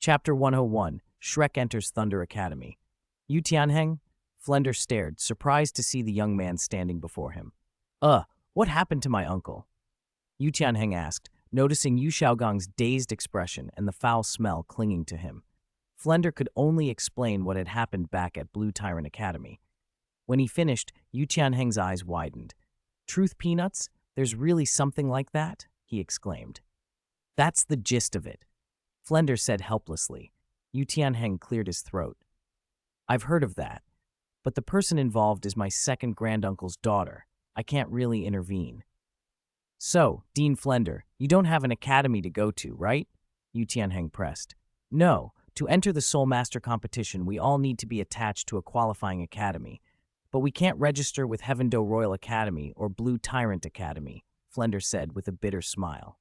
Chapter 101, Shrek Enters Thunder Academy. Yu Tianheng? Flender stared, surprised to see the young man standing before him. What happened to my uncle? Yu Tianheng asked, noticing Yu Xiaogang's dazed expression and the foul smell clinging to him. Flender could only explain what had happened back at Blue Tyrant Academy. When he finished, Yu Tianheng's eyes widened. Truth, Peanuts? There's really something like that? He exclaimed. That's the gist of it, Flender said helplessly. Yu Tianheng cleared his throat. I've heard of that, but the person involved is my second granduncle's daughter. I can't really intervene. So, Dean Flender, you don't have an academy to go to, right? Yu Tianheng pressed. No, to enter the Soul Master competition, we all need to be attached to a qualifying academy. But we can't register with Heaven Do Royal Academy or Blue Tyrant Academy, Flender said with a bitter smile.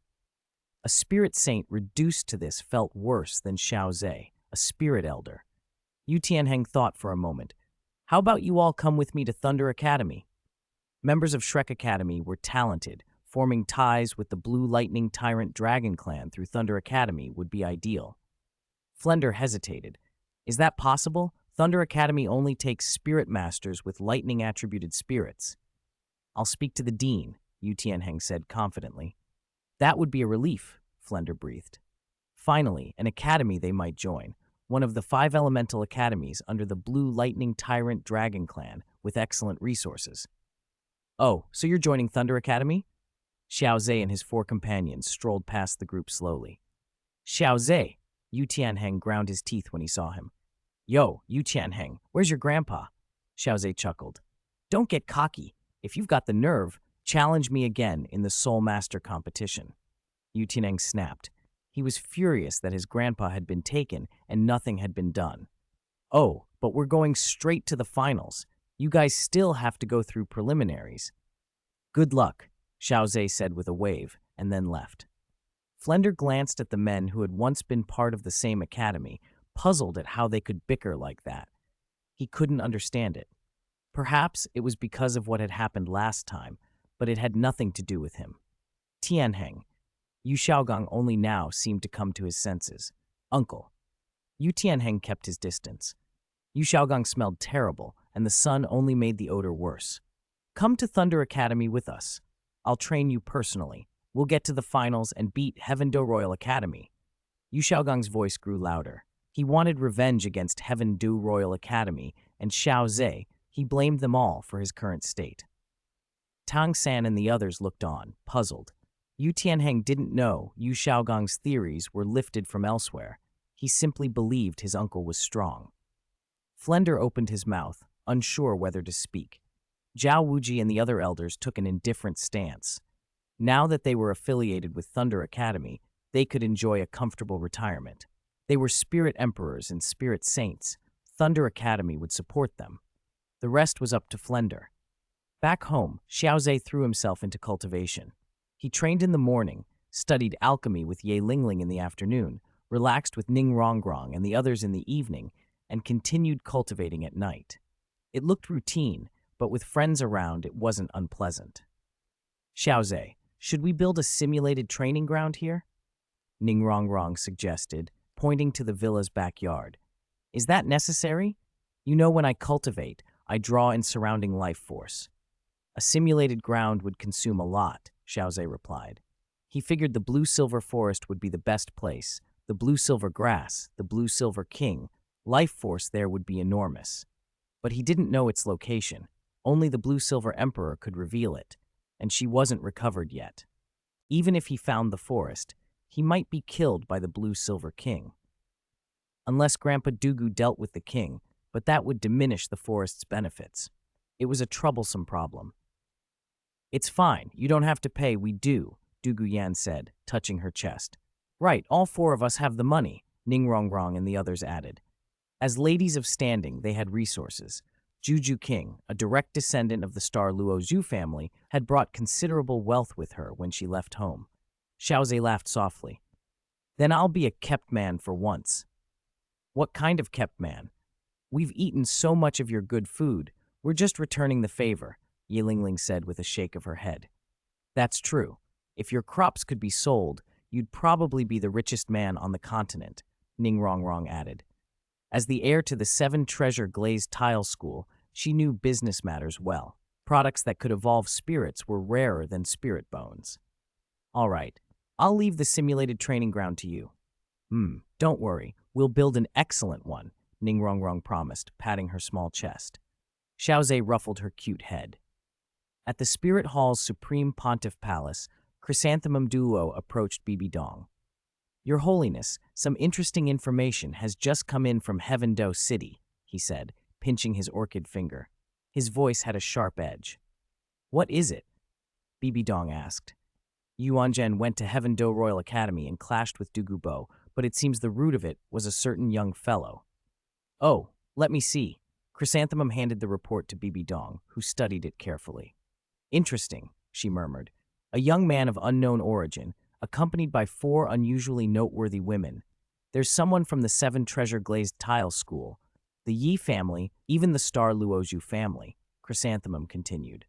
A spirit saint reduced to this felt worse than Xiao Ze, a spirit elder. Yu Tianheng thought for a moment. How about you all come with me to Thunder Academy? Members of Shrek Academy were talented. Forming ties with the Blue Lightning Tyrant Dragon Clan through Thunder Academy would be ideal. Flender hesitated. Is that possible? Thunder Academy only takes spirit masters with lightning-attributed spirits. I'll speak to the dean, Yu Tianheng said confidently. That would be a relief, Flender breathed. Finally, an academy they might join, one of the 5 elemental academies under the Blue Lightning Tyrant Dragon Clan with excellent resources. Oh, so you're joining Thunder Academy? Xiao Ze and his 4 companions strolled past the group slowly. Xiao Ze! Yu Tianheng ground his teeth when he saw him. Yo, Yu Tianheng, where's your grandpa? Xiao Ze chuckled. Don't get cocky. If you've got the nerve, challenge me again in the Soul Master competition. Yu Tianheng snapped. He was furious that his grandpa had been taken and nothing had been done. Oh, but we're going straight to the finals. You guys still have to go through preliminaries. Good luck, Xiao Ze said with a wave, and then left. Flender glanced at the men who had once been part of the same academy, puzzled at how they could bicker like that. He couldn't understand it. Perhaps it was because of what had happened last time, but it had nothing to do with him. Tianheng. Yu Xiaogang only now seemed to come to his senses. Uncle. Yu Tianheng kept his distance. Yu Xiaogang smelled terrible, and the sun only made the odor worse. Come to Thunder Academy with us. I'll train you personally. We'll get to the finals and beat Heaven Do Royal Academy. Yu Xiaogang's voice grew louder. He wanted revenge against Heaven Do Royal Academy, and Xiao Ze. He blamed them all for his current state. Tang San and the others looked on, puzzled. Yu Tianheng didn't know Yu Xiaogang's theories were lifted from elsewhere. He simply believed his uncle was strong. Flender opened his mouth, unsure whether to speak. Zhao Wuji and the other elders took an indifferent stance. Now that they were affiliated with Thunder Academy, they could enjoy a comfortable retirement. They were spirit emperors and spirit saints. Thunder Academy would support them. The rest was up to Flender. Back home, Xiao Ze threw himself into cultivation. He trained in the morning, studied alchemy with Ye Lingling in the afternoon, relaxed with Ning Rongrong and the others in the evening, and continued cultivating at night. It looked routine, but with friends around, it wasn't unpleasant. Xiao Ze, should we build a simulated training ground here? Ning Rongrong suggested, pointing to the villa's backyard. Is that necessary? You know, when I cultivate, I draw in surrounding life force. A simulated ground would consume a lot, Xiao Ze replied. He figured the blue-silver forest would be the best place, the blue-silver grass, the blue-silver king. Life force there would be enormous. But he didn't know its location. Only the blue-silver emperor could reveal it, and she wasn't recovered yet. Even if he found the forest, he might be killed by the blue-silver king. Unless Grandpa Dugu dealt with the king, but that would diminish the forest's benefits. It was a troublesome problem. It's fine, you don't have to pay, we do, Dugu Yan said, touching her chest. Right, all 4 of us have the money, Ning Rongrong and the others added. As ladies of standing, they had resources. Juju King, a direct descendant of the star Luo Zhu family, had brought considerable wealth with her when she left home. Xiao Ze laughed softly. Then I'll be a kept man for once. What kind of kept man? We've eaten so much of your good food, we're just returning the favor, Ye Lingling said with a shake of her head. That's true. If your crops could be sold, you'd probably be the richest man on the continent. Ning Rongrong added. As the heir to the 7-treasure glazed tile school, she knew business matters well. Products that could evolve spirits were rarer than spirit bones. All right, I'll leave the simulated training ground to you. Don't worry, we'll build an excellent one, Ning Rongrong promised, patting her small chest. Xiao Ze ruffled her cute head. At the Spirit Hall's Supreme Pontiff Palace, Chrysanthemum Douluo approached Bibi Dong. Your Holiness, some interesting information has just come in from Heaven Do City, he said, pinching his orchid finger. His voice had a sharp edge. What is it? Bibi Dong asked. Yuanzhen went to Heaven Do Royal Academy and clashed with Dugubo, but it seems the root of it was a certain young fellow. Oh, let me see. Chrysanthemum handed the report to Bibi Dong, who studied it carefully. Interesting, she murmured. A young man of unknown origin, accompanied by 4 unusually noteworthy women. There's someone from the 7-treasure glazed tile school, the Yi family, even the Star Luozhu family, Chrysanthemum continued.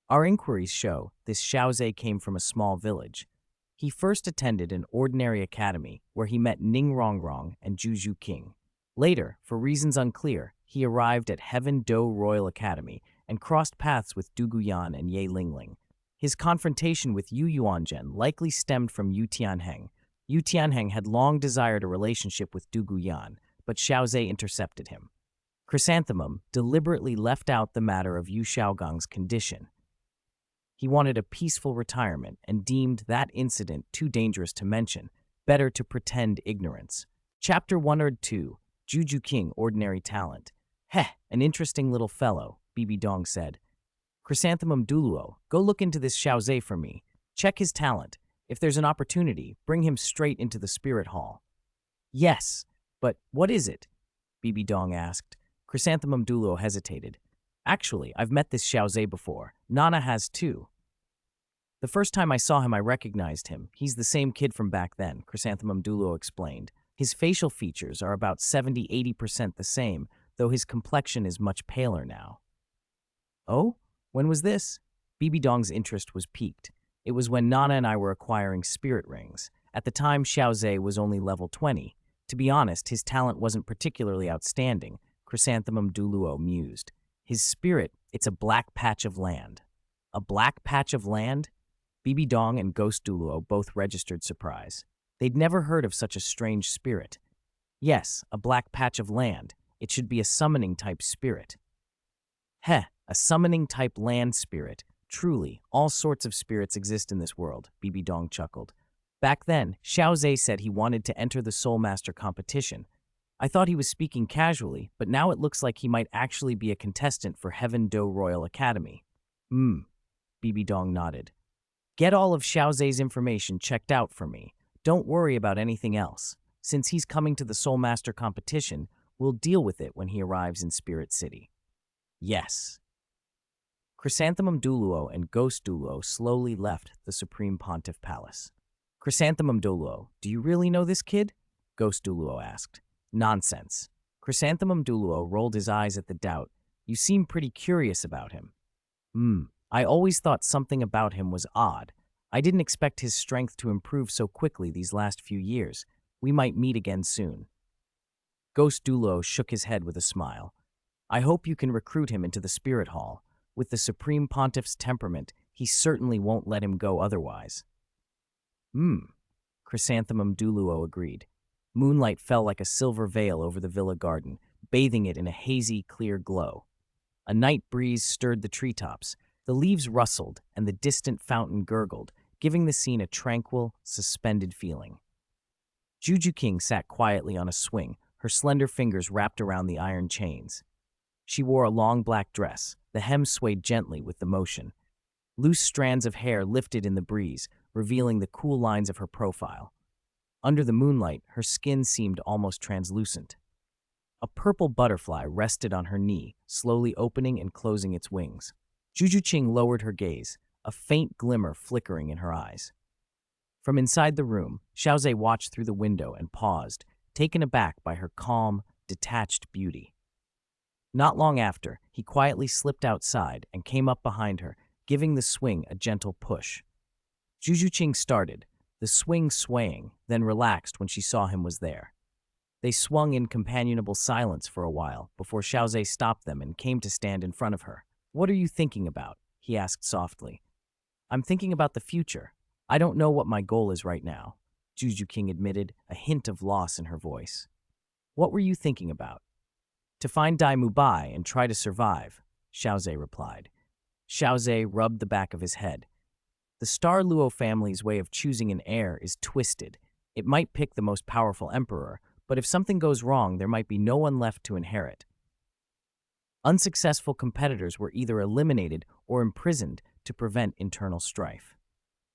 Our inquiries show this Xiao Ze came from a small village. He first attended an ordinary academy where he met Ning Rongrong and Juju King. Later, for reasons unclear, he arrived at Heaven Do Royal Academy and crossed paths with Du Guyan and Ye Lingling. His confrontation with Yu Yuanzhen likely stemmed from Yu Tianheng. Yu Tianheng had long desired a relationship with Du Guyan, but Xiao Ze intercepted him. Chrysanthemum deliberately left out the matter of Yu Xiaogang's condition. He wanted a peaceful retirement and deemed that incident too dangerous to mention, better to pretend ignorance. Chapter 102, Juju King, Ordinary Talent. Heh, an interesting little fellow, Bibi Dong said. Chrysanthemum Douluo, go look into this Xiao Ze for me. Check his talent. If there's an opportunity, bring him straight into the Spirit Hall. Yes, but what is it? Bibi Dong asked. Chrysanthemum Douluo hesitated. Actually, I've met this Xiao Ze before. Nana has too. The first time I saw him, I recognized him. He's the same kid from back then, Chrysanthemum Douluo explained. His facial features are about 70–80% the same, though his complexion is much paler now. Oh? When was this? Bibi Dong's interest was piqued. It was when Nana and I were acquiring spirit rings. At the time, Xiao Ze was only level 20. To be honest, his talent wasn't particularly outstanding, Chrysanthemum Douluo mused. His spirit, it's a black patch of land. A black patch of land? Bibi Dong and Ghost Douluo both registered surprise. They'd never heard of such a strange spirit. Yes, a black patch of land. It should be a summoning-type spirit. Heh, a summoning-type land spirit. Truly, all sorts of spirits exist in this world, Bibi Dong chuckled. Back then, Xiao Ze said he wanted to enter the Soul Master competition. I thought he was speaking casually, but now it looks like he might actually be a contestant for Heaven Do Royal Academy. Bibi Dong nodded. Get all of Xiao Ze's information checked out for me. Don't worry about anything else. Since he's coming to the Soul Master competition, we'll deal with it when he arrives in Spirit City. Yes. Chrysanthemum Douluo and Ghost Douluo slowly left the Supreme Pontiff Palace. Chrysanthemum Douluo, do you really know this kid? Ghost Douluo asked. Nonsense. Chrysanthemum Douluo rolled his eyes at the doubt. You seem pretty curious about him. I always thought something about him was odd. I didn't expect his strength to improve so quickly these last few years. We might meet again soon. Ghost Douluo shook his head with a smile. I hope you can recruit him into the Spirit Hall. With the Supreme Pontiff's temperament, he certainly won't let him go otherwise. Chrysanthemum Douluo agreed. Moonlight fell like a silver veil over the villa garden, bathing it in a hazy, clear glow. A night breeze stirred the treetops. The leaves rustled, and the distant fountain gurgled, giving the scene a tranquil, suspended feeling. Juju King sat quietly on a swing, her slender fingers wrapped around the iron chains. She wore a long black dress. The hem swayed gently with the motion. Loose strands of hair lifted in the breeze, revealing the cool lines of her profile. Under the moonlight, her skin seemed almost translucent. A purple butterfly rested on her knee, slowly opening and closing its wings. Juju King lowered her gaze, a faint glimmer flickering in her eyes. From inside the room, Xiao Ze watched through the window and paused, taken aback by her calm, detached beauty. Not long after, he quietly slipped outside and came up behind her, giving the swing a gentle push. Juju King started, the swing swaying, then relaxed when she saw him was there. They swung in companionable silence for a while before Xiao Ze stopped them and came to stand in front of her. "What are you thinking about?" he asked softly. "I'm thinking about the future. I don't know what my goal is right now," Juju King admitted, a hint of loss in her voice. "What were you thinking about?" "To find Dai Mubai and try to survive," Xiao Ze replied. Xiao Ze rubbed the back of his head. "The Star Luo family's way of choosing an heir is twisted. It might pick the most powerful emperor, but if something goes wrong, there might be no one left to inherit. Unsuccessful competitors were either eliminated or imprisoned to prevent internal strife.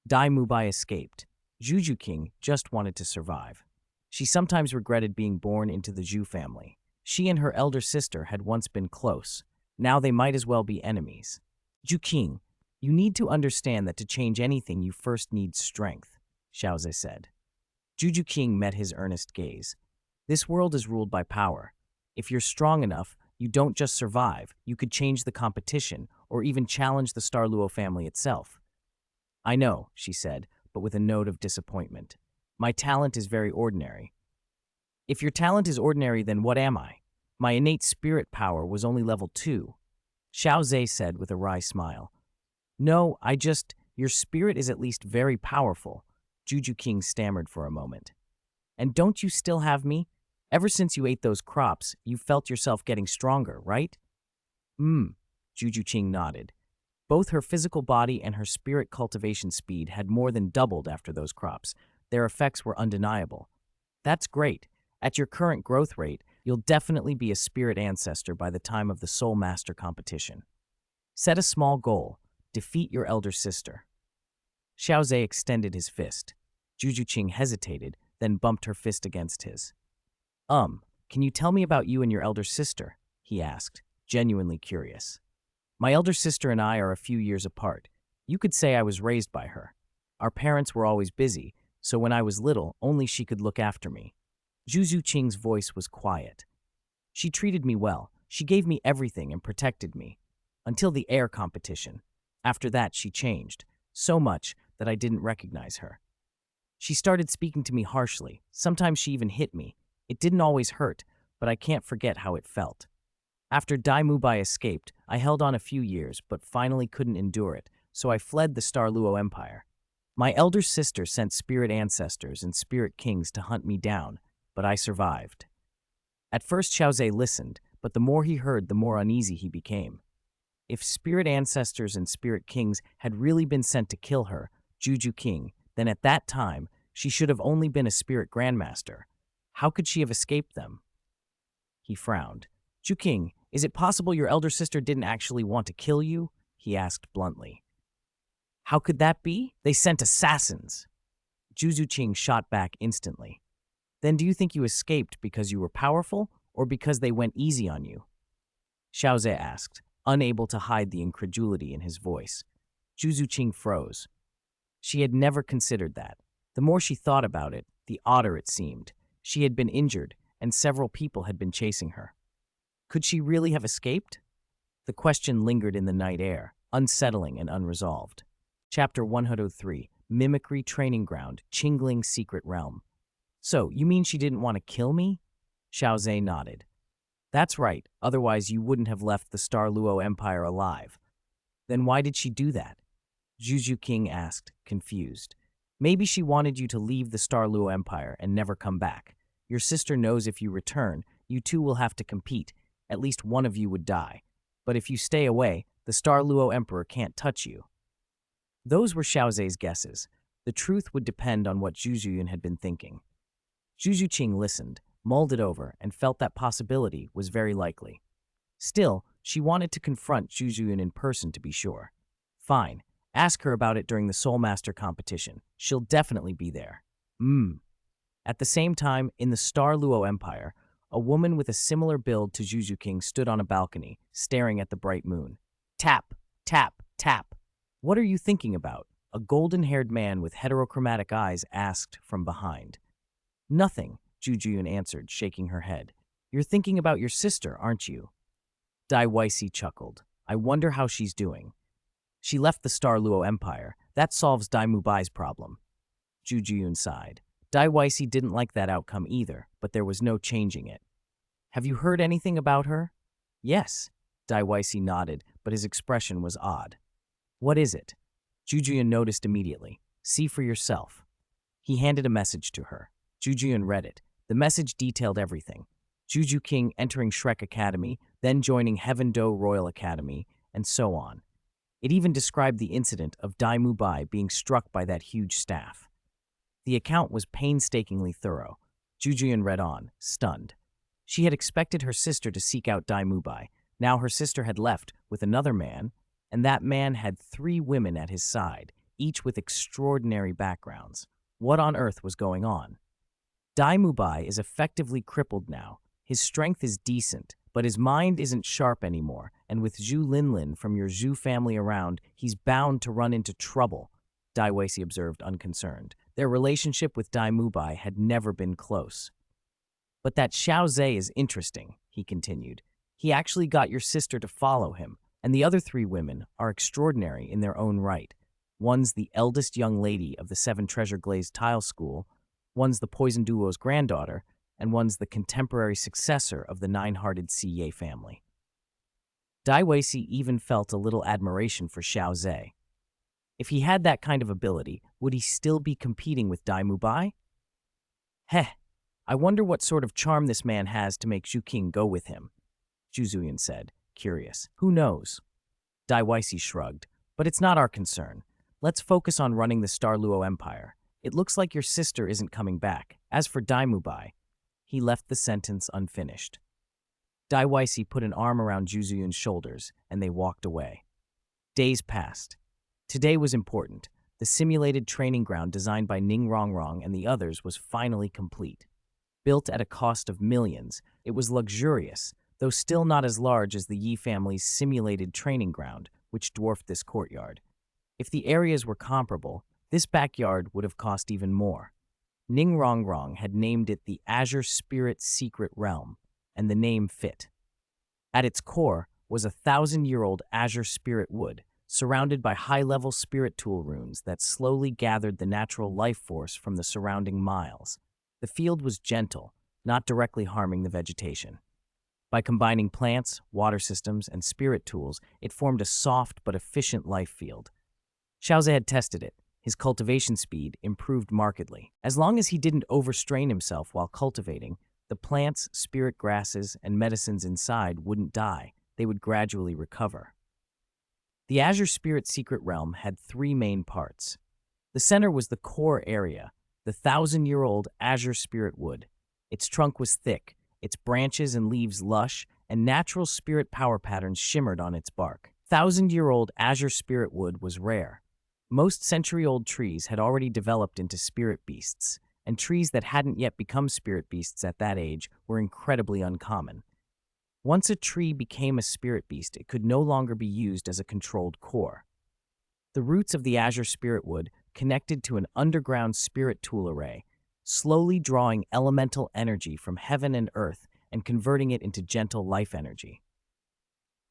Dai Mubai escaped. Juju King just wanted to survive. She sometimes regretted being born into the Zhu family. She and her elder sister had once been close. Now they might as well be enemies. Ju King, you need to understand that to change anything, you first need strength, Xiao Ze said. Juju King met his earnest gaze. This world is ruled by power. If you're strong enough, you don't just survive, you could change the competition or even challenge the Star Luo family itself. I know, she said, but with a note of disappointment. My talent is very ordinary. If your talent is ordinary, then what am I? My innate spirit power was only level 2. Xiao Ze said with a wry smile. No, your spirit is at least very powerful, Juju King stammered for a moment. And don't you still have me? Ever since you ate those crops, you felt yourself getting stronger, right? Juju King nodded. Both her physical body and her spirit cultivation speed had more than doubled after those crops. Their effects were undeniable. That's great. At your current growth rate, you'll definitely be a spirit ancestor by the time of the Soul Master competition. Set a small goal. Defeat your elder sister. Xiao Ze extended his fist. Juju King hesitated, then bumped her fist against his. Can you tell me about you and your elder sister? He asked, genuinely curious. My elder sister and I are a few years apart. You could say I was raised by her. Our parents were always busy, so when I was little, only she could look after me. Juju Qing's voice was quiet. She treated me well. She gave me everything and protected me. Until the air competition. After that, she changed. So much that I didn't recognize her. She started speaking to me harshly. Sometimes she even hit me. It didn't always hurt, but I can't forget how it felt. After Dai Mubai escaped, I held on a few years, but finally couldn't endure it, so I fled the Star Luo Empire. My elder sister sent spirit ancestors and spirit kings to hunt me down, but I survived. At first Xiao Ze listened, but the more he heard, the more uneasy he became. If spirit ancestors and spirit kings had really been sent to kill her, Juju King, then at that time, she should have only been a spirit grandmaster. How could she have escaped them? He frowned. Ju King, is it possible your elder sister didn't actually want to kill you? He asked bluntly. How could that be? They sent assassins. Juju Qing shot back instantly. Then do you think you escaped because you were powerful or because they went easy on you? Xiao Ze asked, unable to hide the incredulity in his voice. Juju Qing froze. She had never considered that. The more she thought about it, the odder it seemed. She had been injured, and several people had been chasing her. Could she really have escaped? The question lingered in the night air, unsettling and unresolved. Chapter 103, Mimicry Training Ground, Qingling Secret Realm. So, you mean she didn't want to kill me? Xiao Ze nodded. That's right, otherwise you wouldn't have left the Star Luo Empire alive. Then why did she do that? Juju King asked, confused. Maybe she wanted you to leave the Star Luo Empire and never come back. Your sister knows if you return, you two will have to compete. At least one of you would die. But if you stay away, the Star Luo Emperor can't touch you. Those were Xiao Ze's guesses. The truth would depend on what Zhuzhuyun had been thinking. Juju Qing listened, mulled it over, and felt that possibility was very likely. Still, she wanted to confront Zhuzhuyun in person to be sure. Fine. Ask her about it during the Soul Master competition. She'll definitely be there. At the same time, in the Star Luo Empire, a woman with a similar build to Juju King stood on a balcony, staring at the bright moon. Tap, tap, tap. What are you thinking about? A golden-haired man with heterochromatic eyes asked from behind. Nothing, Jujuyun answered, shaking her head. You're thinking about your sister, aren't you? Dai Weisi chuckled. I wonder how she's doing. She left the Star Luo Empire. That solves Dai Mubai's problem. Jujuyun sighed. Daiwaisi didn't like that outcome either, but there was no changing it. Have you heard anything about her? Yes, Daiwaisi nodded, but his expression was odd. What is it? Jujuyan noticed immediately. See for yourself. He handed a message to her. Jujuyan read it. The message detailed everything. Juju King entering Shrek Academy, then joining Heaven Do Royal Academy, and so on. It even described the incident of Dai Mubai being struck by that huge staff. The account was painstakingly thorough. Jujuyan read on, stunned. She had expected her sister to seek out Dai Mubai. Now her sister had left with another man, and that man had 3 women at his side, each with extraordinary backgrounds. What on earth was going on? Dai Mubai is effectively crippled now. His strength is decent, but his mind isn't sharp anymore, and with Zhu Linlin from your Zhu family around, he's bound to run into trouble, Daiwaisi observed unconcerned. Their relationship with Dai Mubai had never been close. But that Xiao Ze is interesting, he continued. He actually got your sister to follow him, and the other 3 women are extraordinary in their own right. One's the eldest young lady of the 7 Treasure Glazed Tile School, one's the Poison Duo's granddaughter, and one's the contemporary successor of the 9-hearted Siye family. Daiwaisi even felt a little admiration for Xiao Ze. If he had that kind of ability, would he still be competing with Dai Mubai? Heh, I wonder what sort of charm this man has to make Zhu King go with him, Juzuyan said, curious. Who knows? Daiwaisi shrugged. But it's not our concern. Let's focus on running the Star Luo Empire. It looks like your sister isn't coming back. As for Dai Mubai, he left the sentence unfinished. Daiwaisi put an arm around Juzuyan's shoulders, and they walked away. Days passed. Today was important. The simulated training ground designed by Ning Rongrong and the others was finally complete. Built at a cost of millions, it was luxurious, though still not as large as the Yi family's simulated training ground, which dwarfed this courtyard. If the areas were comparable, this backyard would have cost even more. Ning Rongrong had named it the Azure Spirit Secret Realm, and the name fit. At its core was a 1,000-year-old Azure Spirit Wood, surrounded by high-level spirit tool runes that slowly gathered the natural life force from the surrounding miles. The field was gentle, not directly harming the vegetation. By combining plants, water systems, and spirit tools, it formed a soft but efficient life field. Xiao Ze had tested it. His cultivation speed improved markedly. As long as he didn't overstrain himself while cultivating, the plants, spirit grasses, and medicines inside wouldn't die. They would gradually recover. The Azure Spirit Secret Realm had 3 main parts. The center was the core area, the 1,000-year-old Azure Spirit Wood. Its trunk was thick, its branches and leaves lush, and natural spirit power patterns shimmered on its bark. 1,000-year-old Azure Spirit Wood was rare. Most century-old trees had already developed into spirit beasts, and trees that hadn't yet become spirit beasts at that age were incredibly uncommon. Once a tree became a spirit beast, it could no longer be used as a controlled core. The roots of the Azure Spirit Wood connected to an underground spirit tool array, slowly drawing elemental energy from heaven and earth and converting it into gentle life energy.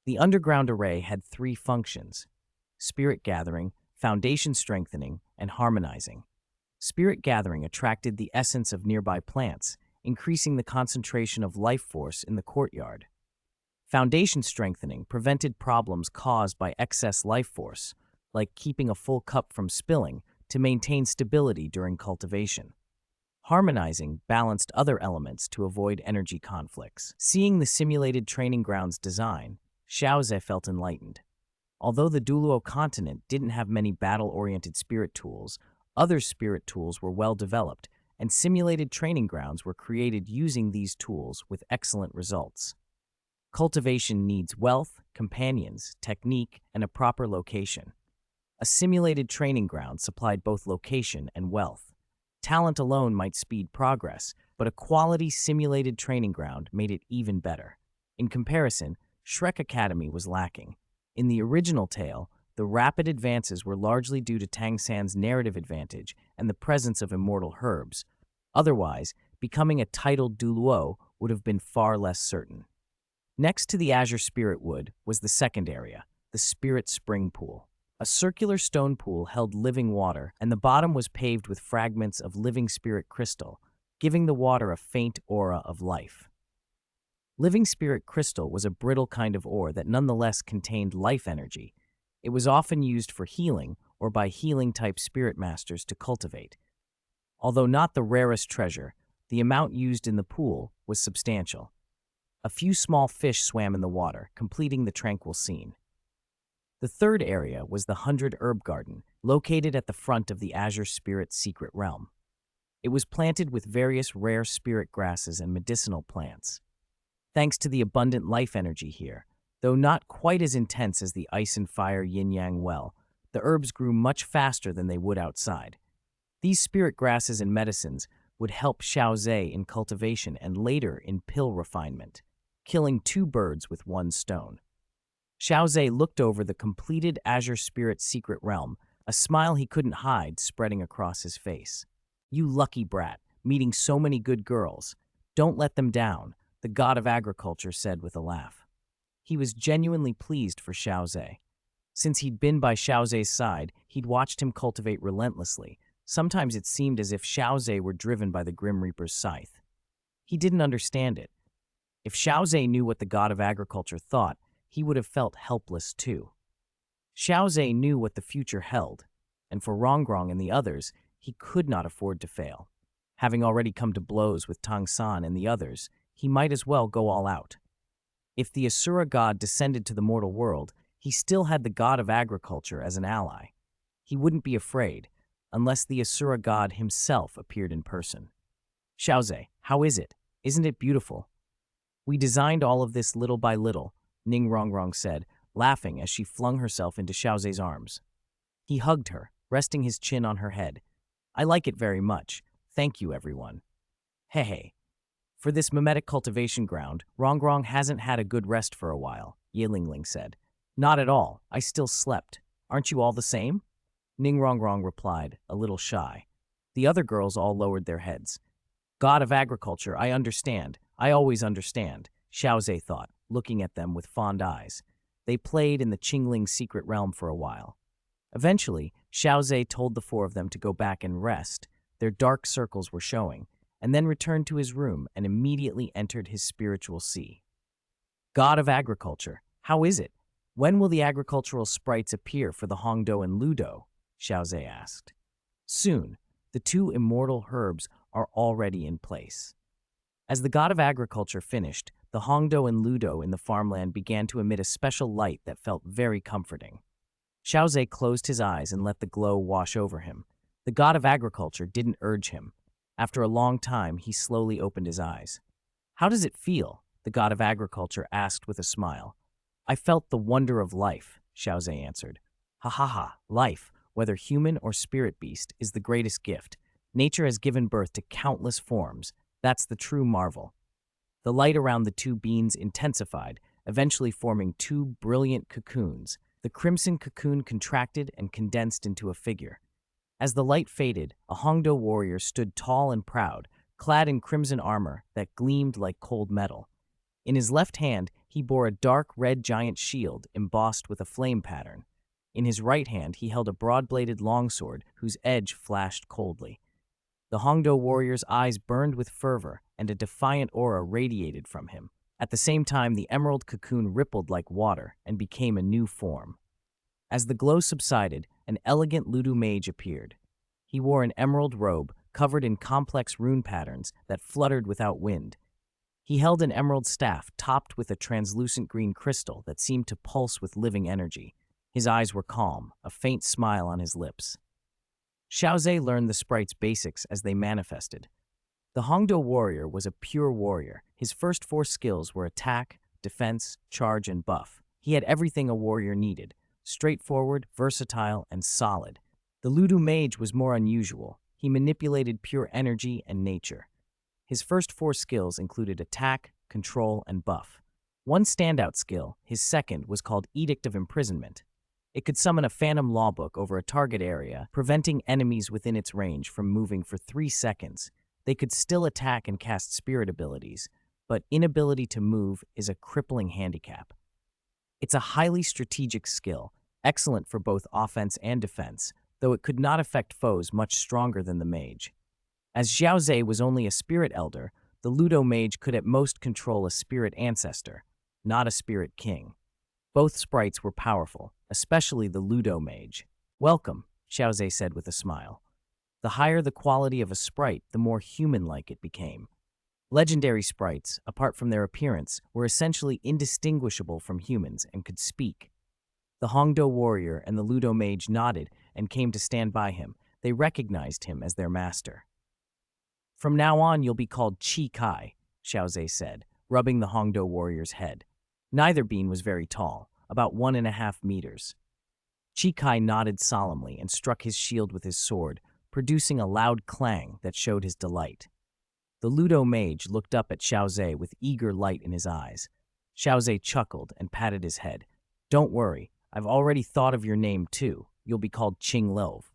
The underground array had 3 functions: spirit gathering, foundation strengthening, and harmonizing. Spirit gathering attracted the essence of nearby plants, increasing the concentration of life force in the courtyard. Foundation strengthening prevented problems caused by excess life force, like keeping a full cup from spilling, to maintain stability during cultivation. Harmonizing balanced other elements to avoid energy conflicts. Seeing the simulated training ground's design, Xiao Ze felt enlightened. Although the Douluo Continent didn't have many battle-oriented spirit tools, other spirit tools were well developed, and simulated training grounds were created using these tools with excellent results. Cultivation needs wealth, companions, technique, and a proper location. A simulated training ground supplied both location and wealth. Talent alone might speed progress, but a quality simulated training ground made it even better. In comparison, Shrek Academy was lacking. In the original tale, the rapid advances were largely due to Tang San's narrative advantage and the presence of immortal herbs. Otherwise, becoming a titled Douluo would have been far less certain. Next to the Azure Spirit Wood was the second area, the Spirit Spring Pool. A circular stone pool held living water, and the bottom was paved with fragments of living spirit crystal, giving the water a faint aura of life. Living spirit crystal was a brittle kind of ore that nonetheless contained life energy. It was often used for healing or by healing-type spirit masters to cultivate. Although not the rarest treasure, the amount used in the pool was substantial. A few small fish swam in the water, completing the tranquil scene. The third area was the 100 Herb Garden, located at the front of the Azure Spirit's secret realm. It was planted with various rare spirit grasses and medicinal plants. Thanks to the abundant life energy here, though not quite as intense as the ice and fire yin-yang well, the herbs grew much faster than they would outside. These spirit grasses and medicines would help Xiao Ze in cultivation and later in pill refinement, killing 2 birds with 1 stone. Xiao Ze looked over the completed Azure Spirit's secret realm, a smile he couldn't hide spreading across his face. "You lucky brat, meeting so many good girls. Don't let them down," the god of agriculture said with a laugh. He was genuinely pleased for Xiao Ze. Since he'd been by Xiao Ze's side, he'd watched him cultivate relentlessly. Sometimes it seemed as if Xiao Ze were driven by the Grim Reaper's scythe. He didn't understand it. If Xiao Ze knew what the god of agriculture thought, he would have felt helpless too. Xiao Ze knew what the future held, and for Rongrong and the others, he could not afford to fail. Having already come to blows with Tang San and the others, he might as well go all out. If the Asura god descended to the mortal world, he still had the god of agriculture as an ally. He wouldn't be afraid, unless the Asura god himself appeared in person. "Xiao Ze, how is it? Isn't it beautiful?" "We designed all of this little by little," Ning Rongrong said, laughing as she flung herself into Xiao Ze's arms. He hugged her, resting his chin on her head. "I like it very much. Thank you, everyone." "Hey. For this mimetic cultivation ground, Rongrong hasn't had a good rest for a while," Yilingling said. "Not at all. I still slept. Aren't you all the same?" Ning Rongrong replied, a little shy. The other girls all lowered their heads. "God of agriculture, I understand. I always understand," Xiao Ze thought, looking at them with fond eyes. They played in the Qingling secret realm for a while. Eventually, Xiao Ze told the 4 of them to go back and rest. Their dark circles were showing, and then returned to his room and immediately entered his spiritual sea. "God of agriculture, how is it? When will the agricultural sprites appear for the Hongdo and Ludo?" Xiao Ze asked. "Soon. The 2 immortal herbs are already in place." As the god of agriculture finished, the Hongdo and Ludo in the farmland began to emit a special light that felt very comforting. Xiao Ze closed his eyes and let the glow wash over him. The god of agriculture didn't urge him. After a long time, he slowly opened his eyes. "How does it feel?" the god of agriculture asked with a smile. "I felt the wonder of life," Xiao Ze answered. "Ha ha ha, life, whether human or spirit beast, is the greatest gift. Nature has given birth to countless forms. That's the true marvel." The light around the 2 beings intensified, eventually forming 2 brilliant cocoons. The crimson cocoon contracted and condensed into a figure. As the light faded, a Hongdo warrior stood tall and proud, clad in crimson armor that gleamed like cold metal. In his left hand, he bore a dark red giant shield embossed with a flame pattern. In his right hand, he held a broad-bladed longsword whose edge flashed coldly. The Hongdo warrior's eyes burned with fervor, and a defiant aura radiated from him. At the same time, the emerald cocoon rippled like water and became a new form. As the glow subsided, an elegant Ludo mage appeared. He wore an emerald robe covered in complex rune patterns that fluttered without wind. He held an emerald staff topped with a translucent green crystal that seemed to pulse with living energy. His eyes were calm, a faint smile on his lips. Xiao Ze learned the sprite's basics as they manifested. The Hongdo warrior was a pure warrior. His first 4 skills were attack, defense, charge, and buff. He had everything a warrior needed: straightforward, versatile, and solid. The Ludo mage was more unusual. He manipulated pure energy and nature. His first 4 skills included attack, control, and buff. One standout skill, his second, was called Edict of Imprisonment. It could summon a phantom law book over a target area, preventing enemies within its range from moving for 3 seconds. They could still attack and cast spirit abilities, but inability to move is a crippling handicap. It's a highly strategic skill. excellent for both offense and defense, though it could not affect foes much stronger than the mage. As Xiao Ze was only a spirit elder, the Ludo mage could at most control a spirit ancestor, not a spirit king. Both sprites were powerful, especially the Ludo mage. "Welcome," Xiao Ze said with a smile. The higher the quality of a sprite, the more human-like it became. Legendary sprites, apart from their appearance, were essentially indistinguishable from humans and could speak. The Hongdo warrior and the Ludo mage nodded and came to stand by him. They recognized him as their master. "From now on, you'll be called Chi Kai," Xiao Ze said, rubbing the Hongdo warrior's head. Neither being was very tall, about 1.5 meters. Chi Kai nodded solemnly and struck his shield with his sword, producing a loud clang that showed his delight. The Ludo mage looked up at Xiao Ze with eager light in his eyes. Xiao Ze chuckled and patted his head. "Don't worry, I've already thought of your name too. You'll be called Qing Love."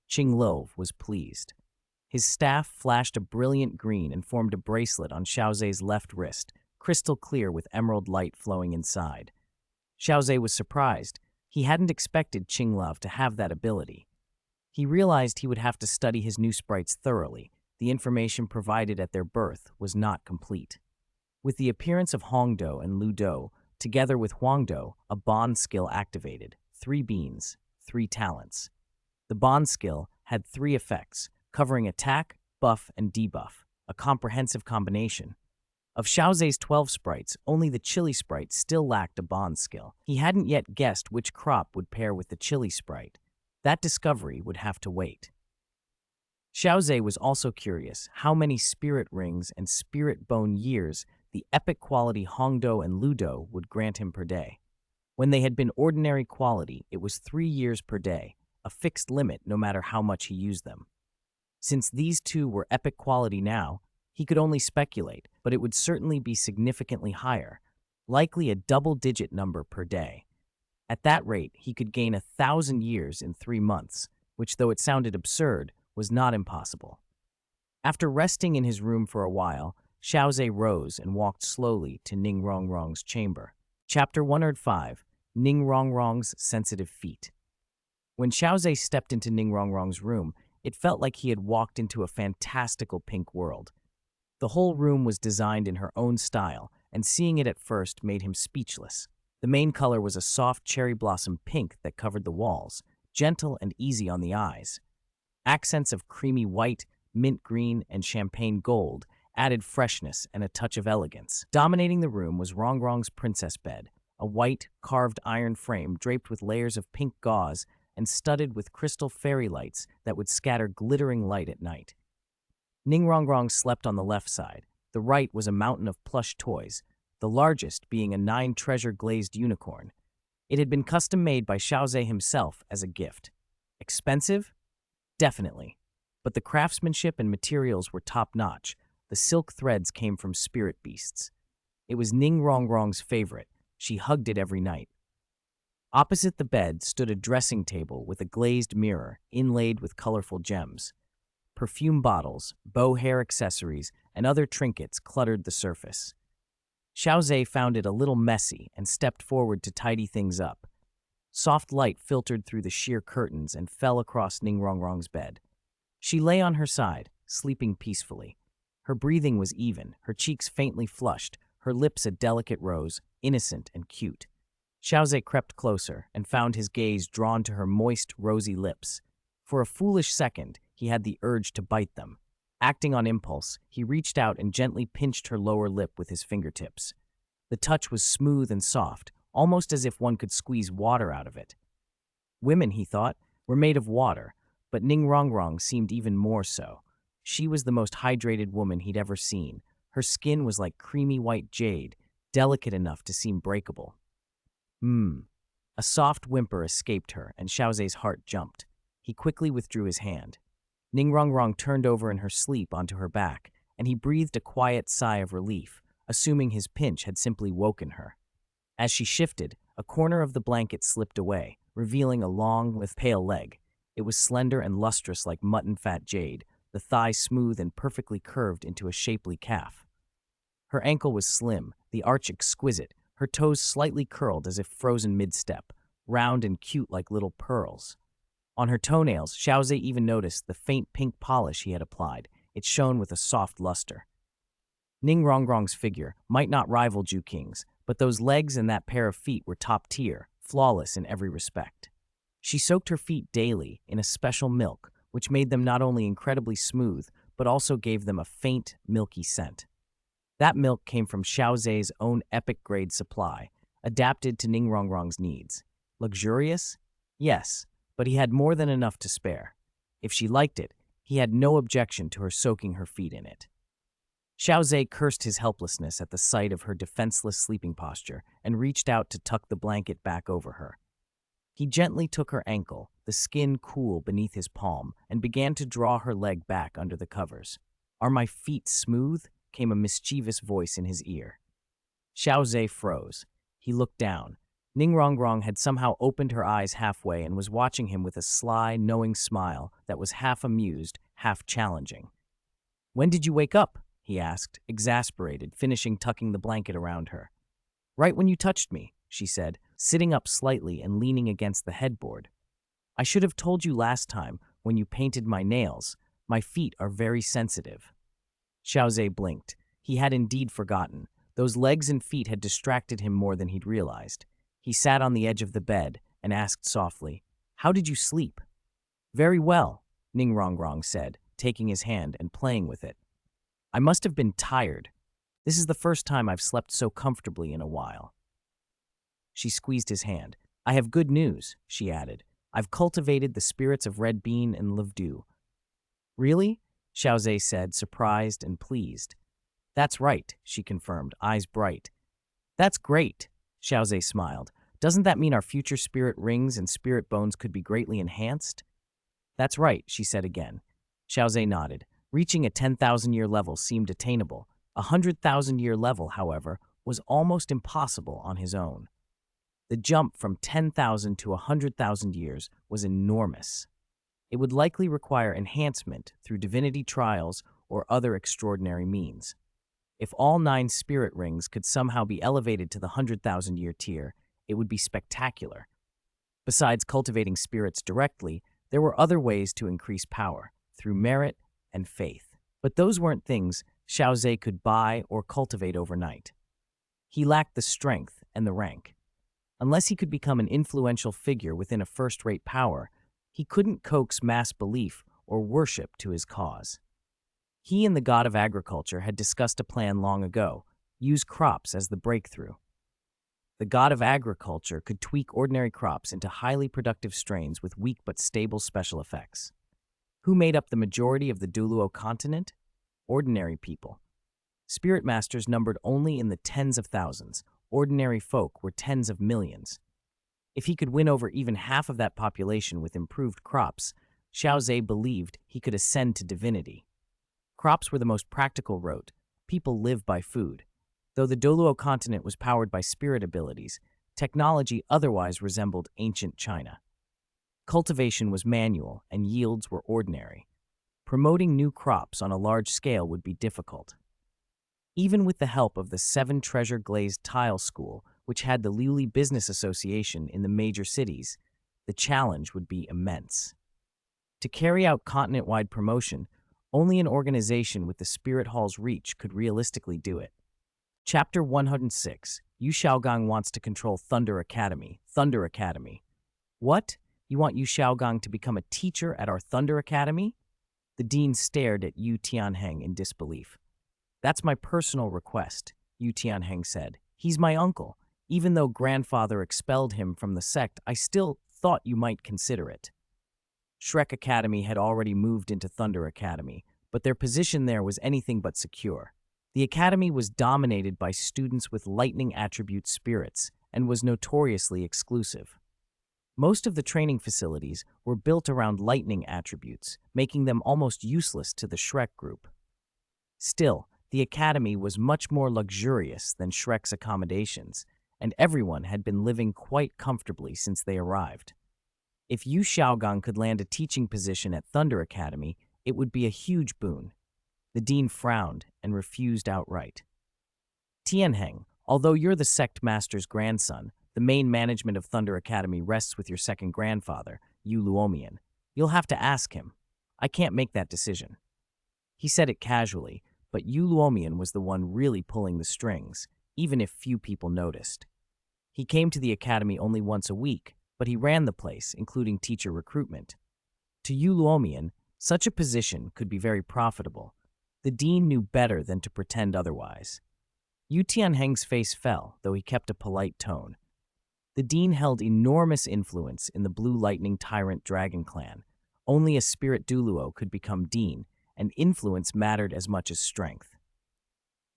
Qing Love was pleased. His staff flashed a brilliant green and formed a bracelet on Xiao Ze's left wrist, crystal clear with emerald light flowing inside. Xiao Ze was surprised. He hadn't expected Qing Love to have that ability. He realized he would have to study his new sprites thoroughly. The information provided at their birth was not complete. With the appearance of Hongdo and Ludo, together with Huangdo, a bond skill activated. 3 beans, 3 talents. The bond skill had 3 effects, covering attack, buff, and debuff, a comprehensive combination. Of Xiao Ze's 12 sprites, only the chili sprite still lacked a bond skill. He hadn't yet guessed which crop would pair with the chili sprite. That discovery would have to wait. Xiao Ze was also curious how many spirit rings and spirit bone years the epic quality Hongdo and Ludo would grant him per day. When they had been ordinary quality, it was 3 years per day, a fixed limit no matter how much he used them. Since these two were epic quality now, he could only speculate, but it would certainly be significantly higher, likely a double-digit number per day. At that rate, he could gain 1,000 years in 3 months, which, though it sounded absurd, was not impossible. After resting in his room for a while, Xiao Ze rose and walked slowly to Ning Rongrong's chamber. Chapter 105, Ning Rongrong's Sensitive Feet. When Xiao Ze stepped into Ning Rongrong's room, it felt like he had walked into a fantastical pink world. The whole room was designed in her own style, and seeing it at first made him speechless. The main color was a soft cherry blossom pink that covered the walls, gentle and easy on the eyes. Accents of creamy white, mint green, and champagne gold added freshness and a touch of elegance. Dominating the room was Rongrong's princess bed, a white, carved iron frame draped with layers of pink gauze and studded with crystal fairy lights that would scatter glittering light at night. Ning Rongrong slept on the left side. The right was a mountain of plush toys, the largest being a 9-treasure glazed unicorn. It had been custom-made by Xiao Ze himself as a gift. Expensive? Definitely. But the craftsmanship and materials were top-notch. The silk threads came from spirit beasts. It was Ning Rongrong's favorite. She hugged it every night. Opposite the bed stood a dressing table with a glazed mirror inlaid with colorful gems. Perfume bottles, bow hair accessories, and other trinkets cluttered the surface. Xiao Ze found it a little messy and stepped forward to tidy things up. Soft light filtered through the sheer curtains and fell across Ning Rongrong's bed. She lay on her side, sleeping peacefully. Her breathing was even, her cheeks faintly flushed, her lips a delicate rose, innocent and cute. Xiao Ze crept closer and found his gaze drawn to her moist, rosy lips. For a foolish second, he had the urge to bite them. Acting on impulse, he reached out and gently pinched her lower lip with his fingertips. The touch was smooth and soft, almost as if one could squeeze water out of it. Women, he thought, were made of water, but Ning Rongrong seemed even more so. She was the most hydrated woman he'd ever seen. Her skin was like creamy white jade, delicate enough to seem breakable. A soft whimper escaped her, and Xiao Ze's heart jumped. He quickly withdrew his hand. Ning Rongrong turned over in her sleep onto her back, and he breathed a quiet sigh of relief, assuming his pinch had simply woken her. As she shifted, a corner of the blanket slipped away, revealing a long, with pale leg. It was slender and lustrous like mutton-fat jade, the thigh smooth and perfectly curved into a shapely calf. Her ankle was slim, the arch exquisite, her toes slightly curled as if frozen mid-step. round and cute like little pearls. On her toenails, Xiao Ze even noticed the faint pink polish he had applied. It shone with a soft luster. Ning Rongrong's figure might not rival Ju Qing's, but those legs and that pair of feet were top tier, flawless in every respect. She soaked her feet daily in a special milk, which made them not only incredibly smooth, but also gave them a faint, milky scent. That milk came from Xiao Ze's own epic-grade supply, adapted to Ning Rongrong's needs. Luxurious? Yes, but he had more than enough to spare. If she liked it, he had no objection to her soaking her feet in it. Xiao Ze cursed his helplessness at the sight of her defenseless sleeping posture and reached out to tuck the blanket back over her. He gently took her ankle, the skin cool beneath his palm, and began to draw her leg back under the covers. "Are my feet smooth?" came a mischievous voice in his ear. Xiao Ze froze. He looked down. Ning Rongrong had somehow opened her eyes halfway and was watching him with a sly, knowing smile that was half amused, half challenging. "When did you wake up?" he asked, exasperated, finishing tucking the blanket around her. "Right when you touched me," she said, sitting up slightly and leaning against the headboard. "I should have told you last time when you painted my nails. My feet are very sensitive." Xiao Ze blinked. He had indeed forgotten. Those legs and feet had distracted him more than he'd realized. He sat on the edge of the bed and asked softly, "How did you sleep?" "Very well," Ning Rongrong said, taking his hand and playing with it. "I must have been tired. This is the first time I've slept so comfortably in a while." She squeezed his hand. "I have good news," she added. "I've cultivated the spirits of red bean and livdu." "Really?" Xiao Ze said, surprised and pleased. "That's right," she confirmed, eyes bright. "That's great," Xiao Ze smiled. "Doesn't that mean our future spirit rings and spirit bones could be greatly enhanced?" "That's right," she said again. Xiao Ze nodded. Reaching a 10,000-year level seemed attainable. A 100,000-year level, however, was almost impossible on his own. The jump from 10,000 to 100,000 years was enormous. It would likely require enhancement through divinity trials or other extraordinary means. If all 9 spirit rings could somehow be elevated to the 100,000-year tier, it would be spectacular. Besides cultivating spirits directly, there were other ways to increase power, through merit and faith. But those weren't things Xiao Ze could buy or cultivate overnight. He lacked the strength and the rank. Unless he could become an influential figure within a first-rate power, he couldn't coax mass belief or worship to his cause. He and the god of agriculture had discussed a plan long ago: use crops as the breakthrough. The god of agriculture could tweak ordinary crops into highly productive strains with weak but stable special effects. Who made up the majority of the Douluo Continent? Ordinary people. Spirit masters numbered only in the tens of thousands. Ordinary folk were tens of millions. If he could win over even half of that population with improved crops, Xiao Ze believed he could ascend to divinity. Crops were the most practical route. People live by food. Though the Douluo Continent was powered by spirit abilities, technology otherwise resembled ancient China. Cultivation was manual and yields were ordinary. Promoting new crops on a large scale would be difficult. Even with the help of the 7 treasure glazed tile school, which had the Liuli Business Association in the major cities, the challenge would be immense. To carry out continent-wide promotion, only an organization with the Spirit Hall's reach could realistically do it. Chapter 106. Yu Xiaogang wants to control Thunder Academy. Thunder Academy. What? You want Yu Xiaogang to become a teacher at our Thunder Academy? The dean stared at Yu Tianheng in disbelief. "That's my personal request," Yu Tianheng said. "He's my uncle. Even though grandfather expelled him from the sect, I still thought you might consider it." Shrek Academy had already moved into Thunder Academy, but their position there was anything but secure. The academy was dominated by students with lightning attribute spirits and was notoriously exclusive. Most of the training facilities were built around lightning attributes, making them almost useless to the Shrek group. Still, the academy was much more luxurious than Shrek's accommodations, and everyone had been living quite comfortably since they arrived. If Yu Xiaogang could land a teaching position at Thunder Academy, it would be a huge boon. The dean frowned and refused outright. "Tianheng, although you're the sect master's grandson, The main management of Thunder Academy rests with your second grandfather, Yu Luomian. You'll have to ask him. I can't make that decision." He said it casually, but Yu Luomian was the one really pulling the strings, even if few people noticed. He came to the academy only once a week, but he ran the place, including teacher recruitment. To Yu Luomian, such a position could be very profitable. The dean knew better than to pretend otherwise. Yu Tianheng's face fell, though he kept a polite tone. The dean held enormous influence in the Blue Lightning Tyrant Dragon clan. Only a spirit Douluo could become dean, and influence mattered as much as strength.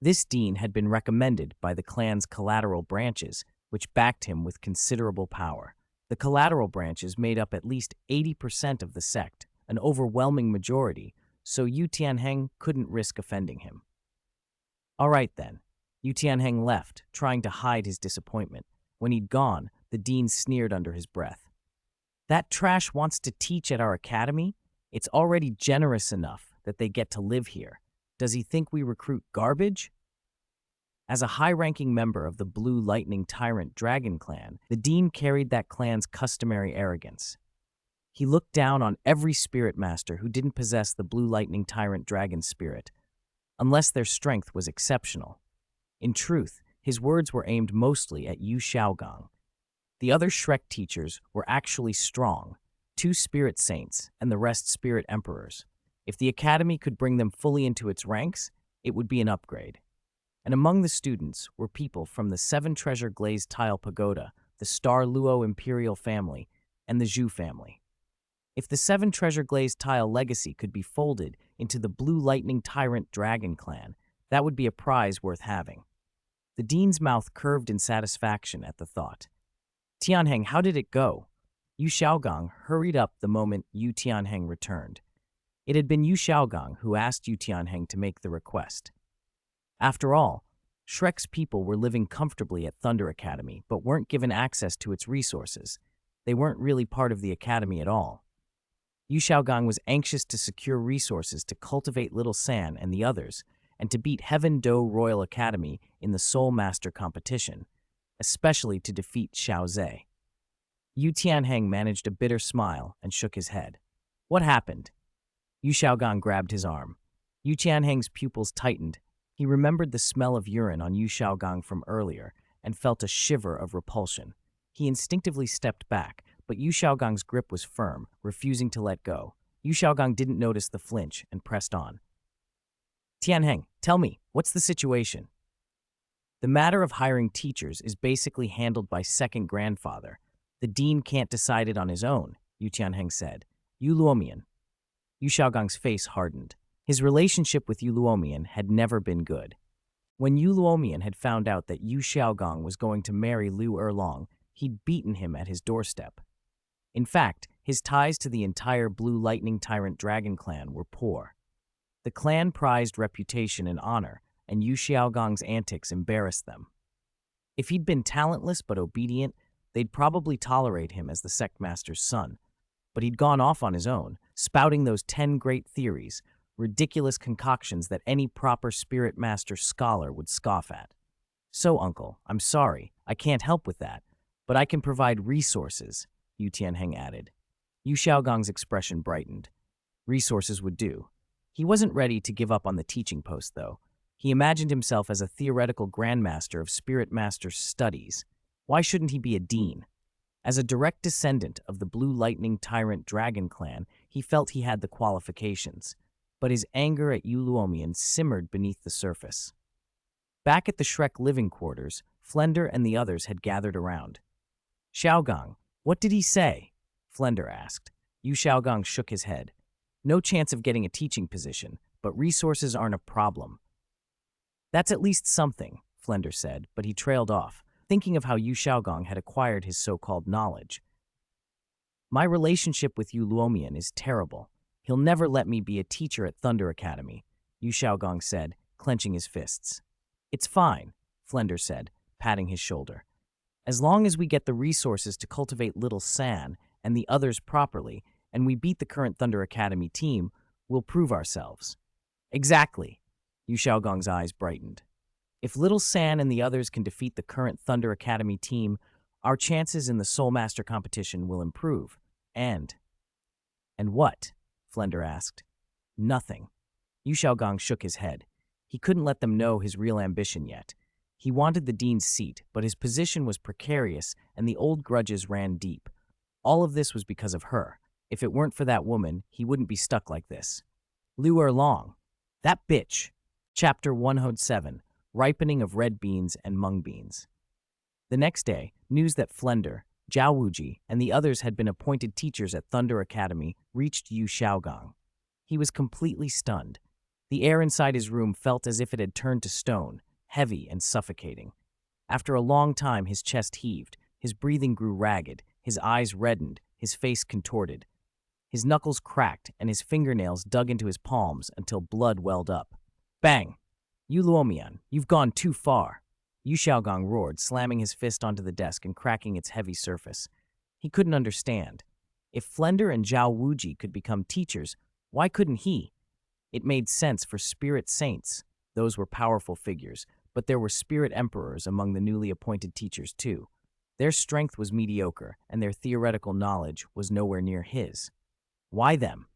This dean had been recommended by the clan's collateral branches, which backed him with considerable power. The collateral branches made up at least 80% of the sect, an overwhelming majority, so Yu Tianheng couldn't risk offending him. All right then. Yu Tianheng left, trying to hide his disappointment. When he'd gone, the dean sneered under his breath. "That trash wants to teach at our academy? It's already generous enough that they get to live here. Does he think we recruit garbage?" As a high-ranking member of the Blue Lightning Tyrant Dragon clan, the dean carried that clan's customary arrogance. He looked down on every spirit master who didn't possess the Blue Lightning Tyrant Dragon spirit, unless their strength was exceptional. In truth, his words were aimed mostly at Yu Xiaogang. The other Shrek teachers were actually strong, 2 spirit saints and the rest spirit emperors. If the academy could bring them fully into its ranks, it would be an upgrade. And among the students were people from the 7 Treasure Glazed Tile Pagoda, the Star Luo Imperial family, and the Zhu family. If the 7 Treasure Glazed Tile legacy could be folded into the Blue Lightning Tyrant Dragon clan, that would be a prize worth having. The dean's mouth curved in satisfaction at the thought. "Tianheng, how did it go?" Yu Xiaogang hurried up the moment Yu Tianheng returned. It had been Yu Xiaogang who asked Yu Tianheng to make the request. After all, Shrek's people were living comfortably at Thunder Academy, but weren't given access to its resources. They weren't really part of the academy at all. Yu Xiaogang was anxious to secure resources to cultivate Little San and the others, and to beat Heaven Do Royal Academy in the Soul Master competition, especially to defeat Xiao Ze. Yu Tianheng managed a bitter smile and shook his head. "What happened?" Yu Xiaogang grabbed his arm. Yu Tianheng's pupils tightened. He remembered the smell of urine on Yu Xiaogang from earlier and felt a shiver of repulsion. He instinctively stepped back, but Yu Xiaogang's grip was firm, refusing to let go. Yu Xiaogang didn't notice the flinch and pressed on. "Tianheng, tell me, what's the situation?" "The matter of hiring teachers is basically handled by second grandfather. The dean can't decide it on his own," Yu Tianheng said. "Yu Luomian." Yu Xiaogang's face hardened. His relationship with Yu Luomian had never been good. When Yu Luomian had found out that Yu Xiaogang was going to marry Liu Erlong, he'd beaten him at his doorstep. In fact, his ties to the entire Blue Lightning Tyrant Dragon clan were poor. The clan prized reputation and honor, and Yu Xiaogang's antics embarrassed them. If he'd been talentless but obedient, they'd probably tolerate him as the sectmaster's son. But he'd gone off on his own, spouting those 10 great theories, ridiculous concoctions that any proper spirit master scholar would scoff at. "So, uncle, I'm sorry, I can't help with that, but I can provide resources," Yu Tianheng added. Yu Xiaogang's expression brightened. Resources would do. He wasn't ready to give up on the teaching post, though. He imagined himself as a theoretical grandmaster of spirit master studies. Why shouldn't he be a dean? As a direct descendant of the Blue Lightning Tyrant Dragon clan, he felt he had the qualifications. But his anger at Yu Luomian simmered beneath the surface. Back at the Shrek living quarters, Flender and the others had gathered around. "Xiaogang, what did he say?" Flender asked. Yu Xiaogang shook his head. "No chance of getting a teaching position, but resources aren't a problem." "That's at least something," Flender said, but he trailed off, thinking of how Yu Xiaogang had acquired his so-called knowledge. "My relationship with Yu Luomian is terrible. He'll never let me be a teacher at Thunder Academy," Yu Xiaogang said, clenching his fists. "It's fine," Flender said, patting his shoulder. "As long as we get the resources to cultivate Little San and the others properly, and we beat the current Thunder Academy team, we'll prove ourselves." "Exactly." Yu Xiaogang's eyes brightened. "If Little San and the others can defeat the current Thunder Academy team, Our chances in the Soul Master competition will improve. And what? Flender asked. Nothing. Yu Xiaogang shook his head. He couldn't let them know his real ambition yet. He wanted the dean's seat, but his position was precarious and the old grudges ran deep. All of this was because of her. If it weren't for that woman, he wouldn't be stuck like this. Liu Erlong. That bitch. Chapter 107. Ripening of Red Beans and Mung Beans. The next day, news that Flender, Zhao Wuji, and the others had been appointed teachers at Thunder Academy reached Yu Xiaogang. He was completely stunned. The air inside his room felt as if it had turned to stone, heavy and suffocating. After a long time, his chest heaved, his breathing grew ragged, his eyes reddened, his face contorted. His knuckles cracked and his fingernails dug into his palms until blood welled up. Bang! You Luomian, you've gone too far. Yu Xiaogang roared, slamming his fist onto the desk and cracking its heavy surface. He couldn't understand. If Flender and Zhao Wuji could become teachers, why couldn't he? It made sense for spirit saints. Those were powerful figures, but there were spirit emperors among the newly appointed teachers too. Their strength was mediocre, and their theoretical knowledge was nowhere near his. Why them?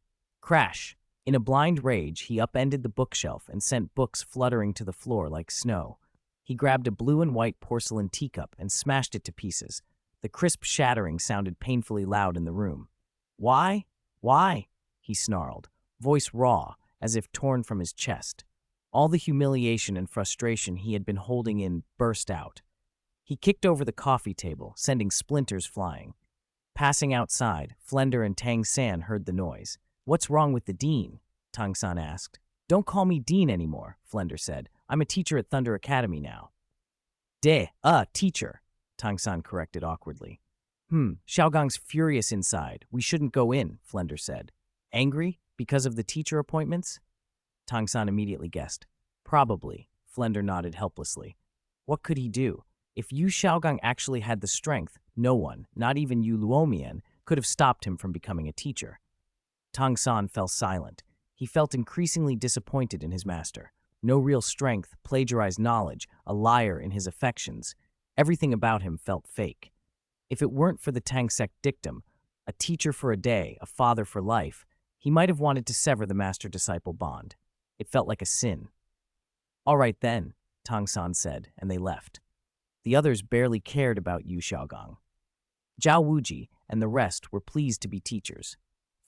Crash! In a blind rage, he upended the bookshelf and sent books fluttering to the floor like snow. He grabbed a blue and white porcelain teacup and smashed it to pieces. The crisp shattering sounded painfully loud in the room. Why? Why? He snarled, voice raw, as if torn from his chest. All the humiliation and frustration he had been holding in burst out. He kicked over the coffee table, sending splinters flying. Passing outside, Flender and Tang San heard the noise. What's wrong with the dean? Tang San asked. Don't call me dean anymore, Flender said. I'm a teacher at Thunder Academy now. Teacher, Tang San corrected awkwardly. Xiaogang's furious inside. We shouldn't go in, Flender said. Angry? Because of the teacher appointments? Tang San immediately guessed. Probably, Flender nodded helplessly. What could he do? If Yu Xiaogang actually had the strength, no one, not even Yu Luomian, could have stopped him from becoming a teacher. Tang San fell silent. He felt increasingly disappointed in his master. No real strength, plagiarized knowledge, a liar in his affections. Everything about him felt fake. If it weren't for the Tang sect dictum, a teacher for a day, a father for life, he might have wanted to sever the master-disciple bond. It felt like a sin. All right then, Tang San said, and they left. The others barely cared about Yu Xiaogang. Zhao Wuji and the rest were pleased to be teachers.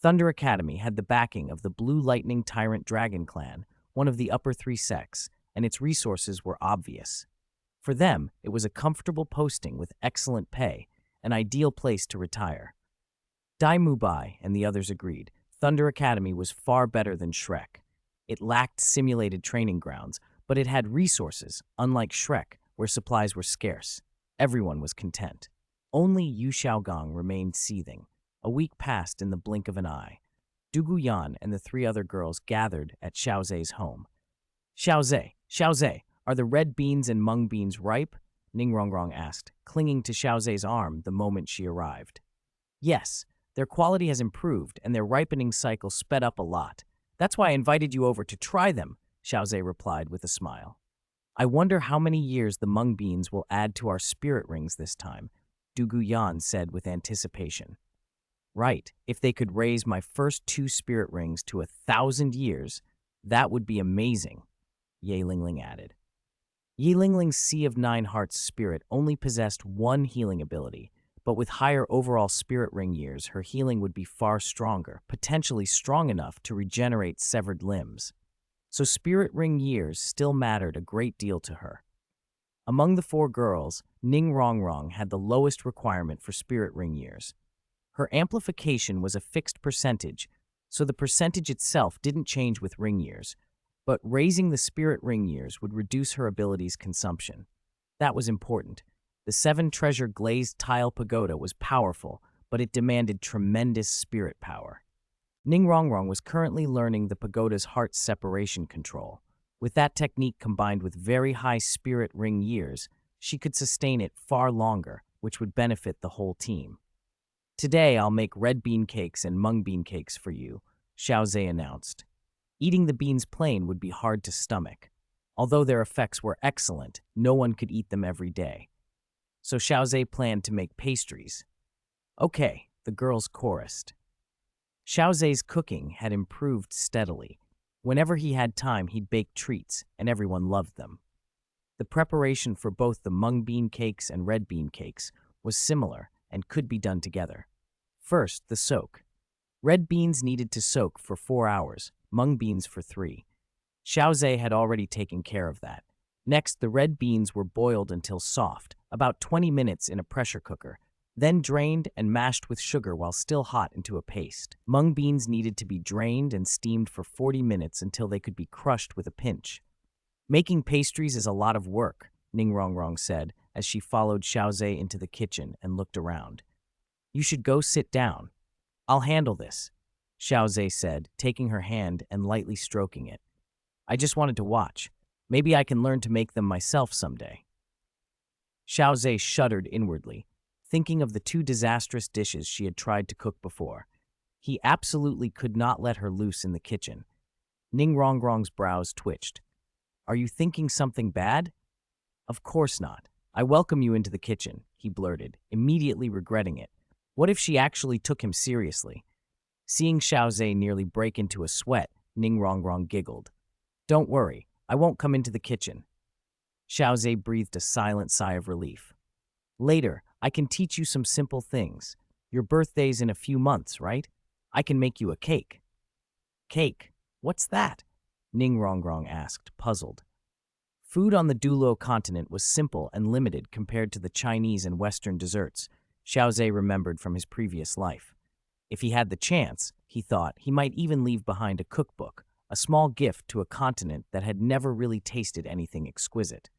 Thunder Academy had the backing of the Blue Lightning Tyrant Dragon Clan, one of the upper three sects, and its resources were obvious. For them, it was a comfortable posting with excellent pay, an ideal place to retire. Dai Mubai and the others agreed. Thunder Academy was far better than Shrek. It lacked simulated training grounds, but it had resources, unlike Shrek, where supplies were scarce. Everyone was content. Only Yu Xiaogang remained seething. A week passed in the blink of an eye. Dugu Yan and the three other girls gathered at Xiao Ze's home. Xiao Ze, are the red beans and mung beans ripe? Ning Rongrong asked, clinging to Xiao Ze's arm the moment she arrived. Yes, their quality has improved and their ripening cycle sped up a lot. That's why I invited you over to try them, Xiao Ze replied with a smile. I wonder how many years the mung beans will add to our spirit rings this time, Dugu Yan said with anticipation. Right, if they could raise my first 2 spirit rings to 1,000 years, that would be amazing, Ye Lingling added. Ye Lingling's Sea of 9 Hearts spirit only possessed 1 healing ability, but with higher overall spirit ring years, her healing would be far stronger, potentially strong enough to regenerate severed limbs. So spirit ring years still mattered a great deal to her. Among the 4 girls, Ning Rongrong had the lowest requirement for spirit ring years. Her amplification was a fixed percentage, so the percentage itself didn't change with ring years, but raising the spirit ring years would reduce her ability's consumption. That was important. The 7-treasure glazed tile pagoda was powerful, but it demanded tremendous spirit power. Ning Rongrong was currently learning the pagoda's heart separation control. With that technique combined with very high spirit ring years, she could sustain it far longer, which would benefit the whole team. Today I'll make red bean cakes and mung bean cakes for you, Xiao Ze announced. Eating the beans plain would be hard to stomach. Although their effects were excellent, no one could eat them every day. So Xiao Ze planned to make pastries. Okay, the girls chorused. Xiao Ze's cooking had improved steadily. Whenever he had time, he'd bake treats, and everyone loved them. The preparation for both the mung bean cakes and red bean cakes was similar and could be done together. First, the soak. Red beans needed to soak for 4 hours, mung beans for 3. Xiao Ze had already taken care of that. Next, the red beans were boiled until soft, about 20 minutes in a pressure cooker, then drained and mashed with sugar while still hot into a paste. Mung beans needed to be drained and steamed for 40 minutes until they could be crushed with a pinch. Making pastries is a lot of work, Ningrongrong said as she followed Xiao Ze into the kitchen and looked around. You should go sit down. I'll handle this, Xiao Ze said, taking her hand and lightly stroking it. I just wanted to watch. Maybe I can learn to make them myself someday. Xiao Ze shuddered inwardly, thinking of the 2 disastrous dishes she had tried to cook before. He absolutely could not let her loose in the kitchen. Ningrongrong's brows twitched. Are you thinking something bad? Of course not. I welcome you into the kitchen, he blurted, immediately regretting it. What if she actually took him seriously? Seeing Xiao Ze nearly break into a sweat, Ningrongrong giggled. Don't worry, I won't come into the kitchen. Xiao Ze breathed a silent sigh of relief. Later, I can teach you some simple things. Your birthday's in a few months, right? I can make you a cake. Cake? What's that? Ningrongrong asked, puzzled. Food on the Douluo Continent was simple and limited compared to the Chinese and Western desserts, Xiao Ze remembered from his previous life. If he had the chance, he thought, he might even leave behind a cookbook, a small gift to a continent that had never really tasted anything exquisite.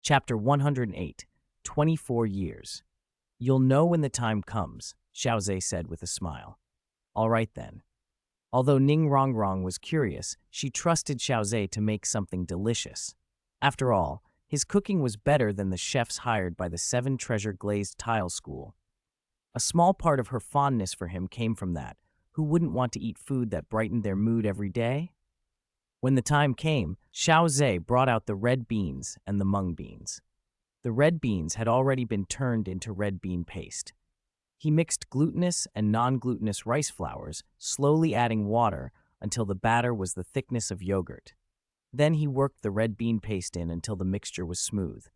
Chapter 108, 24 Years. You'll know when the time comes, Xiao Ze said with a smile. All right then. Although Ningrongrong was curious, she trusted Xiao Ze to make something delicious. After all, his cooking was better than the chefs hired by the 7 Treasure Glazed Tile School. A small part of her fondness for him came from that. Who wouldn't want to eat food that brightened their mood every day? When the time came, Xiao Ze brought out the red beans and the mung beans. The red beans had already been turned into red bean paste. He mixed glutinous and non-glutinous rice flours, slowly adding water until the batter was the thickness of yogurt. Then he worked the red bean paste in until the mixture was smooth.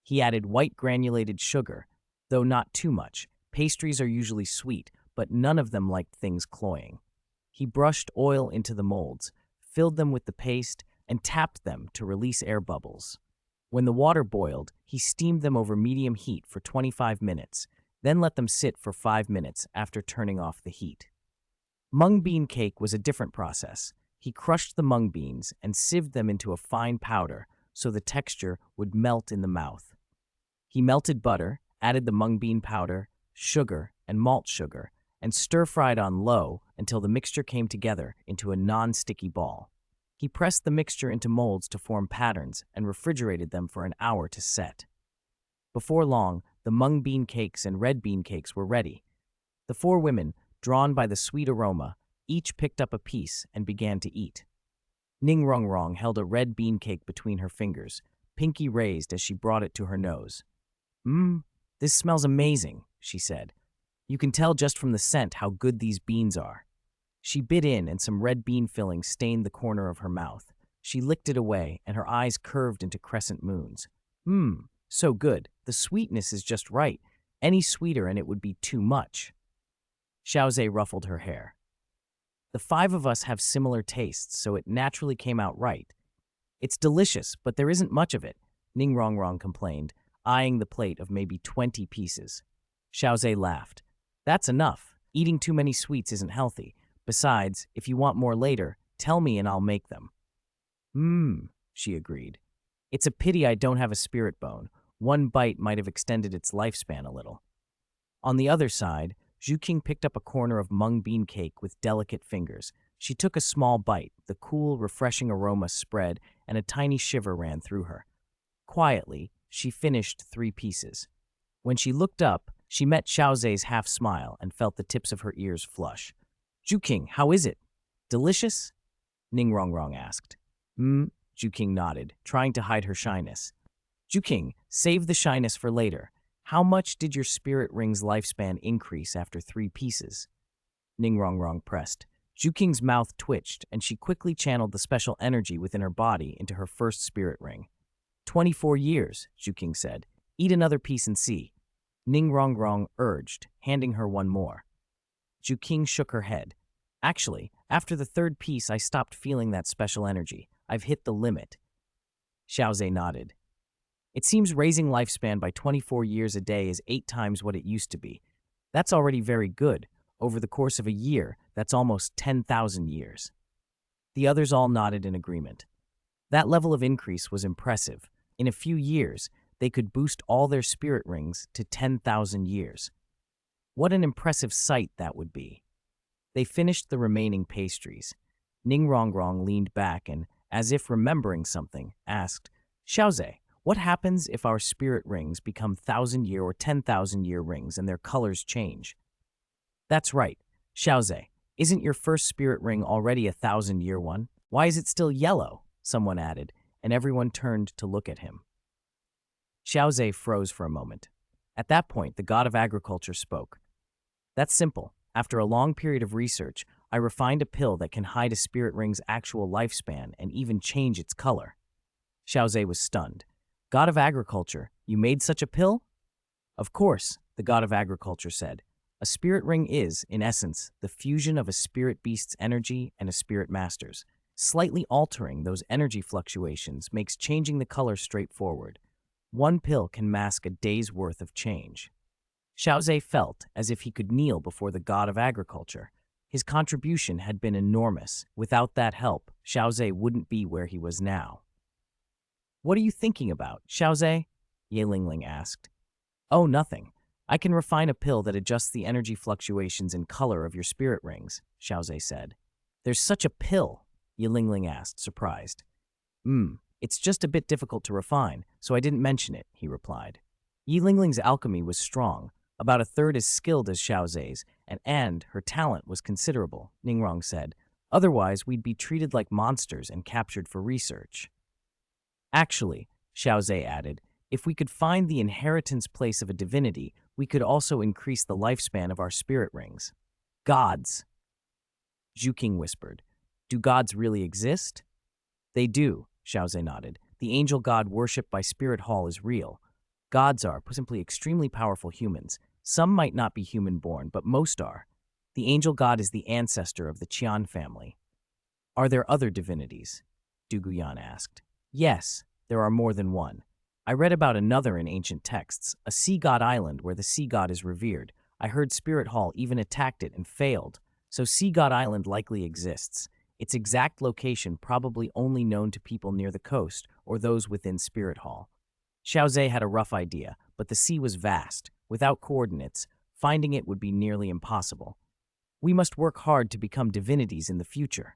He added white granulated sugar, though not too much. Pastries are usually sweet, but none of them liked things cloying. He brushed oil into the molds, filled them with the paste, and tapped them to release air bubbles. When the water boiled, he steamed them over medium heat for 25 minutes, then let them sit for 5 minutes after turning off the heat. Mung bean cake was a different process. He crushed the mung beans and sieved them into a fine powder so the texture would melt in the mouth. He melted butter, added the mung bean powder, sugar, and malt sugar, and stir-fried on low until the mixture came together into a non-sticky ball. He pressed the mixture into molds to form patterns and refrigerated them for an hour to set. Before long, the mung bean cakes and red bean cakes were ready. The 4 women, drawn by the sweet aroma, each picked up a piece and began to eat. Ningrongrong held a red bean cake between her fingers, pinky raised as she brought it to her nose. This smells amazing, she said. You can tell just from the scent how good these beans are. She bit in and some red bean filling stained the corner of her mouth. She licked it away and her eyes curved into crescent moons. So good. The sweetness is just right. Any sweeter and it would be too much. Xiao Ze ruffled her hair. The 5 of us have similar tastes, so it naturally came out right. It's delicious, but there isn't much of it, Ningrongrong complained, eyeing the plate of maybe 20 pieces. Xiao Ze laughed. That's enough. Eating too many sweets isn't healthy. Besides, if you want more later, tell me and I'll make them. She agreed. It's a pity I don't have a spirit bone. One bite might have extended its lifespan a little. On the other side, Zhuqing picked up a corner of mung bean cake with delicate fingers. She took a small bite, the cool, refreshing aroma spread, and a tiny shiver ran through her. Quietly, she finished 3 pieces. When she looked up, she met Xiao Ze's half-smile and felt the tips of her ears flush. Zhuqing, how is it? Delicious? Ningrongrong asked. Zhuqing nodded, trying to hide her shyness. Zhuqing, save the shyness for later. How much did your spirit ring's lifespan increase after 3 pieces? Ningrongrong pressed. Zhu mouth twitched, and she quickly channeled the special energy within her body into her first spirit ring. 24 years, Zhu said. Eat another piece and see. Ningrongrong urged, handing her one more. Zhu shook her head. Actually, after the 3rd piece, I stopped feeling that special energy. I've hit the limit. Xiao Ze nodded. It seems raising lifespan by 24 years a day is 8 times what it used to be. That's already very good. Over the course of a year, that's almost 10,000 years. The others all nodded in agreement. That level of increase was impressive. In a few years, they could boost all their spirit rings to 10,000 years. What an impressive sight that would be. They finished the remaining pastries. Ningrongrong leaned back and, as if remembering something, asked, Xiao Ze, what happens if our spirit rings become 1,000-year or 10,000-year rings and their colors change? That's right, Xiao Ze. Isn't your first spirit ring already a 1,000-year one? Why is it still yellow? Someone added, and everyone turned to look at him. Xiao Ze froze for a moment. At that point, the god of agriculture spoke. That's simple. After a long period of research, I refined a pill that can hide a spirit ring's actual lifespan and even change its color. Xiao Ze was stunned. God of agriculture, you made such a pill? Of course, the god of agriculture said. A spirit ring is, in essence, the fusion of a spirit beast's energy and a spirit master's. Slightly altering those energy fluctuations makes changing the color straightforward. One pill can mask a day's worth of change. Xiao Ze felt as if he could kneel before the god of agriculture. His contribution had been enormous. Without that help, Xiao Ze wouldn't be where he was now. What are you thinking about, Xiao Ze? Ye Lingling asked. Oh, nothing. I can refine a pill that adjusts the energy fluctuations and color of your spirit rings, Xiao Ze said. There's such a pill, Ye Lingling asked, surprised. It's just a bit difficult to refine, so I didn't mention it, he replied. Ye Lingling's alchemy was strong, about a third as skilled as Xiao Ze's, and her talent was considerable, Ningrong said. Otherwise, we'd be treated like monsters and captured for research. Actually, Xiao Ze added, if we could find the inheritance place of a divinity, we could also increase the lifespan of our spirit rings. Gods, Zhu whispered. Do gods really exist? They do, Xiao Ze nodded. The angel god worshipped by Spirit Hall is real. Gods are simply extremely powerful humans. Some might not be human-born, but most are. The angel god is the ancestor of the Qian family. Are there other divinities? Duguyan asked. Yes, there are more than one. I read about another in ancient texts, a sea god island where the sea god is revered. I heard Spirit Hall even attacked it and failed, so Sea God Island likely exists. Its exact location probably only known to people near the coast or those within Spirit Hall. Xiao Ze had a rough idea, but the sea was vast. Without coordinates, finding it would be nearly impossible. We must work hard to become divinities in the future.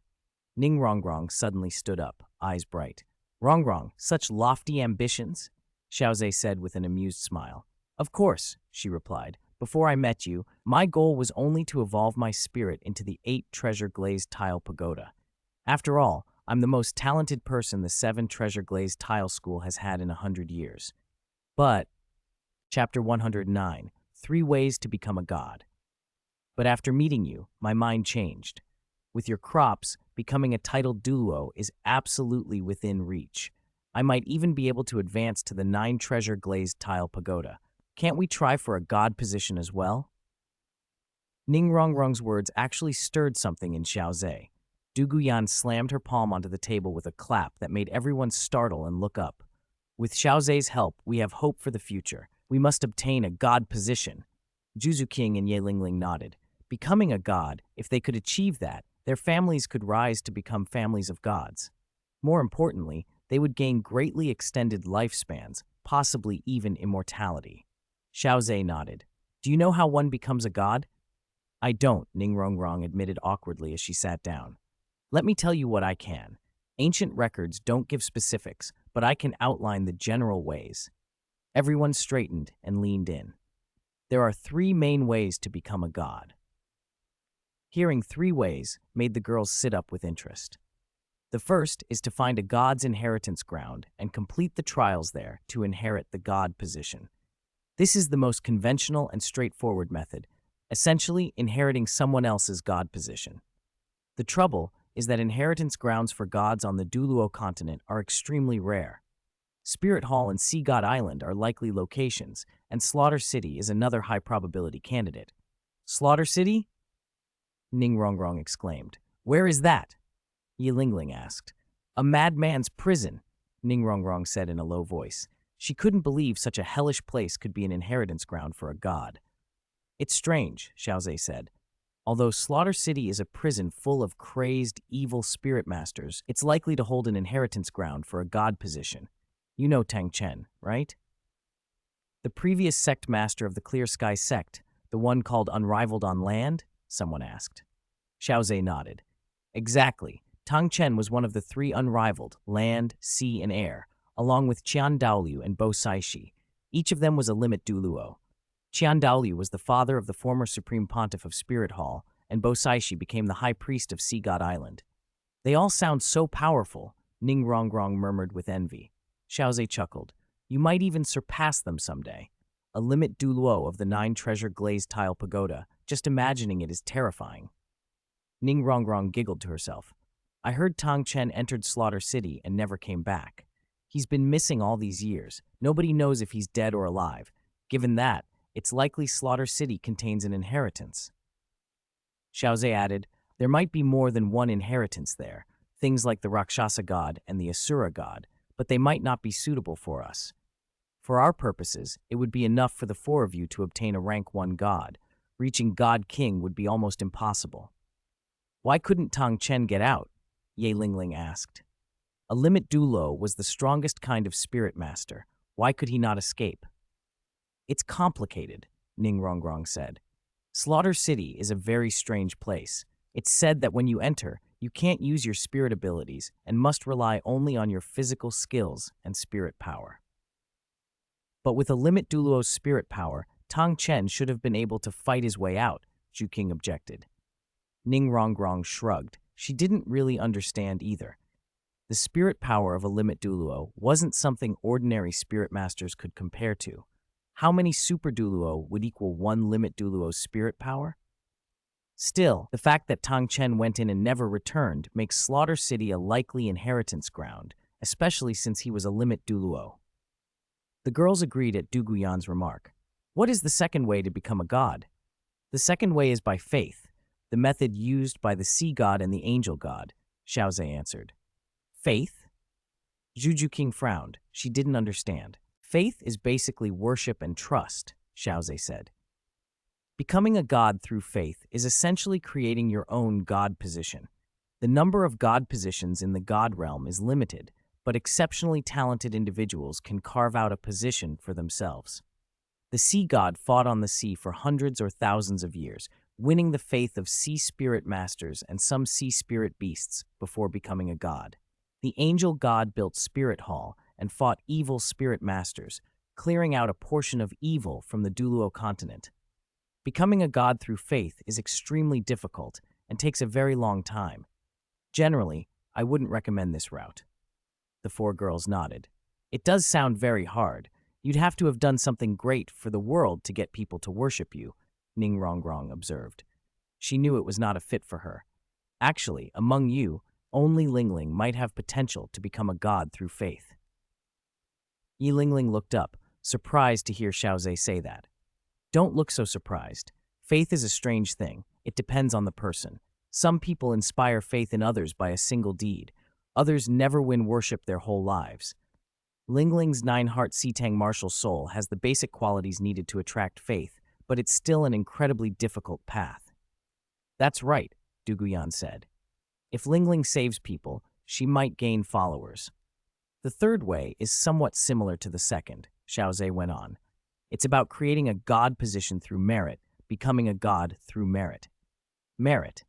Ningrongrong suddenly stood up, eyes bright. Rongrong, such lofty ambitions? Xiao Ze said with an amused smile. Of course, she replied. Before I met you, my goal was only to evolve my spirit into the 8 treasure glazed tile pagoda. After all, I'm the most talented person the 7 treasure glazed tile school has had in 100 years. But, Chapter 109, 3 Ways to Become a God. But after meeting you, my mind changed. With your crops, becoming a titled Douluo is absolutely within reach. I might even be able to advance to the 9 treasure glazed tile pagoda. Can't we try for a god position as well? Ningrongrong's words actually stirred something in Xiao Ze. Duguyan slammed her palm onto the table with a clap that made everyone startle and look up. With Xiao Ze's help, we have hope for the future. We must obtain a god position. Juzu and Ye Lingling nodded. Becoming a god, if they could achieve that, their families could rise to become families of gods. More importantly, they would gain greatly extended lifespans, possibly even immortality. Xiao Ze nodded. Do you know how one becomes a god? I don't, Ningrongrong admitted awkwardly as she sat down. Let me tell you what I can. Ancient records don't give specifics, but I can outline the general ways. Everyone straightened and leaned in. There are 3 main ways to become a god. Hearing 3 ways made the girls sit up with interest. The first is to find a god's inheritance ground and complete the trials there to inherit the god position. This is the most conventional and straightforward method, essentially inheriting someone else's god position. The trouble is that inheritance grounds for gods on the Douluo Continent are extremely rare. Spirit Hall and Sea God Island are likely locations, and Slaughter City is another high-probability candidate. Slaughter City? Ning Rongrong exclaimed. Where is that? Yi Lingling asked. A madman's prison, Ning Rongrong said in a low voice. She couldn't believe such a hellish place could be an inheritance ground for a god. It's strange, Xiao Ze said. Although Slaughter City is a prison full of crazed, evil spirit masters, it's likely to hold an inheritance ground for a god position. You know Tang Chen, right? The previous sect master of the Clear Sky sect, the one called Unrivaled on Land? Someone asked. Xiao Ze nodded. Exactly. Tang Chen was one of the three unrivaled, land, sea, and air, along with Qian Daoliu and Bo Saishi. Each of them was a limit Douluo. Qian Daoliu was the father of the former Supreme Pontiff of Spirit Hall, and Bo Saishi became the High Priest of Sea God Island. They all sound so powerful, Ning Rongrong murmured with envy. Xiao Ze chuckled. You might even surpass them someday. A limit Douluo of the 9 treasure glazed tile pagoda, just imagining it is terrifying. Ning Rongrong giggled to herself. I heard Tang Chen entered Slaughter City and never came back. He's been missing all these years. Nobody knows if he's dead or alive. Given that, it's likely Slaughter City contains an inheritance. Xiao Ze added, there might be more than one inheritance there, things like the Rakshasa god and the Asura god, but they might not be suitable for us. For our purposes, it would be enough for the 4 of you to obtain a rank 1 god. Reaching God King would be almost impossible. Why couldn't Tang Chen get out? Ye Lingling asked. A limit Douluo was the strongest kind of spirit master. Why could he not escape? It's complicated, Ning Rongrong said. Slaughter City is a very strange place. It's said that when you enter, you can't use your spirit abilities and must rely only on your physical skills and spirit power. But with a limit Douluo's spirit power, Tang Chen should have been able to fight his way out, Zhu King objected. Ning Rongrong shrugged. She didn't really understand either. The spirit power of a limit Douluo wasn't something ordinary spirit masters could compare to. How many super Douluo would equal 1 limit Douluo's spirit power? Still, the fact that Tang Chen went in and never returned makes Slaughter City a likely inheritance ground, especially since he was a limit Douluo. The girls agreed at Du Guyan's remark. What is the second way to become a god? The second way is by faith, the method used by the sea god and the angel god, Xiao Ze answered. Faith? Zhu King frowned. She didn't understand. Faith is basically worship and trust, Xiao Ze said. Becoming a god through faith is essentially creating your own god position. The number of god positions in the god realm is limited, but exceptionally talented individuals can carve out a position for themselves. The sea god fought on the sea for hundreds or thousands of years, winning the faith of sea spirit masters and some sea spirit beasts before becoming a god. The angel god built Spirit Hall and fought evil spirit masters, clearing out a portion of evil from the Douluo Continent. Becoming a god through faith is extremely difficult and takes a very long time. Generally, I wouldn't recommend this route. The 4 girls nodded. It does sound very hard. You'd have to have done something great for the world to get people to worship you, Ning Rongrong observed. She knew it was not a fit for her. Actually, among you, only Lingling might have potential to become a god through faith. Yi Lingling looked up, surprised to hear Xiao Ze say that. Don't look so surprised. Faith is a strange thing. It depends on the person. Some people inspire faith in others by a single deed. Others never win worship their whole lives. Lingling's 9-heart Sitang martial soul has the basic qualities needed to attract faith, but it's still an incredibly difficult path. That's right, Du Guyan said. If Lingling saves people, she might gain followers. The third way is somewhat similar to the second, Xiao Ze went on. It's about creating a god position through merit, becoming a god through merit. Merit.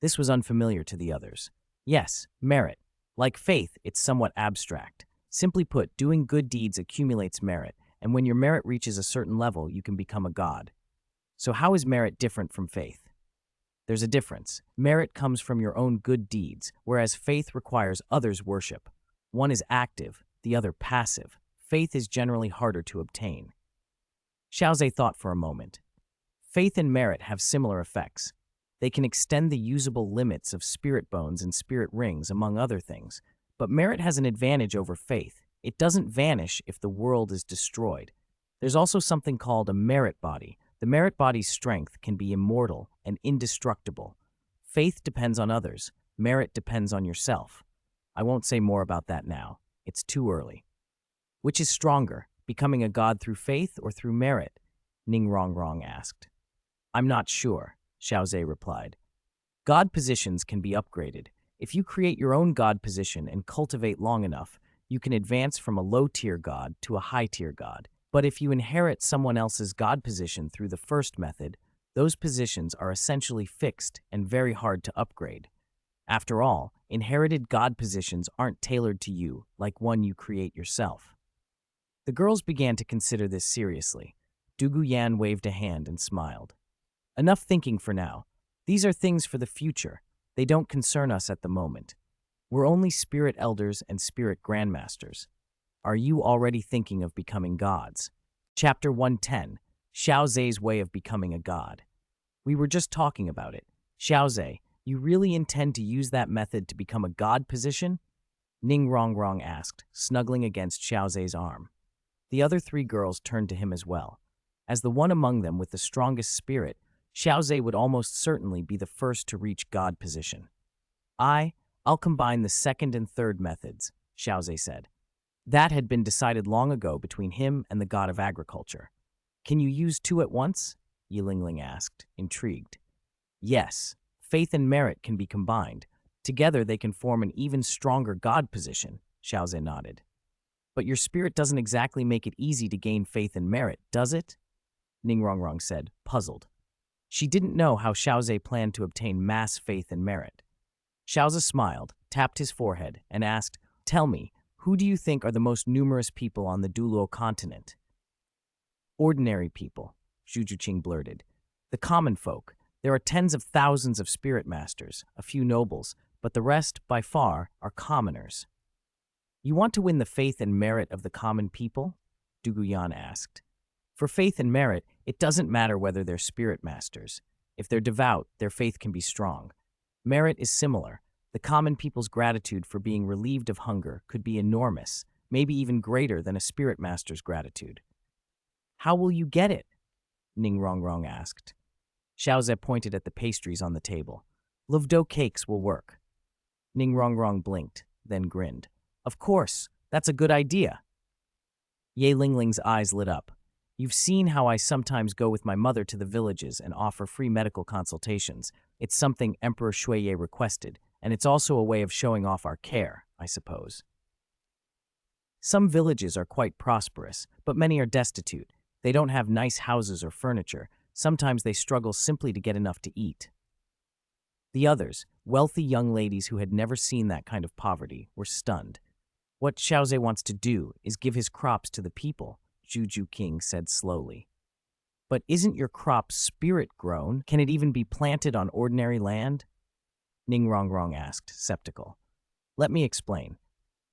This was unfamiliar to the others. Yes, merit. Like faith, it's somewhat abstract. Simply put, doing good deeds accumulates merit, and when your merit reaches a certain level, you can become a god. So how is merit different from faith? There's a difference. Merit comes from your own good deeds, whereas faith requires others' worship. One is active, the other passive. Faith is generally harder to obtain. Xiao Ze thought for a moment. Faith and merit have similar effects. They can extend the usable limits of spirit bones and spirit rings, among other things. But merit has an advantage over faith. It doesn't vanish if the world is destroyed. There's also something called a merit body. The merit body's strength can be immortal and indestructible. Faith depends on others. Merit depends on yourself. I won't say more about that now. It's too early. Which is stronger, becoming a god through faith or through merit? Ning Rongrong asked. I'm not sure, Xiao Ze replied. God positions can be upgraded. If you create your own god position and cultivate long enough, you can advance from a low-tier god to a high-tier god. But if you inherit someone else's god position through the first method, those positions are essentially fixed and very hard to upgrade. After all, inherited god positions aren't tailored to you like one you create yourself. The girls began to consider this seriously. Dugu Yan waved a hand and smiled. Enough thinking for now. These are things for the future. They don't concern us at the moment. We're only spirit elders and spirit grandmasters. Are you already thinking of becoming gods? Chapter 110, Xiao Ze's Way of Becoming a God. We were just talking about it. Xiao Ze, you really intend to use that method to become a god position? Ning Rongrong asked, snuggling against Xiao Ze's arm. The other three girls turned to him as well. As the one among them with the strongest spirit, Xiao Ze would almost certainly be the first to reach god position. I'll combine the second and third methods, Xiao Ze said. That had been decided long ago between him and the god of agriculture. Can you use two at once? Yilingling asked, intrigued. Yes, faith and merit can be combined. Together they can form an even stronger god position, Xiao Ze nodded. But your spirit doesn't exactly make it easy to gain faith and merit, does it? Ning Rongrong said, puzzled. She didn't know how Xiao Ze planned to obtain mass faith and merit. Xiao Ze smiled, tapped his forehead, and asked, Tell me, who do you think are the most numerous people on the Douluo Continent? Ordinary people, Zhu Juqing blurted. The common folk. There are tens of thousands of spirit masters, a few nobles, but the rest, by far, are commoners. You want to win the faith and merit of the common people? Dugu Yan asked. For faith and merit, it doesn't matter whether they're spirit masters. If they're devout, their faith can be strong. Merit is similar. The common people's gratitude for being relieved of hunger could be enormous, maybe even greater than a spirit master's gratitude. How will you get it? Ning Rongrong asked. Xiao Ze pointed at the pastries on the table. Loaf-dough cakes will work. Ning Rongrong blinked, then grinned. Of course, that's a good idea. Ye Lingling's eyes lit up. You've seen how I sometimes go with my mother to the villages and offer free medical consultations. It's something Emperor Shuiye requested, and it's also a way of showing off our care, I suppose. Some villages are quite prosperous, but many are destitute. They don't have nice houses or furniture. Sometimes they struggle simply to get enough to eat. The others, wealthy young ladies who had never seen that kind of poverty, were stunned. What Xiao Ze wants to do is give his crops to the people, Zhu Juqing said slowly. But isn't your crop spirit-grown? Can it even be planted on ordinary land? Ning Rongrong asked, skeptical. Let me explain.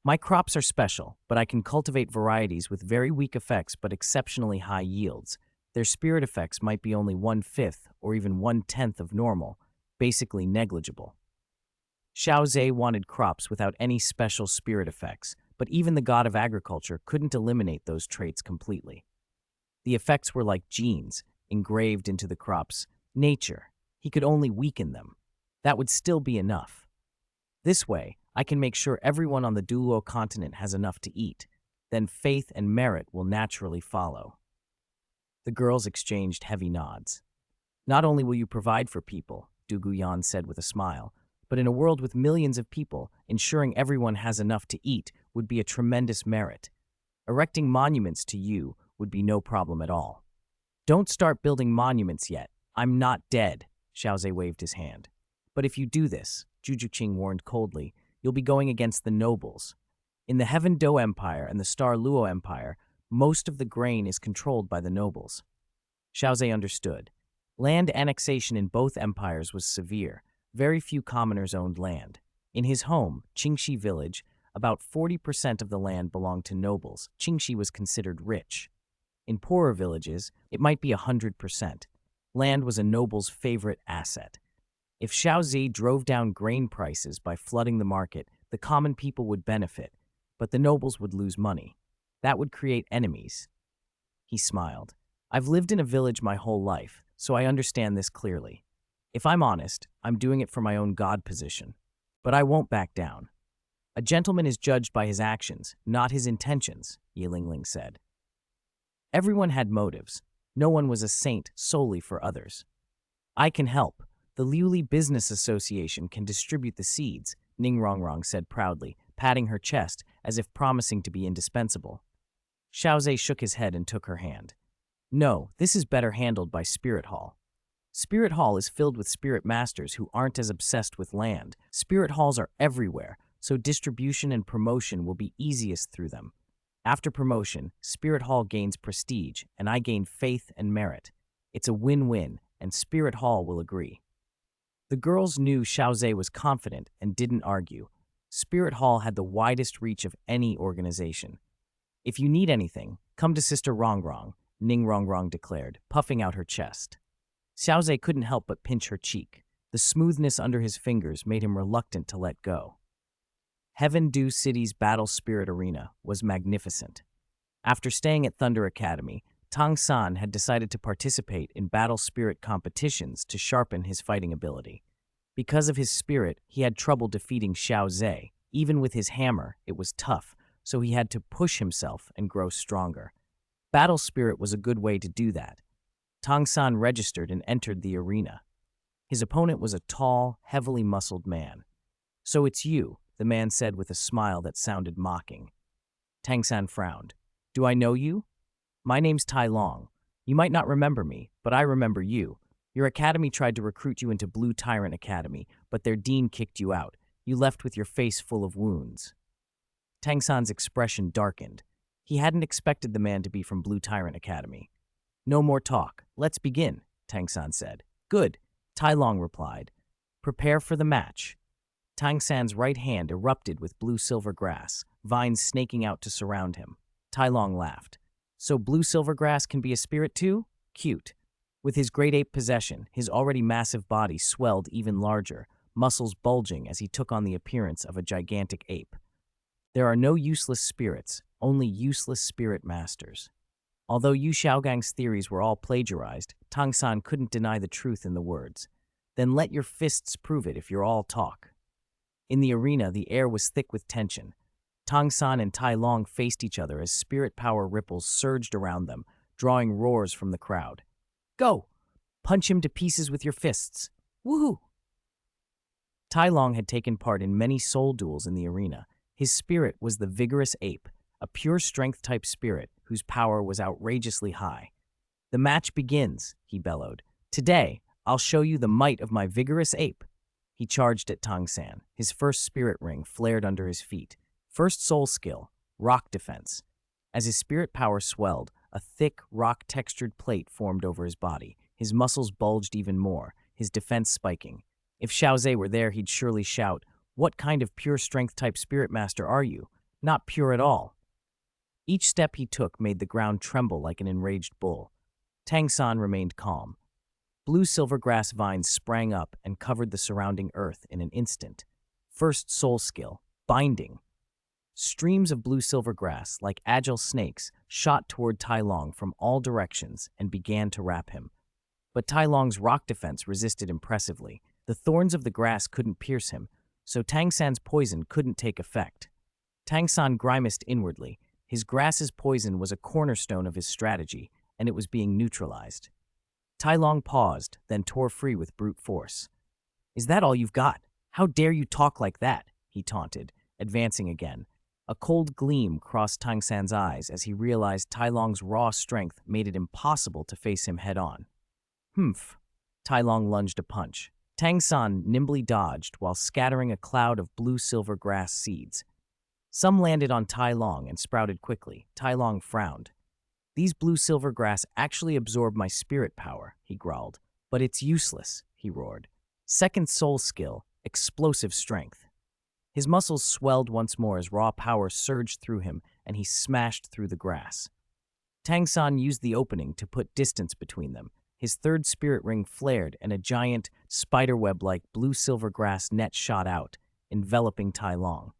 My crops are special, but I can cultivate varieties with very weak effects but exceptionally high yields. Their spirit effects might be only 1/5 or even 1/10 of normal, basically negligible. Xiao Ze wanted crops without any special spirit effects, but even the god of agriculture couldn't eliminate those traits completely. The effects were like genes, engraved into the crop's nature. He could only weaken them. That would still be enough. This way, I can make sure everyone on the Douluo Continent has enough to eat. Then faith and merit will naturally follow. The girls exchanged heavy nods. Not only will you provide for people, Dugu Yan said with a smile, but in a world with millions of people, ensuring everyone has enough to eat would be a tremendous merit. Erecting monuments to you would be no problem at all. Don't start building monuments yet. I'm not dead, Xiao Ze waved his hand. But if you do this, Zhu Juqing warned coldly, you'll be going against the nobles. In the Heaven Do Empire and the Star Luo Empire, most of the grain is controlled by the nobles. Xiao Ze understood. Land annexation in both empires was severe. Very few commoners owned land. In his home, Qingxi village, about 40% of the land belonged to nobles. Qingxi was considered rich. In poorer villages, it might be 100%. Land was a noble's favorite asset. If Xiao Ze drove down grain prices by flooding the market, the common people would benefit, but the nobles would lose money. That would create enemies. He smiled. I've lived in a village my whole life, so I understand this clearly. If I'm honest, I'm doing it for my own god position. But I won't back down. A gentleman is judged by his actions, not his intentions, Yilingling said. Everyone had motives. No one was a saint solely for others. I can help. The Liuli Business Association can distribute the seeds, Ningrongrong said proudly, patting her chest as if promising to be indispensable. Xiao Ze shook his head and took her hand. No, this is better handled by Spirit Hall. Spirit Hall is filled with spirit masters who aren't as obsessed with land. Spirit halls are everywhere, so distribution and promotion will be easiest through them. After promotion, Spirit Hall gains prestige, and I gain faith and merit. It's a win-win, and Spirit Hall will agree. The girls knew Xiao Ze was confident and didn't argue. Spirit Hall had the widest reach of any organization. If you need anything, come to Sister Rongrong, Ningrongrong declared, puffing out her chest. Xiao Ze couldn't help but pinch her cheek. The smoothness under his fingers made him reluctant to let go. Heaven Dew City's Battle Spirit Arena was magnificent. After staying at Thunder Academy, Tang San had decided to participate in battle spirit competitions to sharpen his fighting ability. Because of his spirit, he had trouble defeating Xiao Ze. Even with his hammer, it was tough, so he had to push himself and grow stronger. Battle spirit was a good way to do that. Tang San registered and entered the arena. His opponent was a tall, heavily muscled man. So it's you, the man said with a smile that sounded mocking. Tang San frowned. Do I know you? My name's Tai Long. You might not remember me, but I remember you. Your academy tried to recruit you into Blue Tyrant Academy, but their dean kicked you out. You left with your face full of wounds. Tang San's expression darkened. He hadn't expected the man to be from Blue Tyrant Academy. No more talk. Let's begin, Tang San said. Good, Tai Long replied. Prepare for the match. Tang San's right hand erupted with blue-silver grass, vines snaking out to surround him. Tai Long laughed. So blue-silver grass can be a spirit too? Cute. With his great ape possession, his already massive body swelled even larger, muscles bulging as he took on the appearance of a gigantic ape. There are no useless spirits, only useless spirit masters. Although Yu Xiaogang's theories were all plagiarized, Tang San couldn't deny the truth in the words. Then let your fists prove it if you're all talk. In the arena, the air was thick with tension. Tang San and Tai Long faced each other as spirit power ripples surged around them, drawing roars from the crowd. Go! Punch him to pieces with your fists. Woohoo! Tai Long had taken part in many soul duels in the arena. His spirit was the vigorous ape, a pure strength-type spirit whose power was outrageously high. The match begins, he bellowed. Today, I'll show you the might of my vigorous ape. He charged at Tang San. His first spirit ring flared under his feet. First soul skill, rock defense. As his spirit power swelled, a thick, rock-textured plate formed over his body. His muscles bulged even more, his defense spiking. If Xiao Ze were there, he'd surely shout, "What kind of pure strength-type spirit master are you? Not pure at all." Each step he took made the ground tremble like an enraged bull. Tang San remained calm. Blue-silver grass vines sprang up and covered the surrounding earth in an instant. First soul skill, binding. Streams of blue-silver grass, like agile snakes, shot toward Tai Long from all directions and began to wrap him. But Tai Long's rock defense resisted impressively. The thorns of the grass couldn't pierce him, so Tang San's poison couldn't take effect. Tang San grimaced inwardly. His grass's poison was a cornerstone of his strategy, and it was being neutralized. Tai Long paused, then tore free with brute force. Is that all you've got? How dare you talk like that? He taunted, advancing again. A cold gleam crossed Tang San's eyes as he realized Tai Long's raw strength made it impossible to face him head-on. Humph. Tai Long lunged a punch. Tang San nimbly dodged while scattering a cloud of blue-silver grass seeds. Some landed on Tai Long and sprouted quickly. Tai Long frowned. These blue-silver grass actually absorb my spirit power, he growled. But it's useless, he roared. Second soul skill, explosive strength. His muscles swelled once more as raw power surged through him, and he smashed through the grass. Tang San used the opening to put distance between them. His third spirit ring flared, and a giant, spiderweb-like blue-silver grass net shot out, enveloping Tai Long.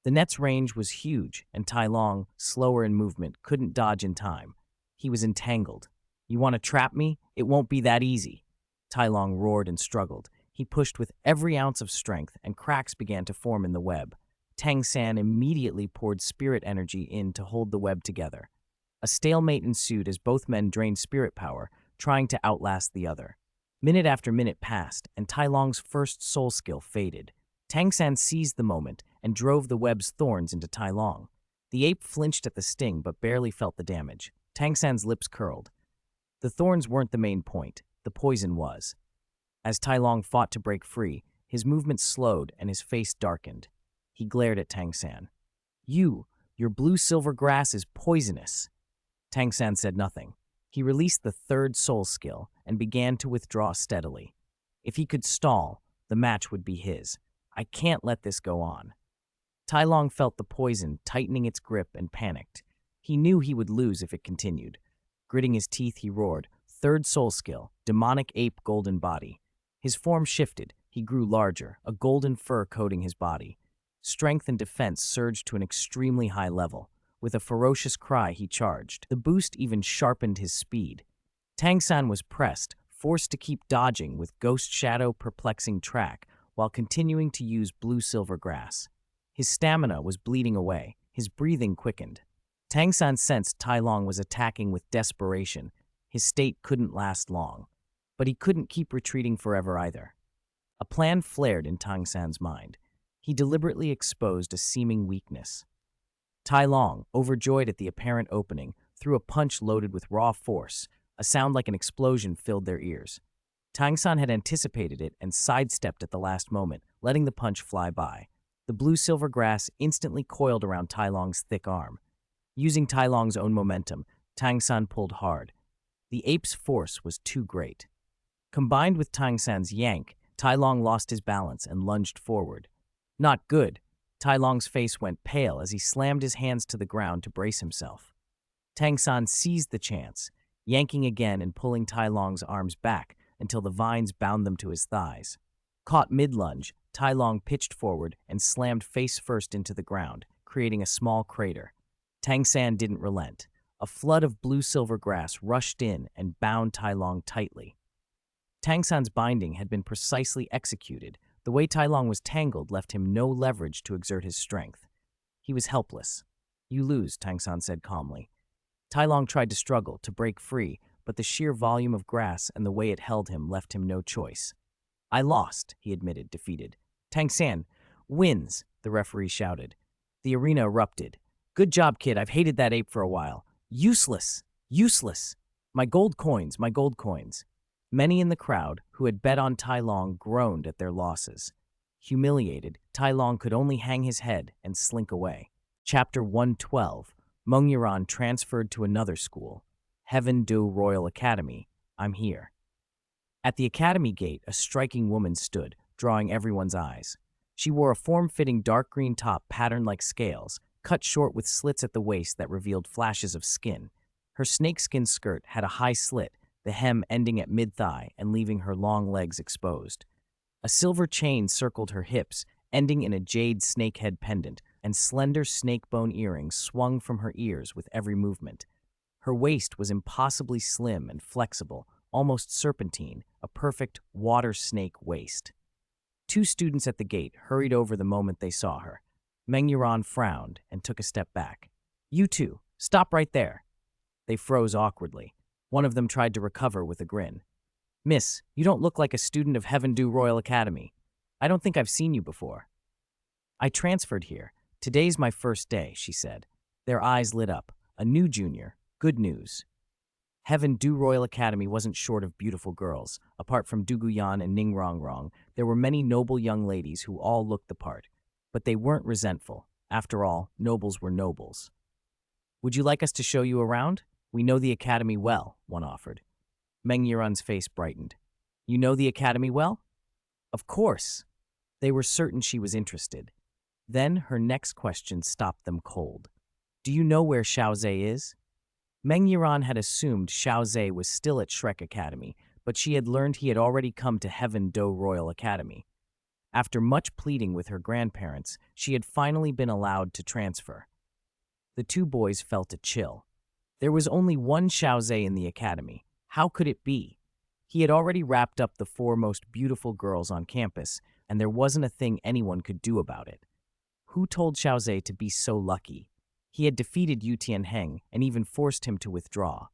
The net's range was huge, and Tai Long, slower in movement, couldn't dodge in time. He was entangled. "You want to trap me? It won't be that easy." Tai Long roared and struggled. He pushed with every ounce of strength, and cracks began to form in the web. Tang San immediately poured spirit energy in to hold the web together. A stalemate ensued as both men drained spirit power, trying to outlast the other. Minute after minute passed, and Tai Long's first soul skill faded. Tang San seized the moment and drove the web's thorns into Tai Long. The ape flinched at the sting but barely felt the damage. Tang San's lips curled. The thorns weren't the main point. The poison was. As Tai Long fought to break free, his movement slowed and his face darkened. He glared at Tang San. Your blue-silver grass is poisonous." Tang San said nothing. He released the third soul skill and began to withdraw steadily. If he could stall, the match would be his. "I can't let this go on." Tai Long felt the poison tightening its grip and panicked. He knew he would lose if it continued. Gritting his teeth, he roared, "Third soul skill, demonic ape golden body." His form shifted. He grew larger, a golden fur coating his body. Strength and defense surged to an extremely high level. With a ferocious cry, he charged. The boost even sharpened his speed. Tang San was pressed, forced to keep dodging with ghost shadow perplexing track while continuing to use blue-silver grass. His stamina was bleeding away. His breathing quickened. Tang San sensed Tai Long was attacking with desperation. His state couldn't last long. But he couldn't keep retreating forever either. A plan flared in Tang San's mind. He deliberately exposed a seeming weakness. Tai Long, overjoyed at the apparent opening, threw a punch loaded with raw force. A sound like an explosion filled their ears. Tang San had anticipated it and sidestepped at the last moment, letting the punch fly by. The blue-silver grass instantly coiled around Tai Long's thick arm. Using Tai Long's own momentum, Tang San pulled hard. The ape's force was too great. Combined with Tang San's yank, Tai Long lost his balance and lunged forward. Not good. Tai Long's face went pale as he slammed his hands to the ground to brace himself. Tang San seized the chance, yanking again and pulling Tai Long's arms back until the vines bound them to his thighs. Caught mid-lunge, Tai Long pitched forward and slammed face first into the ground, creating a small crater. Tang San didn't relent. A flood of blue-silver grass rushed in and bound Tai Long tightly. Tang San's binding had been precisely executed. The way Tai Long was tangled left him no leverage to exert his strength. He was helpless. "You lose," Tang San said calmly. Tai Long tried to struggle, to break free, but the sheer volume of grass and the way it held him left him no choice. "I lost," he admitted, defeated. "Tang San wins," the referee shouted. The arena erupted. "Good job, kid. I've hated that ape for a while." "Useless! Useless! My gold coins, my gold coins." Many in the crowd, who had bet on Tai Long, groaned at their losses. Humiliated, Tai Long could only hang his head and slink away. Chapter 112. Meng Yuran transferred to another school. Heaven Du Royal Academy. I'm here. At the academy gate, a striking woman stood, drawing everyone's eyes. She wore a form-fitting dark green top patterned like scales, cut short with slits at the waist that revealed flashes of skin. Her snakeskin skirt had a high slit, the hem ending at mid-thigh and leaving her long legs exposed. A silver chain circled her hips, ending in a jade snakehead pendant, and slender snake-bone earrings swung from her ears with every movement. Her waist was impossibly slim and flexible, almost serpentine, a perfect water snake waist. Two students at the gate hurried over the moment they saw her. Meng Yuran frowned and took a step back. "You two, stop right there." They froze awkwardly. One of them tried to recover with a grin. "Miss, you don't look like a student of Heaven Du Royal Academy. I don't think I've seen you before." "I transferred here. Today's my first day," she said. Their eyes lit up. A new junior. Good news. Heaven Du Royal Academy wasn't short of beautiful girls. Apart from Du Guyan and Ning Rongrong, there were many noble young ladies who all looked the part. But they weren't resentful. After all, nobles were nobles. "Would you like us to show you around? We know the academy well," one offered. Meng Yuran's face brightened. "You know the academy well?" "Of course." They were certain she was interested. Then her next question stopped them cold. "Do you know where Xiao Ze is?" Meng Yiran had assumed Xiao Ze was still at Shrek Academy, but she had learned he had already come to Heaven Do Royal Academy. After much pleading with her grandparents, she had finally been allowed to transfer. The two boys felt a chill. There was only one Xiao Ze in the academy. How could it be? He had already wrapped up the four most beautiful girls on campus, and there wasn't a thing anyone could do about it. Who told Xiao Ze to be so lucky? He had defeated Yu Tianheng and even forced him to withdraw.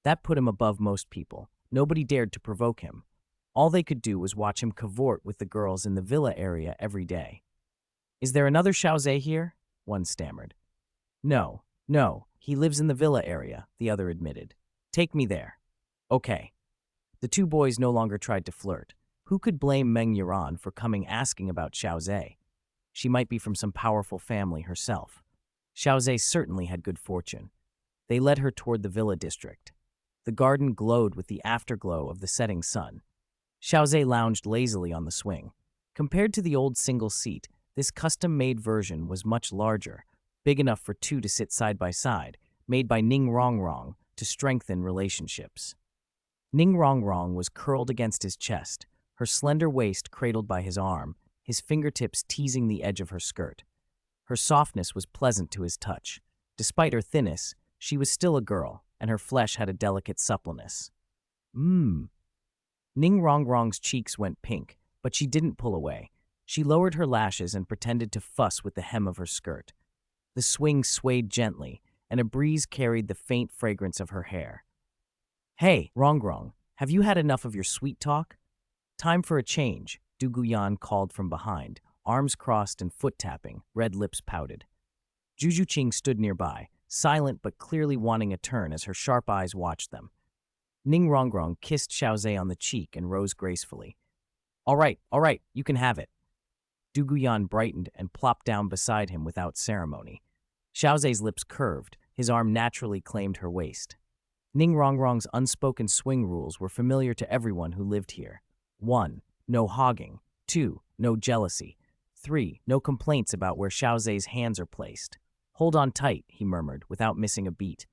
That put him above most people. Nobody dared to provoke him. All they could do was watch him cavort with the girls in the villa area every day. "Is there another Xiao Ze here?" one stammered. No, he lives in the villa area," the other admitted. "Take me there." "Okay." The two boys no longer tried to flirt. Who could blame Meng Yiran for coming asking about Xiao Ze? She might be from some powerful family herself. Xiao Ze certainly had good fortune. They led her toward the villa district. The garden glowed with the afterglow of the setting sun. Xiao Ze lounged lazily on the swing. Compared to the old single seat, this custom-made version was much larger, big enough for two to sit side by side, made by Ning Rongrong to strengthen relationships. Ning Rongrong was curled against his chest, her slender waist cradled by his arm, his fingertips teasing the edge of her skirt. Her softness was pleasant to his touch. Despite her thinness, she was still a girl, and her flesh had a delicate suppleness. Ning Rongrong's cheeks went pink, but she didn't pull away. She lowered her lashes and pretended to fuss with the hem of her skirt. The swing swayed gently, and a breeze carried the faint fragrance of her hair. "Hey, Rongrong, have you had enough of your sweet talk?" "Time for a change," Duguyan called from behind, arms crossed and foot tapping, red lips pouted. Juju Qing stood nearby, silent but clearly wanting a turn as her sharp eyes watched them. Ning Rongrong kissed Xiao Ze on the cheek and rose gracefully. All right, you can have it." Duguyan brightened and plopped down beside him without ceremony. Xiao Ze's lips curved, his arm naturally claimed her waist. Ning Rongrong's unspoken swing rules were familiar to everyone who lived here. 1. No hogging. 2. No jealousy. 3. No complaints about where Xiao Ze's hands are placed. "Hold on tight," he murmured, without missing a beat.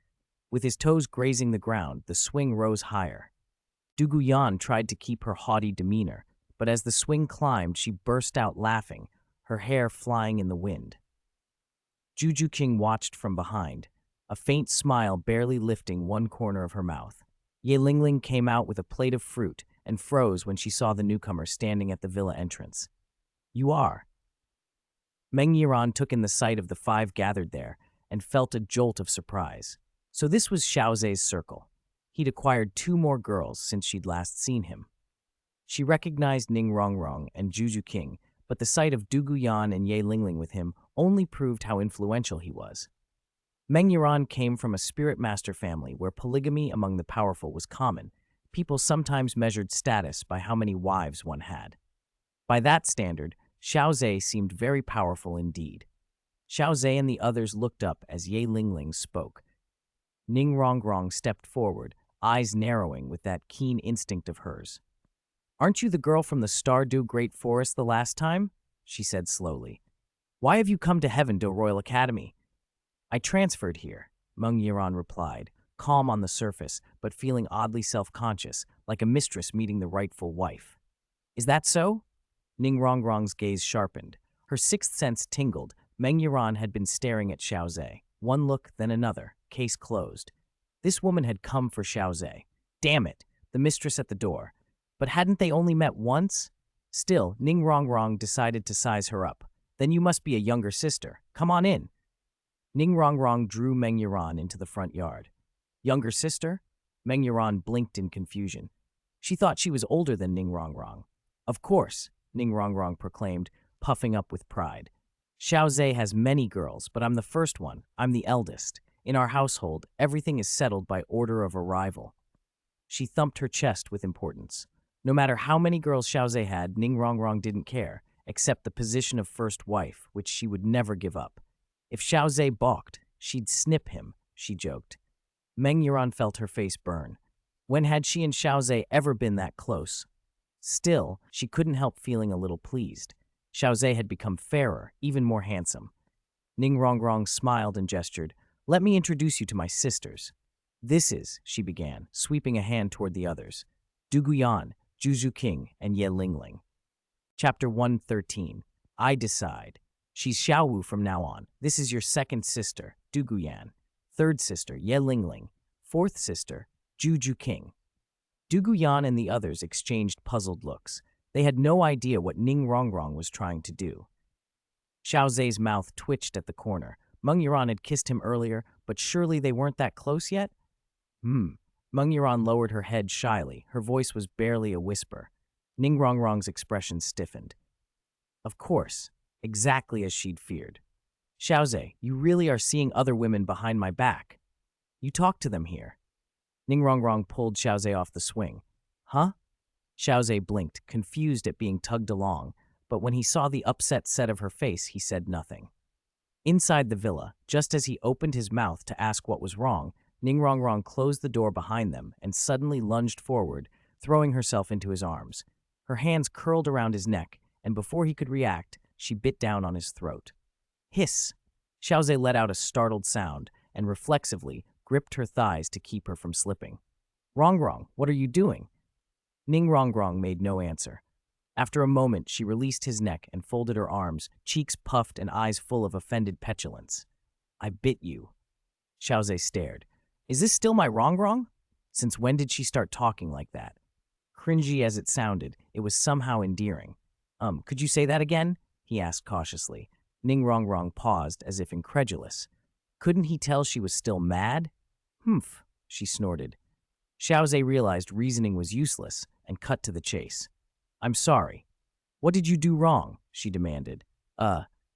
With his toes grazing the ground, the swing rose higher. Duguyan tried to keep her haughty demeanor, but as the swing climbed, she burst out laughing, her hair flying in the wind. Juju King watched from behind, a faint smile barely lifting one corner of her mouth. Ye Lingling came out with a plate of fruit and froze when she saw the newcomer standing at the villa entrance. "You are." Meng Yiran took in the sight of the five gathered there and felt a jolt of surprise. So this was Xiao Ze's circle. He'd acquired 2 more girls since she'd last seen him. She recognized Ning Rongrong and Juju King, but the sight of Duguyan and Ye Lingling with him only proved how influential he was. Meng Yiran came from a spirit master family where polygamy among the powerful was common. People sometimes measured status by how many wives one had. By that standard, Xiao Ze seemed very powerful indeed. Xiao Ze and the others looked up as Ye Lingling spoke. Ning Rongrong stepped forward, eyes narrowing with that keen instinct of hers. "Aren't you the girl from the Stardew Great Forest the last time?" she said slowly. "Why have you come to Heaven Do Royal Academy?" "I transferred here," Meng Yiran replied, calm on the surface, but feeling oddly self-conscious, like a mistress meeting the rightful wife. "Is that so?" Ning Rongrong's gaze sharpened. Her sixth sense tingled. Meng Yiran had been staring at Xiao Ze. One look, then another. Case closed. This woman had come for Xiao Ze. Damn it, the mistress at the door. But hadn't they only met once? Still, Ning Rongrong decided to size her up. "Then you must be a younger sister. Come on in." Ning Rongrong drew Meng Yiran into the front yard. "Younger sister?" Meng Yiran blinked in confusion. She thought she was older than Ning Rongrong. "Of course," Ning Rongrong proclaimed, puffing up with pride. "Xiao Ze has many girls, but I'm the first one. I'm the eldest. In our household, everything is settled by order of arrival." She thumped her chest with importance. No matter how many girls Xiao Ze had, Ning Rongrong didn't care, except the position of first wife, which she would never give up. If Xiao Ze balked, she'd snip him, she joked. Meng Yiran felt her face burn. When had she and Xiao Ze ever been that close? Still, she couldn't help feeling a little pleased. Xiao Ze had become fairer, even more handsome. Ning Rongrong smiled and gestured. "Let me introduce you to my sisters." This is, she began, sweeping a hand toward the others, Duguyan, Juzu King, and Ye Lingling. Chapter 113. I decide. She's Xiao Wu from now on. This is your second sister, Duguyan. Third sister, Ye Lingling. Fourth sister, Juju King. Duguyan and the others exchanged puzzled looks. They had no idea what Ning Rongrong was trying to do. Xiao Ze's mouth twitched at the corner. Meng Yuran had kissed him earlier, but surely they weren't that close yet? Meng Yuran lowered her head shyly. Her voice was barely a whisper. Ning Rongrong's expression stiffened. Of course, exactly as she'd feared. Xiao Ze, you really are seeing other women behind my back. You talk to them here. Ning Rongrong pulled Xiao Ze off the swing. Huh? Xiao Ze blinked, confused at being tugged along, but when he saw the upset set of her face, he said nothing. Inside the villa, just as he opened his mouth to ask what was wrong, Ning Rongrong closed the door behind them and suddenly lunged forward, throwing herself into his arms. Her hands curled around his neck, and before he could react, she bit down on his throat. Hiss! Xiao Ze let out a startled sound and reflexively gripped her thighs to keep her from slipping. Rongrong, what are you doing? Ning Rongrong made no answer. After a moment, she released his neck and folded her arms, cheeks puffed and eyes full of offended petulance. I bit you. Xiao Ze stared. Is this still my Rongrong? Since when did she start talking like that? Cringy as it sounded, it was somehow endearing. Could you say that again? He asked cautiously. Ning Rongrong paused as if incredulous. Couldn't he tell she was still mad? Humph, she snorted. Xiao Ze realized reasoning was useless and cut to the chase. I'm sorry. What did you do wrong? She demanded.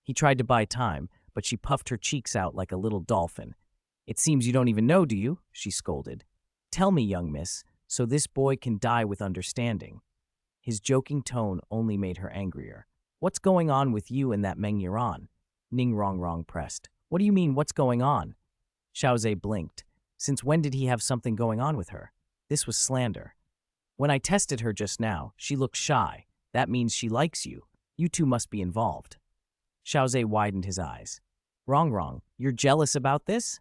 He tried to buy time, but she puffed her cheeks out like a little dolphin. It seems you don't even know, do you? She scolded. Tell me, young miss, so this boy can die with understanding. His joking tone only made her angrier. What's going on with you and that Meng Yuran? Ning Rongrong pressed. What do you mean, what's going on? Xiao Ze blinked. Since when did he have something going on with her? This was slander. When I tested her just now, she looked shy. That means she likes you. You two must be involved. Xiao Ze widened his eyes. Rongrong, you're jealous about this?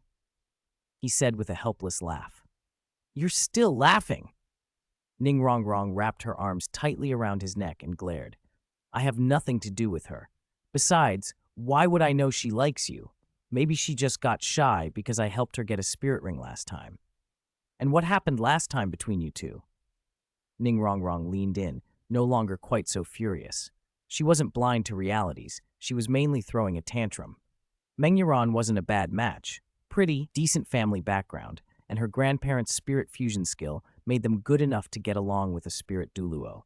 He said with a helpless laugh. You're still laughing. Ning Rongrong wrapped her arms tightly around his neck and glared. I have nothing to do with her. Besides, why would I know she likes you? Maybe she just got shy because I helped her get a spirit ring last time. And what happened last time between you two? Ning Rongrong leaned in, no longer quite so furious. She wasn't blind to realities. She was mainly throwing a tantrum. Meng Yuran wasn't a bad match. Pretty, decent family background, and her grandparents' spirit fusion skill made them good enough to get along with a spirit Douluo.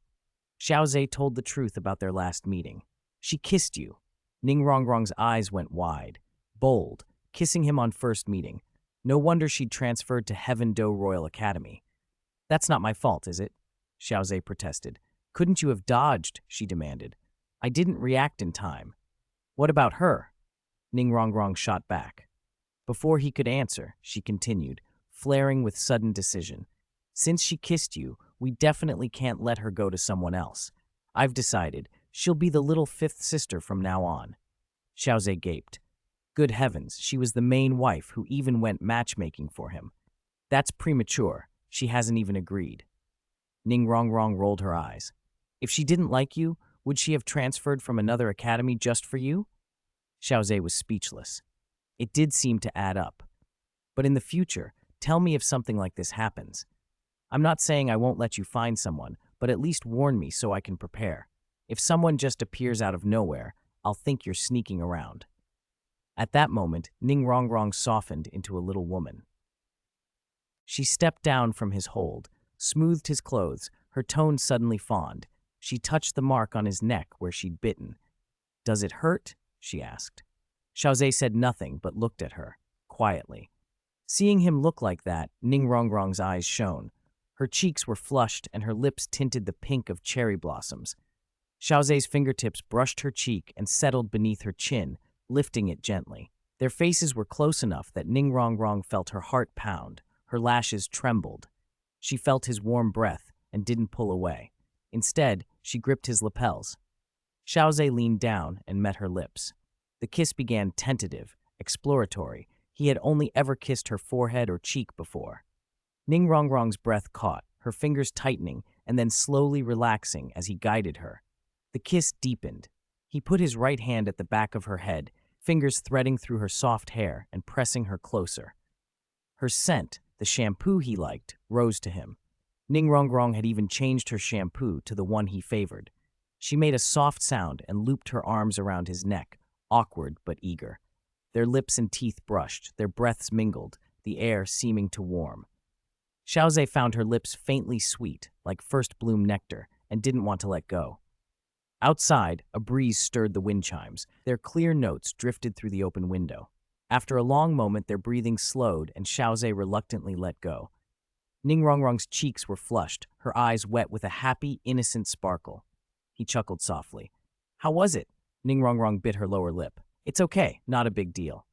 Xiao Ze told the truth about their last meeting. She kissed you. Ning Rongrong's eyes went wide. Bold, kissing him on first meeting. No wonder she'd transferred to Heaven Do Royal Academy. That's not my fault, is it? Xiao Ze protested. Couldn't you have dodged? She demanded. I didn't react in time. What about her? Ning Rongrong shot back. Before he could answer, she continued, flaring with sudden decision. Since she kissed you, we definitely can't let her go to someone else. I've decided she'll be the little fifth sister from now on. Xiao Ze gaped. Good heavens, she was the main wife who even went matchmaking for him. That's premature. She hasn't even agreed. Ning Rongrong rolled her eyes. If she didn't like you, would she have transferred from another academy just for you? Xiao Ze was speechless. It did seem to add up. But in the future, tell me if something like this happens. I'm not saying I won't let you find someone, but at least warn me so I can prepare. If someone just appears out of nowhere, I'll think you're sneaking around. At that moment, Ning Rongrong softened into a little woman. She stepped down from his hold, smoothed his clothes, her tone suddenly fond. She touched the mark on his neck where she'd bitten. Does it hurt? She asked. Xiao Ze said nothing but looked at her, quietly. Seeing him look like that, Ning Rongrong's eyes shone. Her cheeks were flushed and her lips tinted the pink of cherry blossoms. Xiao Ze's fingertips brushed her cheek and settled beneath her chin, lifting it gently. Their faces were close enough that Ning Rongrong felt her heart pound. Her lashes trembled. She felt his warm breath and didn't pull away. Instead, she gripped his lapels. Xiao Ze leaned down and met her lips. The kiss began tentative, exploratory. He had only ever kissed her forehead or cheek before. Ning Rongrong's breath caught, her fingers tightening and then slowly relaxing as he guided her. The kiss deepened. He put his right hand at the back of her head, fingers threading through her soft hair and pressing her closer. Her scent, the shampoo he liked, rose to him. Ning Rongrong had even changed her shampoo to the one he favored. She made a soft sound and looped her arms around his neck, awkward but eager. Their lips and teeth brushed, their breaths mingled, the air seeming to warm. Xiao Ze found her lips faintly sweet, like first bloom nectar, and didn't want to let go. Outside, a breeze stirred the wind chimes. Their clear notes drifted through the open window. After a long moment, their breathing slowed, and Xiao Ze reluctantly let go. Ning Rongrong's cheeks were flushed, her eyes wet with a happy, innocent sparkle. He chuckled softly. "How was it?" Ning Rongrong bit her lower lip. "It's okay, not a big deal."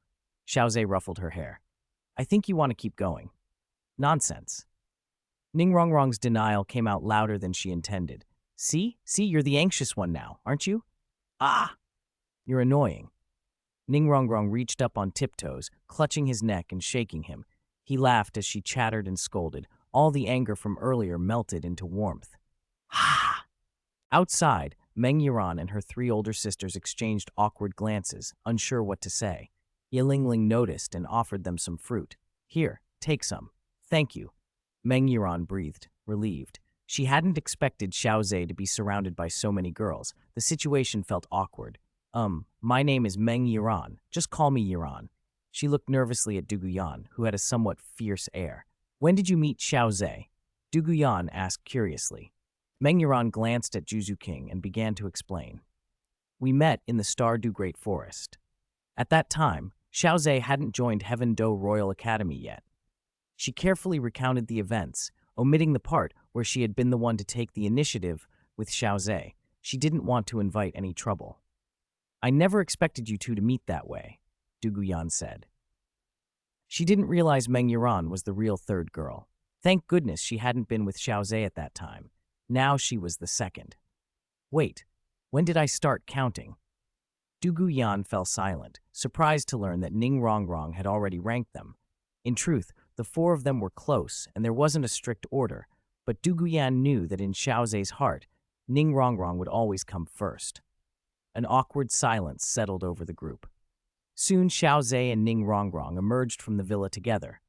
Xiao Ze ruffled her hair. "I think you want to keep going." "Nonsense." Ning Rongrong's denial came out louder than she intended. See, you're the anxious one now, aren't you?" "Ah!" "You're annoying." Ning Rongrong reached up on tiptoes, clutching his neck and shaking him. He laughed as she chattered and scolded. All the anger from earlier melted into warmth. "Ah!" Outside, Meng Yuran and her 3 older sisters exchanged awkward glances, unsure what to say. Yilingling noticed and offered them some fruit. "Here, take some." "Thank you." Meng Yuran breathed, relieved. She hadn't expected Xiao Ze to be surrounded by so many girls. The situation felt awkward. My name is Meng Yuran. Just call me Yuran." She looked nervously at Duguyan, who had a somewhat fierce air. "When did you meet Xiao Ze?" Duguyan asked curiously. Meng Yuran glanced at Juzu King and began to explain. "We met in the Stardew Great Forest. At that time, Xiao Ze hadn't joined Heaven Do Royal Academy yet." She carefully recounted the events, omitting the part where she had been the one to take the initiative with Xiao Ze. She didn't want to invite any trouble. "I never expected you two to meet that way," Duguyan said. She didn't realize Meng Yuran was the real third girl. Thank goodness she hadn't been with Xiao Ze at that time. Now she was the second. "Wait, when did I start counting?" Duguyan fell silent, surprised to learn that Ning Rongrong had already ranked them. In truth, the 4 of them were close, and there wasn't a strict order, but Duguyan knew that in Xiao Ze's heart, Ning Rongrong would always come first. An awkward silence settled over the group. Soon Xiao Ze and Ning Rongrong emerged from the villa together.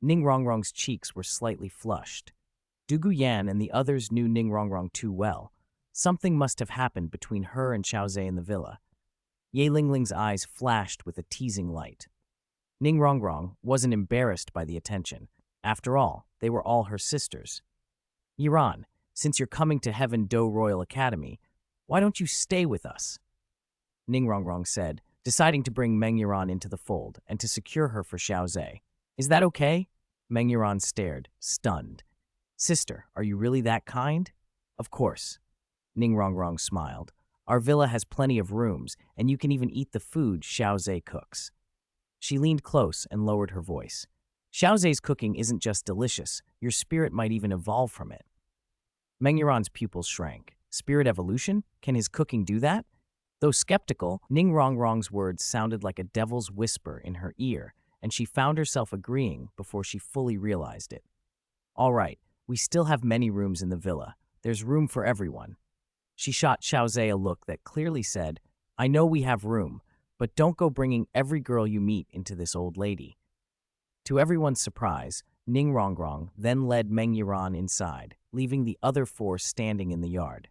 Ning Rongrong's cheeks were slightly flushed. Duguyan and the others knew Ning Rongrong too well. Something must have happened between her and Xiao Ze in the villa. Ye Lingling's eyes flashed with a teasing light. Ning Rongrong wasn't embarrassed by the attention. After all, they were all her sisters. "Yuran, since you're coming to Heaven Do Royal Academy, why don't you stay with us?" Ning Rongrong said, deciding to bring Meng Yuran into the fold and to secure her for Xiao Ze. "Is that okay?" Meng Yuran stared, stunned. "Sister, are you really that kind?" "Of course." Ning Rongrong smiled. "Our villa has plenty of rooms, and you can even eat the food Xiao Ze cooks." She leaned close and lowered her voice. "Xiao Ze's cooking isn't just delicious, your spirit might even evolve from it." Meng Yuran's pupils shrank. Spirit evolution? Can his cooking do that? Though skeptical, Ning Rongrong's words sounded like a devil's whisper in her ear, and she found herself agreeing before she fully realized it. "All right, we still have many rooms in the villa. There's room for everyone." She shot Xiao Ze a look that clearly said, "I know we have room, but don't go bringing every girl you meet into this old lady." To everyone's surprise, Ning Rongrong then led Meng Yuran inside, leaving the other 4 standing in the yard.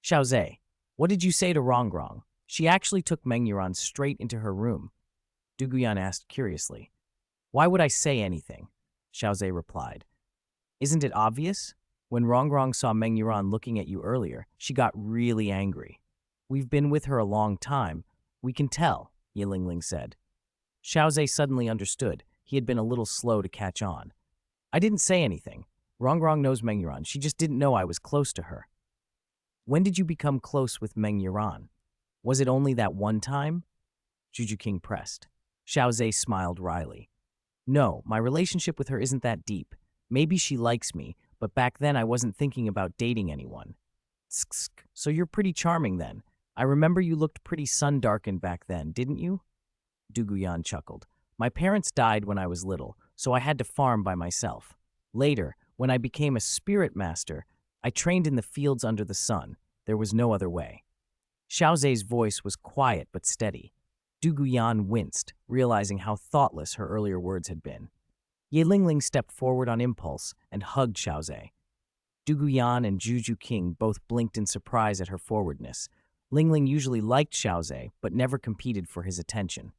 "Xiao Ze, what did you say to Rongrong?" She actually took Meng Yuran straight into her room. Duguyan asked curiously. "Why would I say anything?" Xiao Ze replied. "Isn't it obvious? When Rongrong saw Meng Yuran looking at you earlier, she got really angry. We've been with her a long time. We can tell," Yilingling said. Xiao Ze suddenly understood. He had been a little slow to catch on. "I didn't say anything. Rongrong knows Meng Yuran. She just didn't know I was close to her." "When did you become close with Meng Yuran? Was it only that one time?" Juju King pressed. Xiao Ze smiled wryly. "No, my relationship with her isn't that deep. Maybe she likes me, but back then I wasn't thinking about dating anyone." "Tsk, so you're pretty charming then. I remember you looked pretty sun-darkened back then, didn't you?" Duguyan chuckled. "My parents died when I was little, so I had to farm by myself." Later, when I became a spirit master, I trained in the fields under the sun. There was no other way. Xiao Ze's voice was quiet but steady. Du Guyan winced, realizing how thoughtless her earlier words had been. Ye Lingling stepped forward on impulse and hugged Xiao Ze. Du Guyan and Juju King both blinked in surprise at her forwardness. Lingling usually liked Xiao Ze, but never competed for his attention.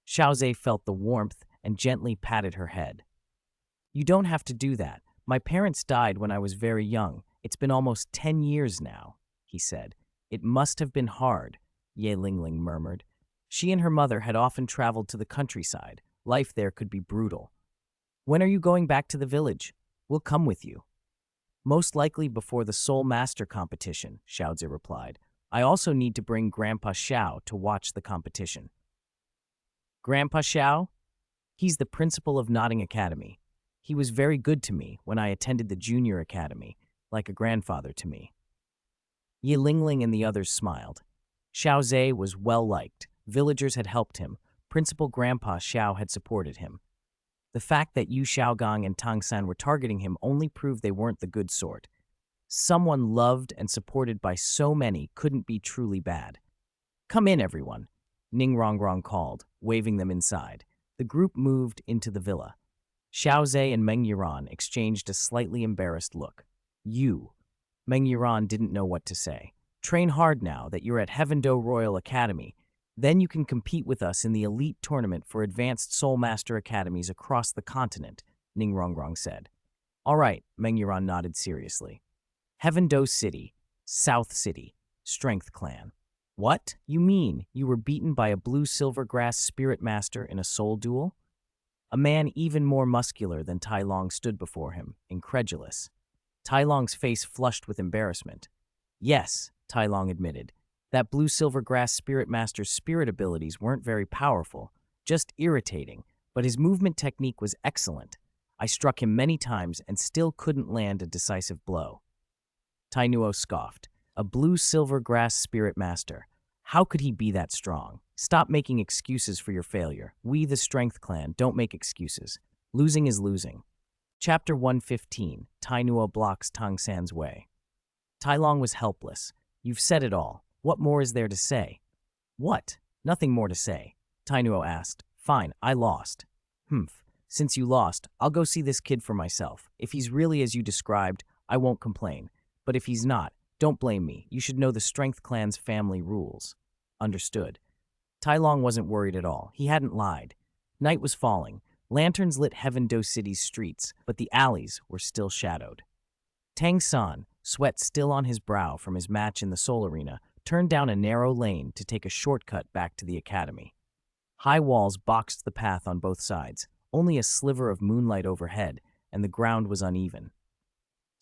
Xiao Ze felt the warmth and gently patted her head. You don't have to do that. My parents died when I was very young. It's been almost 10 years now, he said. It must have been hard, Ye Lingling murmured. She and her mother had often traveled to the countryside. Life there could be brutal. When are you going back to the village? We'll come with you. Most likely before the Soul Master competition, Xiao Ze replied. I also need to bring Grandpa Xiao to watch the competition. Grandpa Xiao? He's the principal of Nodding Academy. He was very good to me when I attended the junior academy, like a grandfather to me. Ye Lingling and the others smiled. Xiao Ze was well-liked. Villagers had helped him. Principal Grandpa Xiao had supported him. The fact that Yu Xiaogang and Tang San were targeting him only proved they weren't the good sort. Someone loved and supported by so many couldn't be truly bad. Come in, everyone, Ning Rongrong called, waving them inside. The group moved into the villa. Xiao Ze and Meng Yiran exchanged a slightly embarrassed look. You. Meng Yiran didn't know what to say. Train hard now that you're at Heavendo Royal Academy. Then you can compete with us in the elite tournament for advanced Soul Master Academies across the continent, Ning Rongrong said. All right, Meng Yiran nodded seriously. Heavendo City, South City, Strength Clan. What? You mean you were beaten by a blue silvergrass spirit master in a soul duel? A man even more muscular than Tai Long stood before him, incredulous. Tai Long's face flushed with embarrassment. Yes, Tai Long admitted. That blue silvergrass spirit master's spirit abilities weren't very powerful, just irritating, but his movement technique was excellent. I struck him many times and still couldn't land a decisive blow. Tai Nuo scoffed. A blue silvergrass spirit master. How could he be that strong? Stop making excuses for your failure. We, the Strength Clan, don't make excuses. Losing is losing. Chapter 115, Tai Nuo blocks Tang San's way. Tai Long was helpless. You've said it all. What more is there to say? What? Nothing more to say. Tai Nuo asked. Fine, I lost. Humph. Since you lost, I'll go see this kid for myself. If he's really as you described, I won't complain. But if he's not, don't blame me. You should know the Strength Clan's family rules. Understood. Tai Long wasn't worried at all. He hadn't lied. Night was falling. Lanterns lit Heavendo City's streets, but the alleys were still shadowed. Tang San, sweat still on his brow from his match in the Soul Arena, turned down a narrow lane to take a shortcut back to the academy. High walls boxed the path on both sides, only a sliver of moonlight overhead, and the ground was uneven.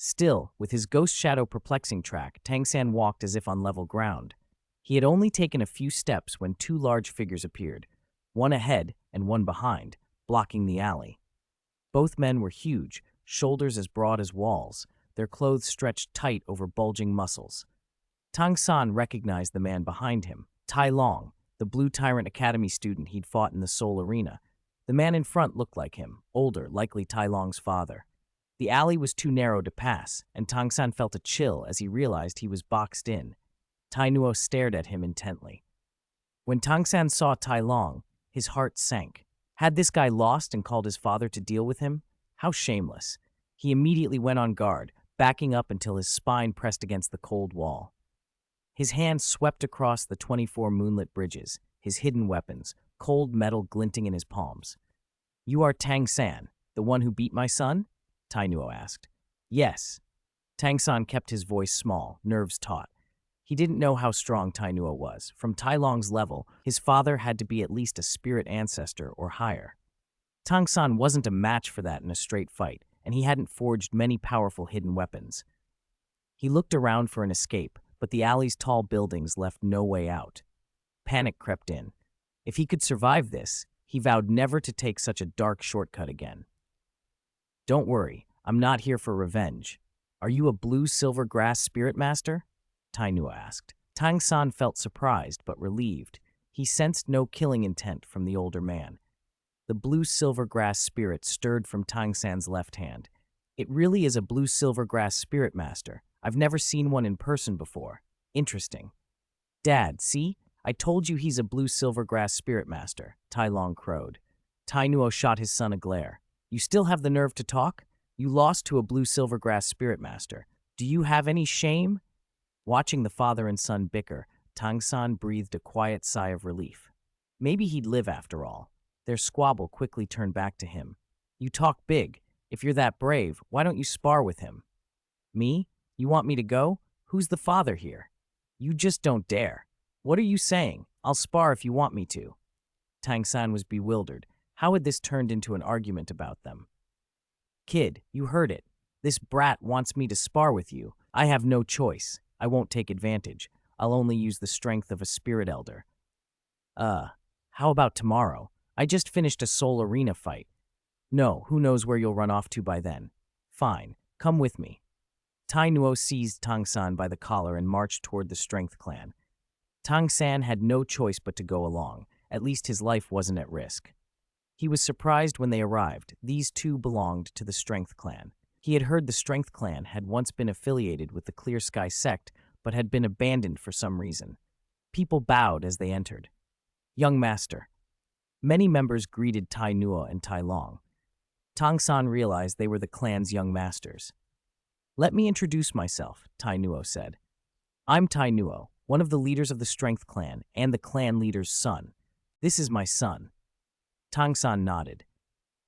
Still, with his ghost shadow perplexing track, Tang San walked as if on level ground. He had only taken a few steps when two large figures appeared, one ahead and one behind, blocking the alley. Both men were huge, shoulders as broad as walls, their clothes stretched tight over bulging muscles. Tang San recognized the man behind him, Tai Long, the Blue Tyrant Academy student he'd fought in the Soul Arena. The man in front looked like him, older, likely Tai Long's father. The alley was too narrow to pass, and Tang San felt a chill as he realized he was boxed in. Tai Nuo stared at him intently. When Tang San saw Tai Long, his heart sank. Had this guy lost and called his father to deal with him? How shameless. He immediately went on guard, backing up until his spine pressed against the cold wall. His hand swept across the 24 moonlit bridges, his hidden weapons, cold metal glinting in his palms. You are Tang San, the one who beat my son? Tai Nuo asked. Yes. Tang San kept his voice small, nerves taut. He didn't know how strong Tai Nuo was. From Tai Long's level, his father had to be at least a spirit ancestor or higher. Tang San wasn't a match for that in a straight fight, and he hadn't forged many powerful hidden weapons. He looked around for an escape, but the alley's tall buildings left no way out. Panic crept in. If he could survive this, he vowed never to take such a dark shortcut again. Don't worry, I'm not here for revenge. Are you a blue silvergrass spirit master? Tai Nuo asked. Tang San felt surprised but relieved. He sensed no killing intent from the older man. The blue silvergrass spirit stirred from Tang San's left hand. It really is a blue silvergrass spirit master. I've never seen one in person before. Interesting. Dad, see? I told you he's a blue silvergrass spirit master, Tai Long crowed. Tai Nuo shot his son a glare. You still have the nerve to talk? You lost to a blue silvergrass spirit master. Do you have any shame? Watching the father and son bicker, Tang San breathed a quiet sigh of relief. Maybe he'd live after all. Their squabble quickly turned back to him. You talk big. If you're that brave, why don't you spar with him? Me? You want me to go? Who's the father here? You just don't dare. What are you saying? I'll spar if you want me to. Tang San was bewildered. How had this turned into an argument about them? Kid, you heard it. This brat wants me to spar with you. I have no choice. I won't take advantage. I'll only use the strength of a spirit elder. How about tomorrow? I just finished a soul arena fight. No, who knows where you'll run off to by then. Fine, come with me. Tai Nuo seized Tang San by the collar and marched toward the Strength Clan. Tang San had no choice but to go along. At least his life wasn't at risk. He was surprised when they arrived. These two belonged to the Strength Clan. He had heard the Strength Clan had once been affiliated with the Clear Sky sect, but had been abandoned for some reason. People bowed as they entered. Young Master. Many members greeted Tai Nuo and Tai Long. Tang San realized they were the clan's young masters. Let me introduce myself, Tai Nuo said. I'm Tai Nuo, one of the leaders of the Strength Clan and the clan leader's son. This is my son. Tang San nodded.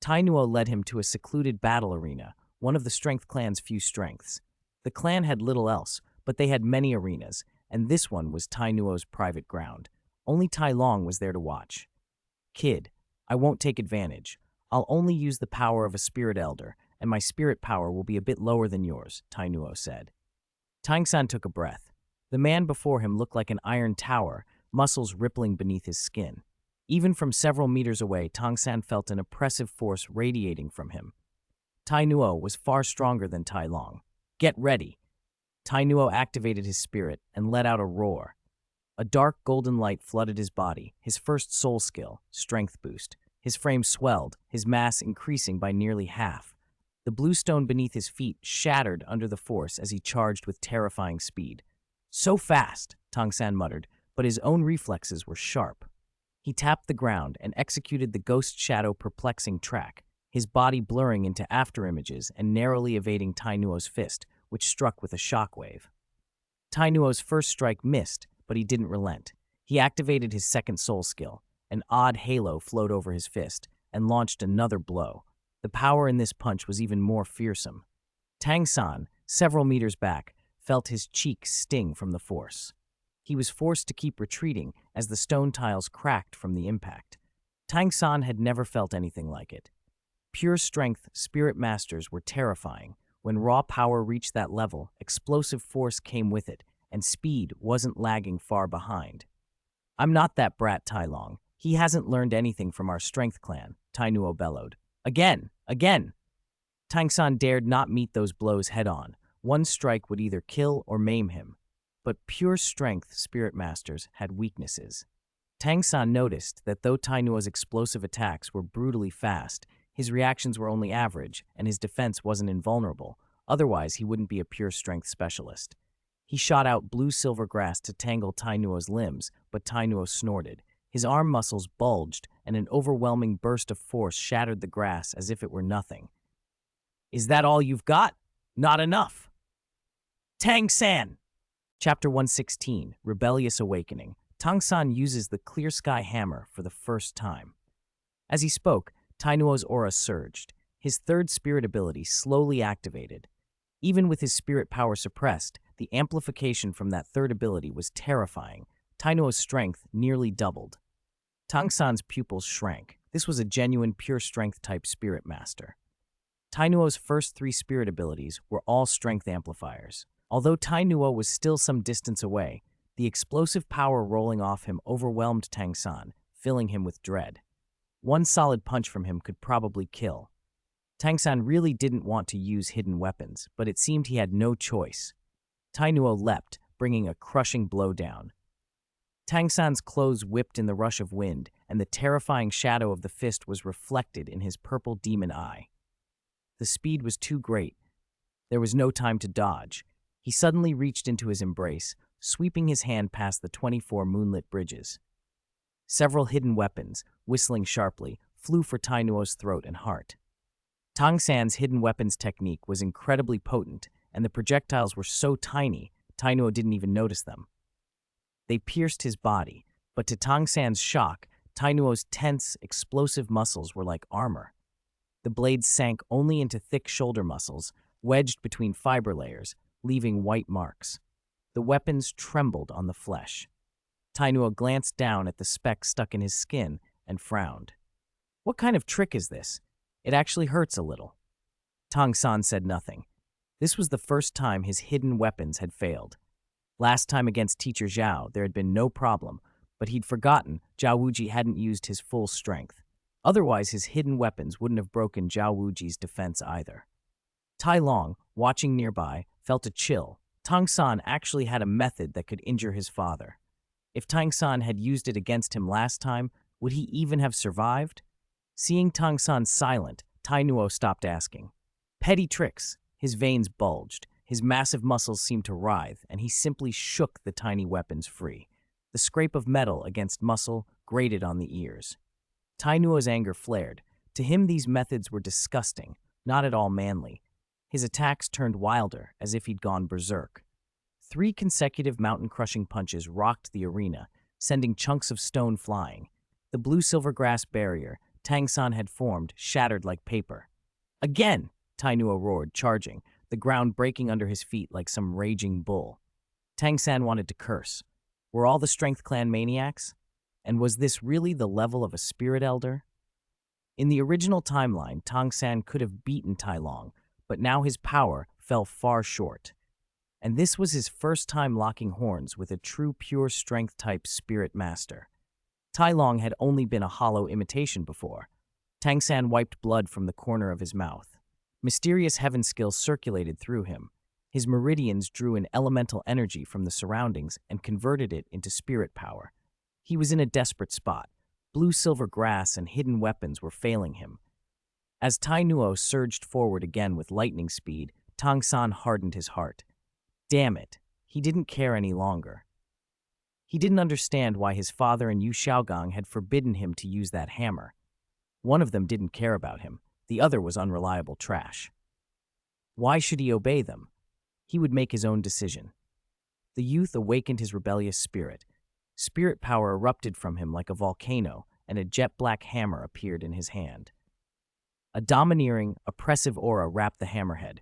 Tai Nuo led him to a secluded battle arena, one of the Strength Clan's few strengths. The clan had little else, but they had many arenas, and this one was Tai Nuo's private ground. Only Tai Long was there to watch. Kid, I won't take advantage. I'll only use the power of a spirit elder, and my spirit power will be a bit lower than yours, Tai Nuo said. Tang San took a breath. The man before him looked like an iron tower, muscles rippling beneath his skin. Even from several meters away, Tang San felt an oppressive force radiating from him. Tai Nuo was far stronger than Tai Long. Get ready! Tai Nuo activated his spirit and let out a roar. A dark golden light flooded his body, his first soul skill, strength boost. His frame swelled, his mass increasing by nearly half. The blue stone beneath his feet shattered under the force as he charged with terrifying speed. So fast, Tang San muttered, but his own reflexes were sharp. He tapped the ground and executed the ghost shadow perplexing track, his body blurring into afterimages and narrowly evading Tai Nuo's fist, which struck with a shockwave. Tai Nuo's first strike missed, but he didn't relent. He activated his second soul skill. An odd halo flowed over his fist and launched another blow. The power in this punch was even more fearsome. Tang San, several meters back, felt his cheek sting from the force. He was forced to keep retreating as the stone tiles cracked from the impact. Tang San had never felt anything like it. Pure strength spirit masters were terrifying. When raw power reached that level, explosive force came with it, and speed wasn't lagging far behind. I'm not that brat Tai Long. He hasn't learned anything from our Strength Clan, Tai Nuo bellowed. Again! Tang San dared not meet those blows head-on. One strike would either kill or maim him. But pure strength spirit masters had weaknesses. Tang San noticed that though Tai Nuo's explosive attacks were brutally fast, his reactions were only average, and his defense wasn't invulnerable. Otherwise, he wouldn't be a pure strength specialist. He shot out blue-silver grass to tangle Tai Nuo's limbs, but Tai Nuo snorted. His arm muscles bulged, and an overwhelming burst of force shattered the grass as if it were nothing. Is that all you've got? Not enough! Tang San! Chapter 116, Rebellious Awakening. Tang San uses the Clear Sky Hammer for the first time. As he spoke, Tai Nuo's aura surged. His third spirit ability slowly activated. Even with his spirit power suppressed, the amplification from that third ability was terrifying. Tai Nuo's strength nearly doubled. Tang San's pupils shrank. This was a genuine pure strength type spirit master. Tai Nuo's first three spirit abilities were all strength amplifiers. Although Tai Nuo was still some distance away, the explosive power rolling off him overwhelmed Tang San, filling him with dread. One solid punch from him could probably kill. Tang San really didn't want to use hidden weapons, but it seemed he had no choice. Tai Nuo leapt, bringing a crushing blow down. Tang San's clothes whipped in the rush of wind, and the terrifying shadow of the fist was reflected in his purple demon eye. The speed was too great. There was no time to dodge. He suddenly reached into his embrace, sweeping his hand past the 24 moonlit bridges. Several hidden weapons, whistling sharply, flew for Tai Nuo's throat and heart. Tang San's hidden weapons technique was incredibly potent, and the projectiles were so tiny, Tai Nuo didn't even notice them. They pierced his body, but to Tang San's shock, Tai Nuo's tense, explosive muscles were like armor. The blades sank only into thick shoulder muscles, wedged between fiber layers, leaving white marks. The weapons trembled on the flesh. Tai Nuo glanced down at the speck stuck in his skin and frowned. What kind of trick is this? It actually hurts a little. Tang San said nothing. This was the first time his hidden weapons had failed. Last time against Teacher Zhao, there had been no problem, but he'd forgotten Zhao Wuji hadn't used his full strength. Otherwise, his hidden weapons wouldn't have broken Zhao Wuji's defense either. Tai Long, watching nearby, felt a chill. Tang San actually had a method that could injure his father. If Tang San had used it against him last time, would he even have survived? Seeing Tang San silent, Tai Nuo stopped asking. Petty tricks. His veins bulged. His massive muscles seemed to writhe, and he simply shook the tiny weapons free. The scrape of metal against muscle grated on the ears. Tai Nuo's anger flared. To him, these methods were disgusting, not at all manly. His attacks turned wilder, as if he'd gone berserk. 3 consecutive mountain-crushing punches rocked the arena, sending chunks of stone flying. The blue-silver grass barrier Tang San had formed shattered like paper. Again! Tai Nuo roared, charging, the ground breaking under his feet like some raging bull. Tang San wanted to curse. Were all the Strength Clan maniacs? And was this really the level of a spirit elder? In the original timeline, Tang San could have beaten Tai Long, but now his power fell far short. And this was his first time locking horns with a true pure strength-type spirit master. Tai Long had only been a hollow imitation before. Tang San wiped blood from the corner of his mouth. Mysterious heaven skills circulated through him. His meridians drew in elemental energy from the surroundings and converted it into spirit power. He was in a desperate spot. Blue-silver grass and hidden weapons were failing him. As Tai Nuo surged forward again with lightning speed, Tang San hardened his heart. Damn it, he didn't care any longer. He didn't understand why his father and Yu Xiaogang had forbidden him to use that hammer. One of them didn't care about him. The other was unreliable trash. Why should he obey them? He would make his own decision. The youth awakened his rebellious spirit. Spirit power erupted from him like a volcano, and a jet-black hammer appeared in his hand. A domineering, oppressive aura wrapped the hammerhead.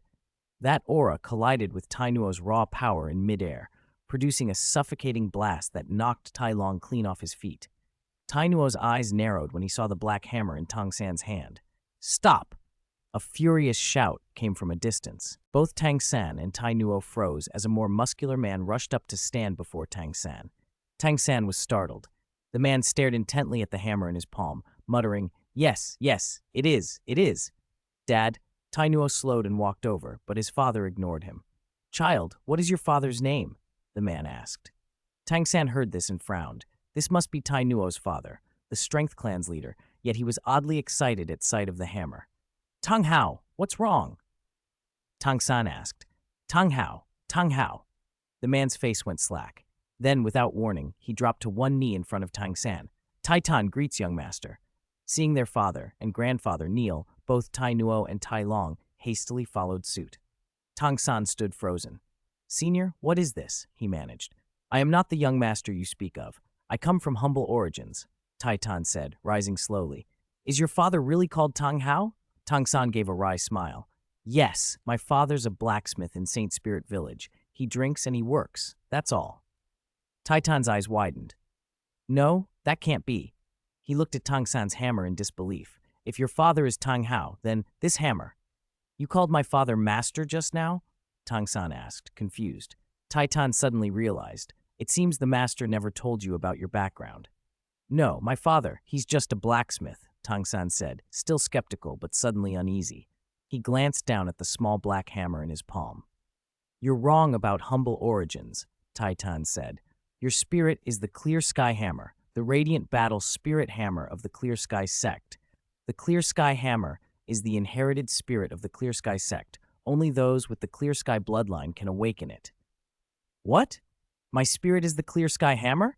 That aura collided with Tai Nuo's raw power in midair, producing a suffocating blast that knocked Tai Long clean off his feet. Tai Nuo's eyes narrowed when he saw the black hammer in Tang San's hand. Stop! A furious shout came from a distance. Both Tang San and Tai Nuo froze as a more muscular man rushed up to stand before Tang San. Tang San was startled. The man stared intently at the hammer in his palm, muttering, Yes, yes, it is, it is. Dad, Tai Nuo slowed and walked over, but his father ignored him. Child, what is your father's name? The man asked. Tang San heard this and frowned. This must be Tai Nuo's father, the Strength Clan's leader, yet he was oddly excited at sight of the hammer. Tang Hao, what's wrong? Tang San asked. Tang Hao, Tang Hao. The man's face went slack. Then, without warning, he dropped to one knee in front of Tang San. Tai Tan greets young master. Seeing their father and grandfather kneel, both Tai Nuo and Tai Long hastily followed suit. Tang San stood frozen. Senior, what is this? He managed. I am not the young master you speak of. I come from humble origins, Tai Tan said, rising slowly. Is your father really called Tang Hao? Tang San gave a wry smile. Yes, my father's a blacksmith in Saint Spirit Village. He drinks and he works, that's all. Tai Tan's eyes widened. No, that can't be. He looked at Tang San's hammer in disbelief. If your father is Tang Hao, then this hammer. You called my father master just now? Tang San asked, confused. Tai Tan suddenly realized. It seems the master never told you about your background. No, my father, he's just a blacksmith, Tang San said, still skeptical but suddenly uneasy. He glanced down at the small black hammer in his palm. You're wrong about humble origins, Tai Tan said. Your spirit is the Clear Sky Hammer, the Radiant Battle Spirit Hammer of the Clear Sky Sect. The Clear Sky Hammer is the inherited spirit of the Clear Sky Sect, Only those with the clear sky bloodline can awaken it. What? My spirit is the clear sky hammer?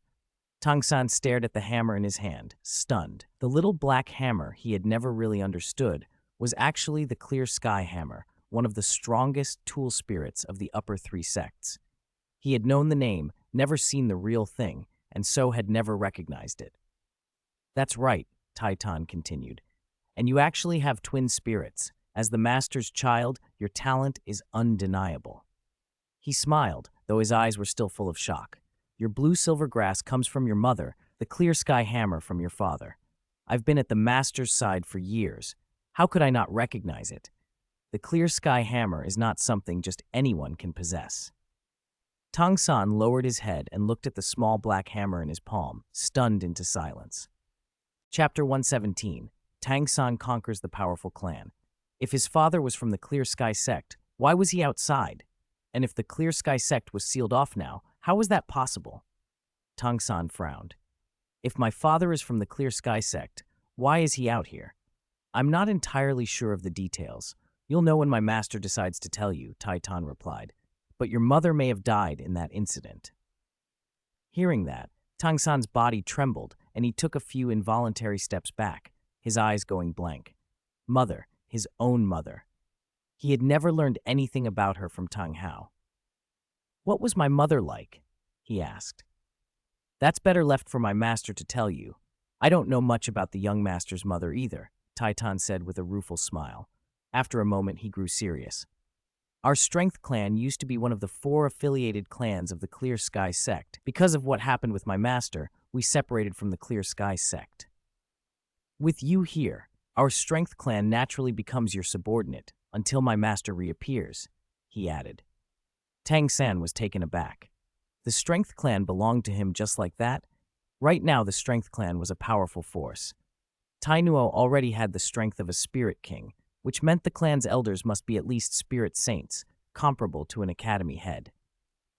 Tang-san stared at the hammer in his hand, stunned. The little black hammer he had never really understood was actually the clear sky hammer, one of the strongest tool spirits of the upper three sects. He had known the name, never seen the real thing, and so had never recognized it. That's right, Taitan continued. And you actually have twin spirits. As the master's child, your talent is undeniable. He smiled, though his eyes were still full of shock. Your blue-silver grass comes from your mother, the clear sky hammer from your father. I've been at the master's side for years. How could I not recognize it? The clear sky hammer is not something just anyone can possess. Tang-san lowered his head and looked at the small black hammer in his palm, stunned into silence. Chapter 117. Tang-san conquers the powerful clan. If his father was from the Clear Sky sect, why was he outside? And if the Clear Sky sect was sealed off now, how was that possible? Tang-san frowned. If my father is from the Clear Sky sect, why is he out here? I'm not entirely sure of the details. You'll know when my master decides to tell you, Taitan replied. But your mother may have died in that incident. Hearing that, Tang-san's body trembled, and he took a few involuntary steps back, his eyes going blank. Mother, his own mother. He had never learned anything about her from Tang Hao. What was my mother like? He asked. That's better left for my master to tell you. I don't know much about the young master's mother either, Taitan said with a rueful smile. After a moment, he grew serious. Our Strength clan used to be one of the 4 affiliated clans of the Clear Sky sect. Because of what happened with my master, we separated from the Clear Sky sect. With you here, our Strength clan naturally becomes your subordinate until my master reappears, he added. Tang-san was taken aback. The Strength clan belonged to him just like that? Right now, the Strength clan was a powerful force. Tainuo already had the strength of a spirit king, which meant the clan's elders must be at least spirit saints, comparable to an academy head.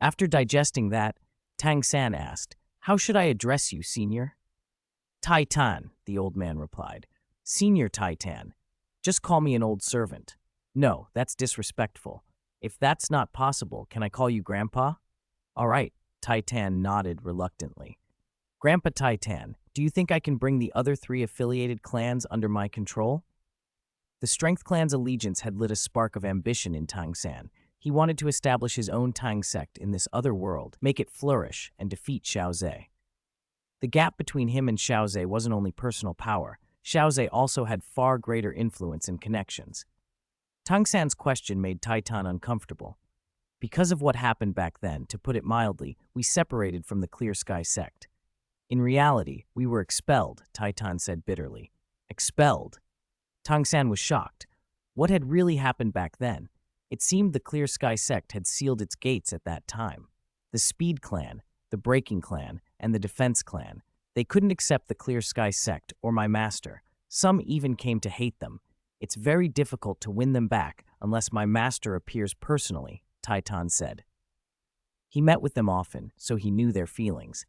After digesting that, Tang-san asked, "How should I address you, senior?" Taitan, the old man replied. Senior Taitan. Just call me an old servant. No, that's disrespectful. If that's not possible, can I call you Grandpa? All right, Taitan nodded reluctantly. Grandpa Taitan, do you think I can bring the other 3 affiliated clans under my control? The Strength clan's allegiance had lit a spark of ambition in Tang-san. He wanted to establish his own Tang sect in this other world, make it flourish, and defeat Xiao Ze. The gap between him and Xiao Ze wasn't only personal power. Xiao Ze also had far greater influence and connections. Tang-san's question made Taitan uncomfortable. Because of what happened back then, to put it mildly, we separated from the Clear Sky sect. In reality, we were expelled, Taitan said bitterly. Expelled? Tang-san was shocked. What had really happened back then? It seemed the Clear Sky sect had sealed its gates at that time. The Speed clan, the Breaking clan, and the Defense clan, they couldn't accept the Clear Sky sect or my master. Some even came to hate them. It's very difficult to win them back unless my master appears personally, Taitan said. He met with them often, so he knew their feelings.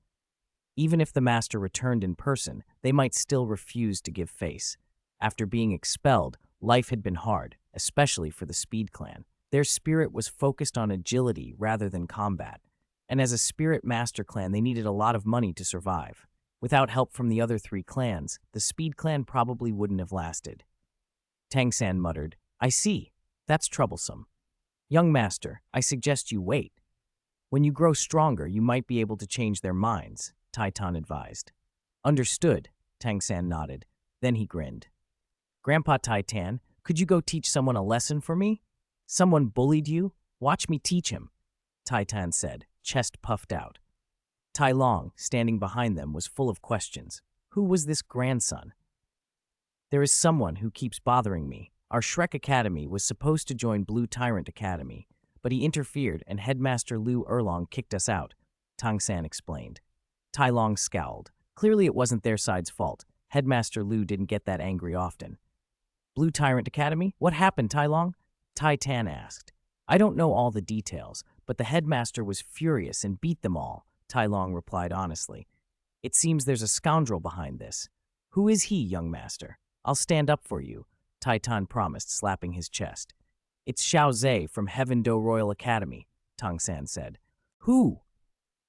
Even if the master returned in person, they might still refuse to give face. After being expelled, life had been hard, especially for the Speed clan. Their spirit was focused on agility rather than combat, and as a spirit master clan, they needed a lot of money to survive. Without help from the other 3 clans, the Speed clan probably wouldn't have lasted. Tang-san muttered, I see. That's troublesome. Young master, I suggest you wait. When you grow stronger, you might be able to change their minds, Taitan advised. Understood, Tang-san nodded. Then he grinned. Grandpa Taitan, could you go teach someone a lesson for me? Someone bullied you? Watch me teach him, Taitan said, chest puffed out. Tai Long, standing behind them, was full of questions. Who was this grandson? There is someone who keeps bothering me. Our Shrek Academy was supposed to join Blue Tyrant Academy, but he interfered and Headmaster Liu Erlong kicked us out, Tang-san explained. Tai Long scowled. Clearly it wasn't their side's fault. Headmaster Liu didn't get that angry often. Blue Tyrant Academy? What happened, Tai Long? Tai Tan asked. I don't know all the details, but the headmaster was furious and beat them all, Tai Long replied honestly. It seems there's a scoundrel behind this. Who is he, young master? I'll stand up for you, Tai Tan promised, slapping his chest. It's Xiao Ze from Heaven Do Royal Academy, Tang San said. Who?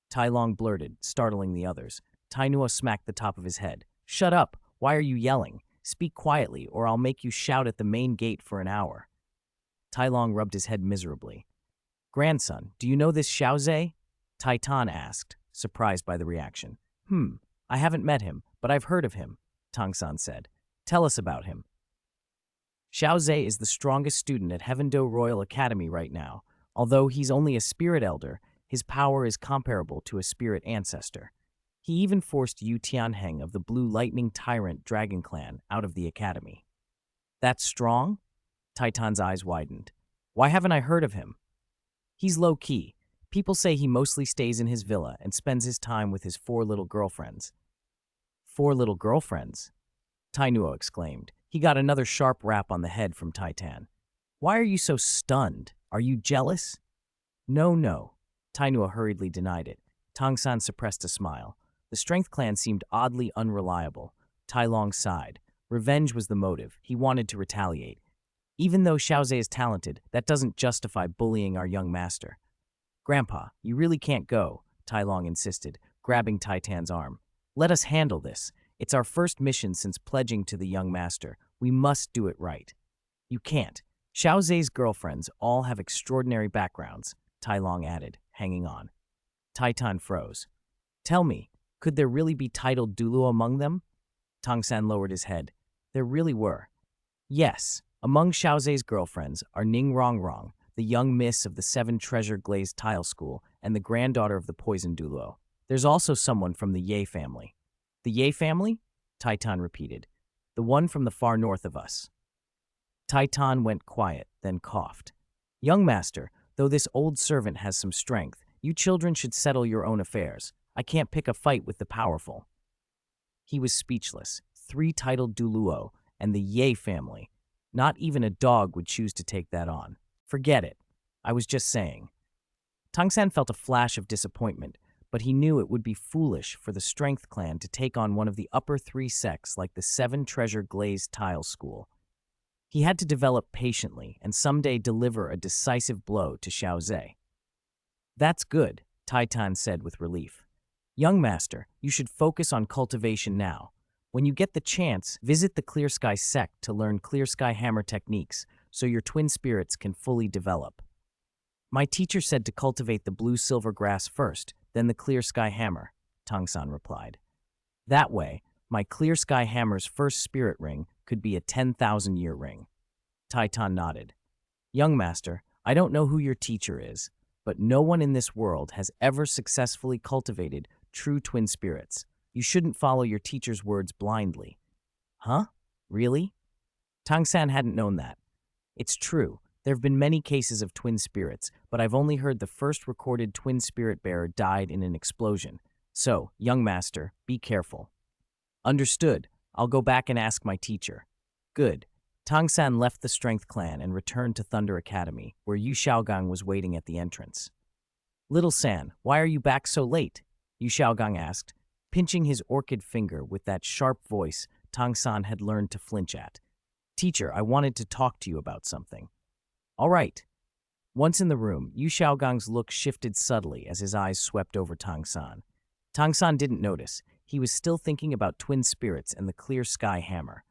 Tai Long blurted, startling the others. Tai Nua smacked the top of his head. Shut up! Why are you yelling? Speak quietly, or I'll make you shout at the main gate for an hour. Tai Long rubbed his head miserably. Grandson, do you know this Xiao Ze? Tai Tan asked, surprised by the reaction. I haven't met him, but I've heard of him, Tang San said. Tell us about him. Xiao Ze is the strongest student at Heaven Do Royal Academy right now. Although he's only a spirit elder, his power is comparable to a spirit ancestor. He even forced Yu Tianheng of the Blue Lightning Tyrant Dragon Clan out of the academy. That's strong? Taitan's eyes widened. Why haven't I heard of him? He's low-key. People say he mostly stays in his villa and spends his time with his 4 little girlfriends. 4 little girlfriends? Tai Nuo exclaimed. He got another sharp rap on the head from Titan. Why are you so stunned? Are you jealous? No. Tai Nuo hurriedly denied it. Tang San suppressed a smile. The Strength Clan seemed oddly unreliable. Tai Long sighed. Revenge was the motive. He wanted to retaliate. Even though Xiao Ze is talented, that doesn't justify bullying our young master. Grandpa, you really can't go, Tai Long insisted, grabbing Titan's arm. Let us handle this. It's our first mission since pledging to the young master. We must do it right. You can't. Xiao Ze's girlfriends all have extraordinary backgrounds, Tai Long added, hanging on. Titan froze. Tell me, could there really be titled Douluo among them? Tang San lowered his head. There really were. Yes, among Xiao Ze's girlfriends are Ning Rongrong, the young miss of the 7 treasure glazed tile school and the granddaughter of the poison Douluo. There's also someone from the Ye family. The Ye family? Titan repeated. The one from the far north of us. Titan went quiet, then coughed. Young master, though this old servant has some strength, you children should settle your own affairs. I can't pick a fight with the powerful. He was speechless. 3 titled Douluo and the Ye family. Not even a dog would choose to take that on. Forget it. I was just saying. Tang San felt a flash of disappointment, but he knew it would be foolish for the Strength Clan to take on one of the upper 3 sects like the 7 treasure glazed tile school. He had to develop patiently and someday deliver a decisive blow to Xiao Ze. That's good, Titan said with relief. Young master, you should focus on cultivation now. When you get the chance, visit the Clear Sky sect to learn Clear Sky hammer techniques so your twin spirits can fully develop. My teacher said to cultivate the blue silver grass first, then the Clear Sky hammer, Tang San replied. That way, my Clear Sky hammer's first spirit ring could be a 10,000-year ring. Titan nodded. Young master, I don't know who your teacher is, but no one in this world has ever successfully cultivated true twin spirits. You shouldn't follow your teacher's words blindly. Huh? Really? Tang San hadn't known that. It's true. There have been many cases of twin spirits, but I've only heard the first recorded twin spirit bearer died in an explosion. So, young master, be careful. Understood. I'll go back and ask my teacher. Good. Tang San left the Strength Clan and returned to Thunder Academy, where Yu Xiaogang was waiting at the entrance. Little San, why are you back so late? Yu Xiaogang asked, pinching his orchid finger with that sharp voice Tang San had learned to flinch at. Teacher, I wanted to talk to you about something. All right. Once in the room, Yu Xiaogang's look shifted subtly as his eyes swept over Tang San. Tang San didn't notice. He was still thinking about twin spirits and the Clear Sky hammer.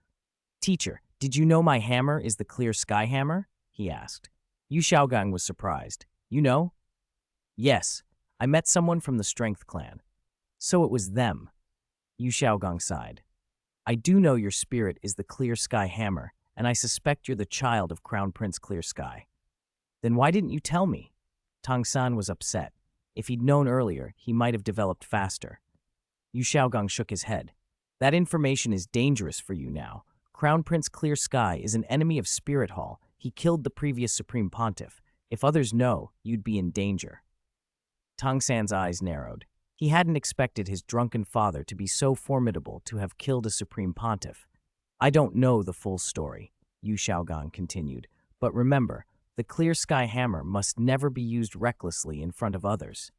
Teacher, did you know my hammer is the Clear Sky hammer? He asked. Yu Xiaogang was surprised. You know? Yes, I met someone from the Strength Clan. So it was them. Yu Xiaogang sighed. I do know your spirit is the Clear Sky hammer, and I suspect you're the child of Crown Prince Clear Sky. Then why didn't you tell me? Tang San was upset. If he'd known earlier, he might have developed faster. Yu Xiaogang shook his head. That information is dangerous for you now. Crown Prince Clear Sky is an enemy of Spirit Hall. He killed the previous Supreme Pontiff. If others know, you'd be in danger. Tang San's eyes narrowed. He hadn't expected his drunken father to be so formidable to have killed a Supreme Pontiff. I don't know the full story, Yu Xiaogang continued, but remember, the Clear Sky hammer must never be used recklessly in front of others.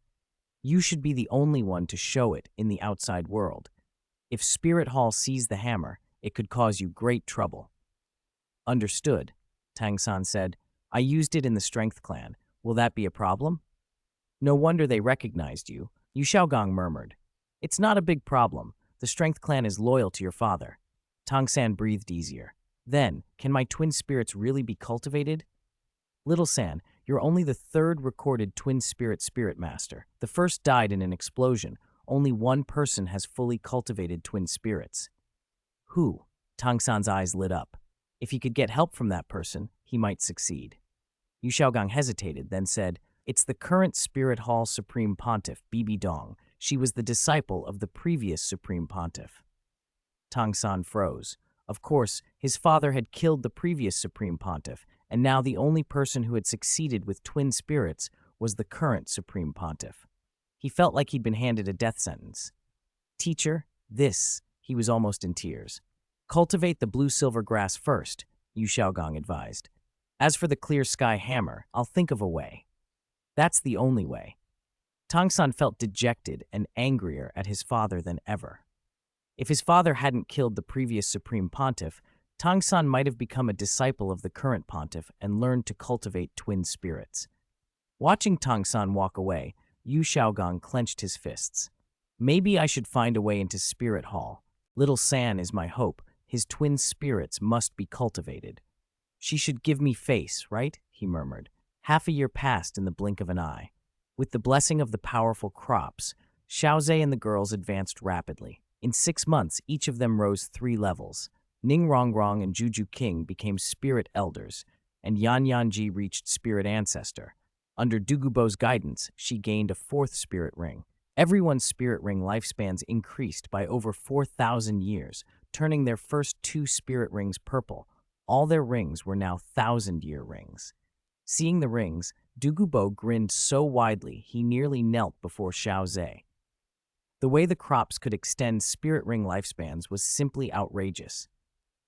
You should be the only one to show it in the outside world. If Spirit Hall sees the hammer, it could cause you great trouble. Understood, Tang San said. I used it in the Strength Clan. Will that be a problem? No wonder they recognized you, Yu Xiaogong murmured. It's not a big problem. The Strength Clan is loyal to your father. Tang San breathed easier. Then, can my twin spirits really be cultivated? Little San, you're only the third recorded twin spirit master. The first died in an explosion. Only one person has fully cultivated twin spirits. Who? Tang San's eyes lit up. If he could get help from that person, he might succeed. Yu Xiaogang hesitated, then said, It's the current Spirit Hall Supreme Pontiff, Bibi Dong. She was the disciple of the previous Supreme Pontiff. Tang San froze. Of course, his father had killed the previous Supreme Pontiff, and now the only person who had succeeded with twin spirits was the current Supreme Pontiff. He felt like he'd been handed a death sentence. Teacher, he was almost in tears. Cultivate the blue-silver grass first, Yu Xiaogong advised. As for the clear sky hammer, I'll think of a way. That's the only way. Tang San felt dejected and angrier at his father than ever. If his father hadn't killed the previous Supreme Pontiff, Tang San might have become a disciple of the current pontiff and learned to cultivate twin spirits. Watching Tang San walk away, Yu Xiaogong clenched his fists. Maybe I should find a way into Spirit Hall. Little San is my hope. His twin spirits must be cultivated. She should give me face, right? He murmured. Half a year passed in the blink of an eye. With the blessing of the powerful crops, Xiao Ze and the girls advanced rapidly. In 6 months, each of them rose 3 levels. Ning Rongrong and Juju King became spirit elders, and Yan Yanji reached spirit ancestor. Under Dugubo's guidance, she gained a 4th spirit ring. Everyone's spirit ring lifespans increased by over 4,000 years, turning their first 2 spirit rings purple. All their rings were now 1,000-year rings. Seeing the rings, Dugubo grinned so widely he nearly knelt before Xiao Ze. The way the crops could extend spirit ring lifespans was simply outrageous.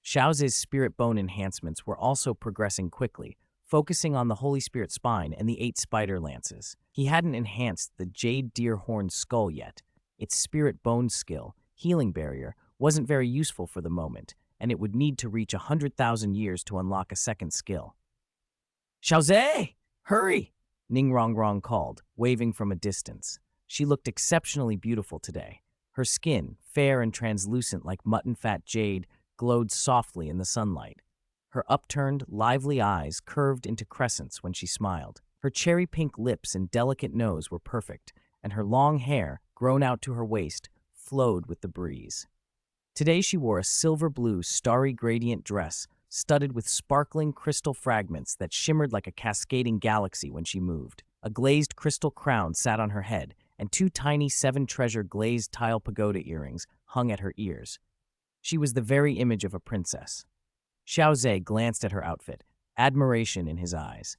Xiao Ze's spirit bone enhancements were also progressing quickly, focusing on the Holy Spirit spine and the 8 spider lances. He hadn't enhanced the jade deer horn skull yet. Its spirit bone skill, healing barrier, wasn't very useful for the moment, and it would need to reach 100,000 years to unlock a second skill. Xiao Ze! Hurry! Ning Rongrong called, waving from a distance. She looked exceptionally beautiful today. Her skin, fair and translucent like mutton-fat jade, glowed softly in the sunlight. Her upturned, lively eyes curved into crescents when she smiled. Her cherry-pink lips and delicate nose were perfect, and her long hair, grown out to her waist, flowed with the breeze. Today she wore a silver-blue, starry gradient dress, studded with sparkling crystal fragments that shimmered like a cascading galaxy when she moved. A glazed crystal crown sat on her head, and 2 tiny 7-treasure glazed tile pagoda earrings hung at her ears. She was the very image of a princess. Xiao Ze glanced at her outfit, admiration in his eyes.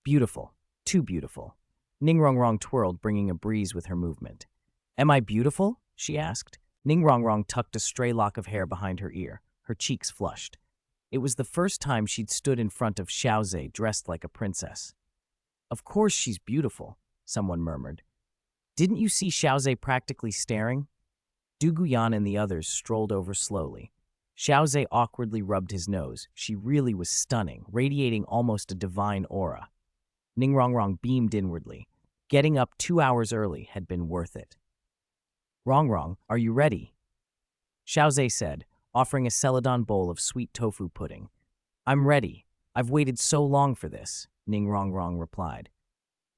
Beautiful, too beautiful. Ning Rongrong twirled, bringing a breeze with her movement. Am I beautiful? She asked. Ning Rongrong tucked a stray lock of hair behind her ear, her cheeks flushed. It was the first time she'd stood in front of Xiao Ze dressed like a princess. Of course she's beautiful, someone murmured. Didn't you see Xiao Ze practically staring? Du Guyan and the others strolled over slowly. Xiao Ze awkwardly rubbed his nose. She really was stunning, radiating almost a divine aura. Ning Rongrong beamed inwardly. Getting up 2 hours early had been worth it. Rongrong, are you ready? Xiao Ze said, offering a celadon bowl of sweet tofu pudding. I'm ready. I've waited so long for this, Ning Rongrong replied.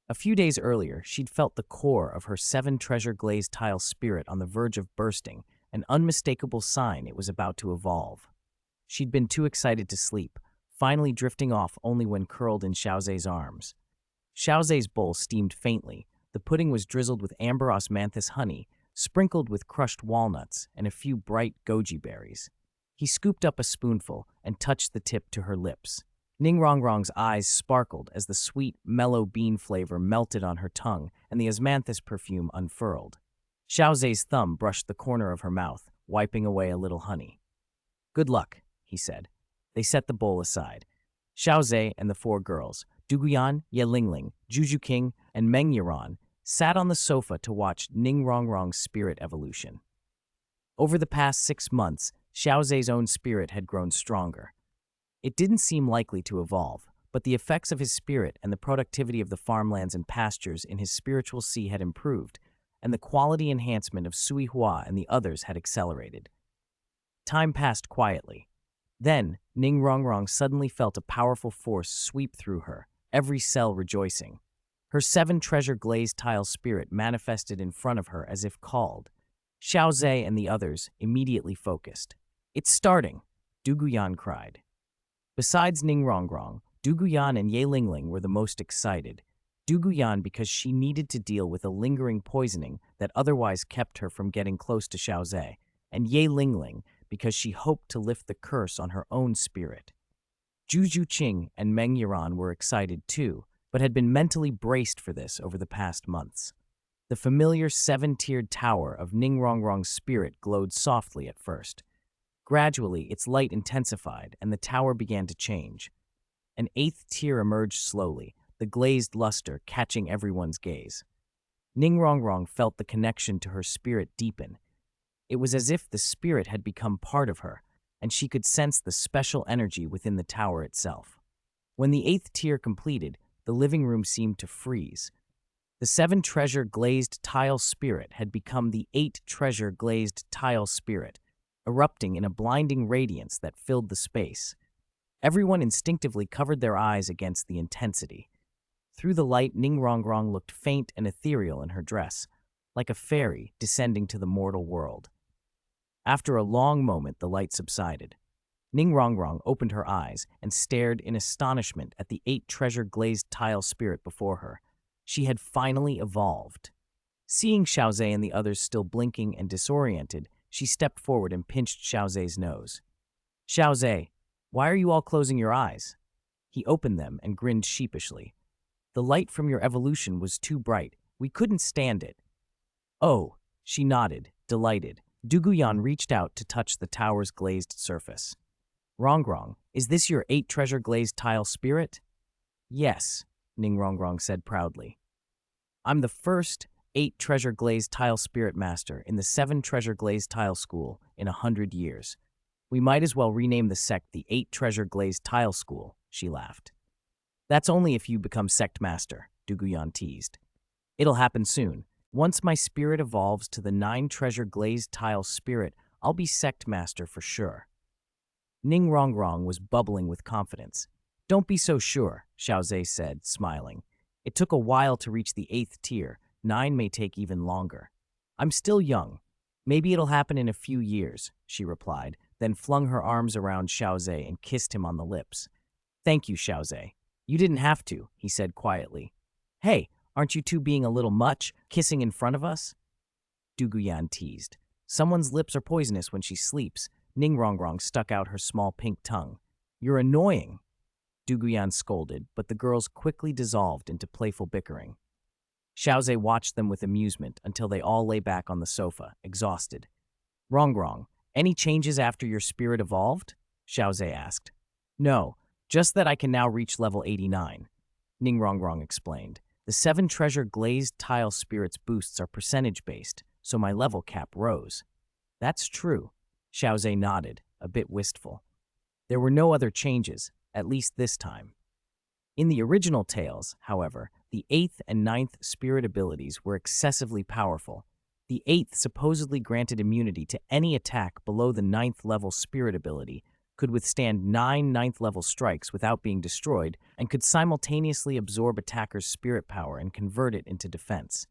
A few days earlier, she'd felt the core of her 7-treasure glazed tile spirit on the verge of bursting, an unmistakable sign it was about to evolve. She'd been too excited to sleep, finally drifting off only when curled in Xiao Ze's arms. Xiao Ze's bowl steamed faintly. The pudding was drizzled with amber osmanthus honey, sprinkled with crushed walnuts and a few bright goji berries. He scooped up a spoonful and touched the tip to her lips. Ning Rongrong's eyes sparkled as the sweet, mellow bean flavor melted on her tongue and the osmanthus perfume unfurled. Xiao Ze's thumb brushed the corner of her mouth, wiping away a little honey. Good luck, he said. They set the bowl aside. Xiao Ze and the 4 girls, Duguyan, Yelingling, Juju King, and Meng Yiran, sat on the sofa to watch Ning Rongrong's spirit evolution. Over the past 6 months, Xiao Ze's own spirit had grown stronger. It didn't seem likely to evolve, but the effects of his spirit and the productivity of the farmlands and pastures in his spiritual sea had improved, and the quality enhancement of Sui Hua and the others had accelerated. Time passed quietly. Then, Ning Rongrong suddenly felt a powerful force sweep through her, every cell rejoicing. Her 7-treasure glazed tile spirit manifested in front of her as if called. Xiao Ze and the others immediately focused. "It's starting!" Duguyan cried. Besides Ning Rongrong, Duguyan and Ye Lingling were the most excited. Duguyan because she needed to deal with a lingering poisoning that otherwise kept her from getting close to Xiao Ze, and Ye Lingling because she hoped to lift the curse on her own spirit. Zhu Zhuqing and Meng Yiran were excited too, but had been mentally braced for this over the past months. The familiar 7-tiered tower of Ning Rongrong's spirit glowed softly at first. Gradually, its light intensified, and the tower began to change. An 8th tier emerged slowly, the glazed luster catching everyone's gaze. Ning Rongrong felt the connection to her spirit deepen. It was as if the spirit had become part of her, and she could sense the special energy within the tower itself. When the 8th tier completed, the living room seemed to freeze. The 7-treasure glazed tile spirit had become the 8-treasure glazed tile spirit, erupting in a blinding radiance that filled the space. Everyone instinctively covered their eyes against the intensity. Through the light, Ning Rongrong looked faint and ethereal in her dress, like a fairy descending to the mortal world. After a long moment, the light subsided. Ning Rongrong opened her eyes and stared in astonishment at the 8-treasure glazed tile spirit before her. She had finally evolved. Seeing Xiao Ze and the others still blinking and disoriented, she stepped forward and pinched Xiao Ze's nose. "Xiao Ze, why are you all closing your eyes?" He opened them and grinned sheepishly. "The light from your evolution was too bright. We couldn't stand it." "Oh," she nodded, delighted. Duguyan reached out to touch the tower's glazed surface. "Rongrong, is this your 8-treasure glazed tile spirit?" "Yes," Ning Rongrong said proudly. "I'm the first 8-treasure glazed tile spirit master in the 7-treasure glazed tile school in 100 years. We might as well rename the sect the 8-treasure glazed tile school," she laughed. "That's only if you become sect master," Duguyan teased. "It'll happen soon. Once my spirit evolves to the 9-treasure glazed tile spirit, I'll be sect master for sure." Ning Rongrong was bubbling with confidence. "Don't be so sure," Xiao Ze said, smiling. "It took a while to reach the 8th tier. 9 may take even longer. I'm still young. Maybe it'll happen in a few years," she replied, then flung her arms around Xiao Ze and kissed him on the lips. "Thank you, Xiao Ze." "You didn't have to," he said quietly. "Hey, aren't you two being a little much, kissing in front of us?" Duguyan teased. "Someone's lips are poisonous when she sleeps." Ning Rongrong stuck out her small pink tongue. "You're annoying," Duguyan scolded, but the girls quickly dissolved into playful bickering. Xiao Ze watched them with amusement until they all lay back on the sofa, exhausted. "Rongrong, any changes after your spirit evolved?" Xiao Ze asked. "No, just that I can now reach level 89. Ning Rongrong explained. "The 7-treasure glazed tile spirit's boosts are percentage-based, so my level cap rose." "That's true," Xiao Ze nodded, a bit wistful. There were no other changes, at least this time. In the original tales, however, the 8th and 9th spirit abilities were excessively powerful. The 8th supposedly granted immunity to any attack below the 9th level spirit ability, could withstand 9 9th level strikes without being destroyed, and could simultaneously absorb attackers' spirit power and convert it into defense.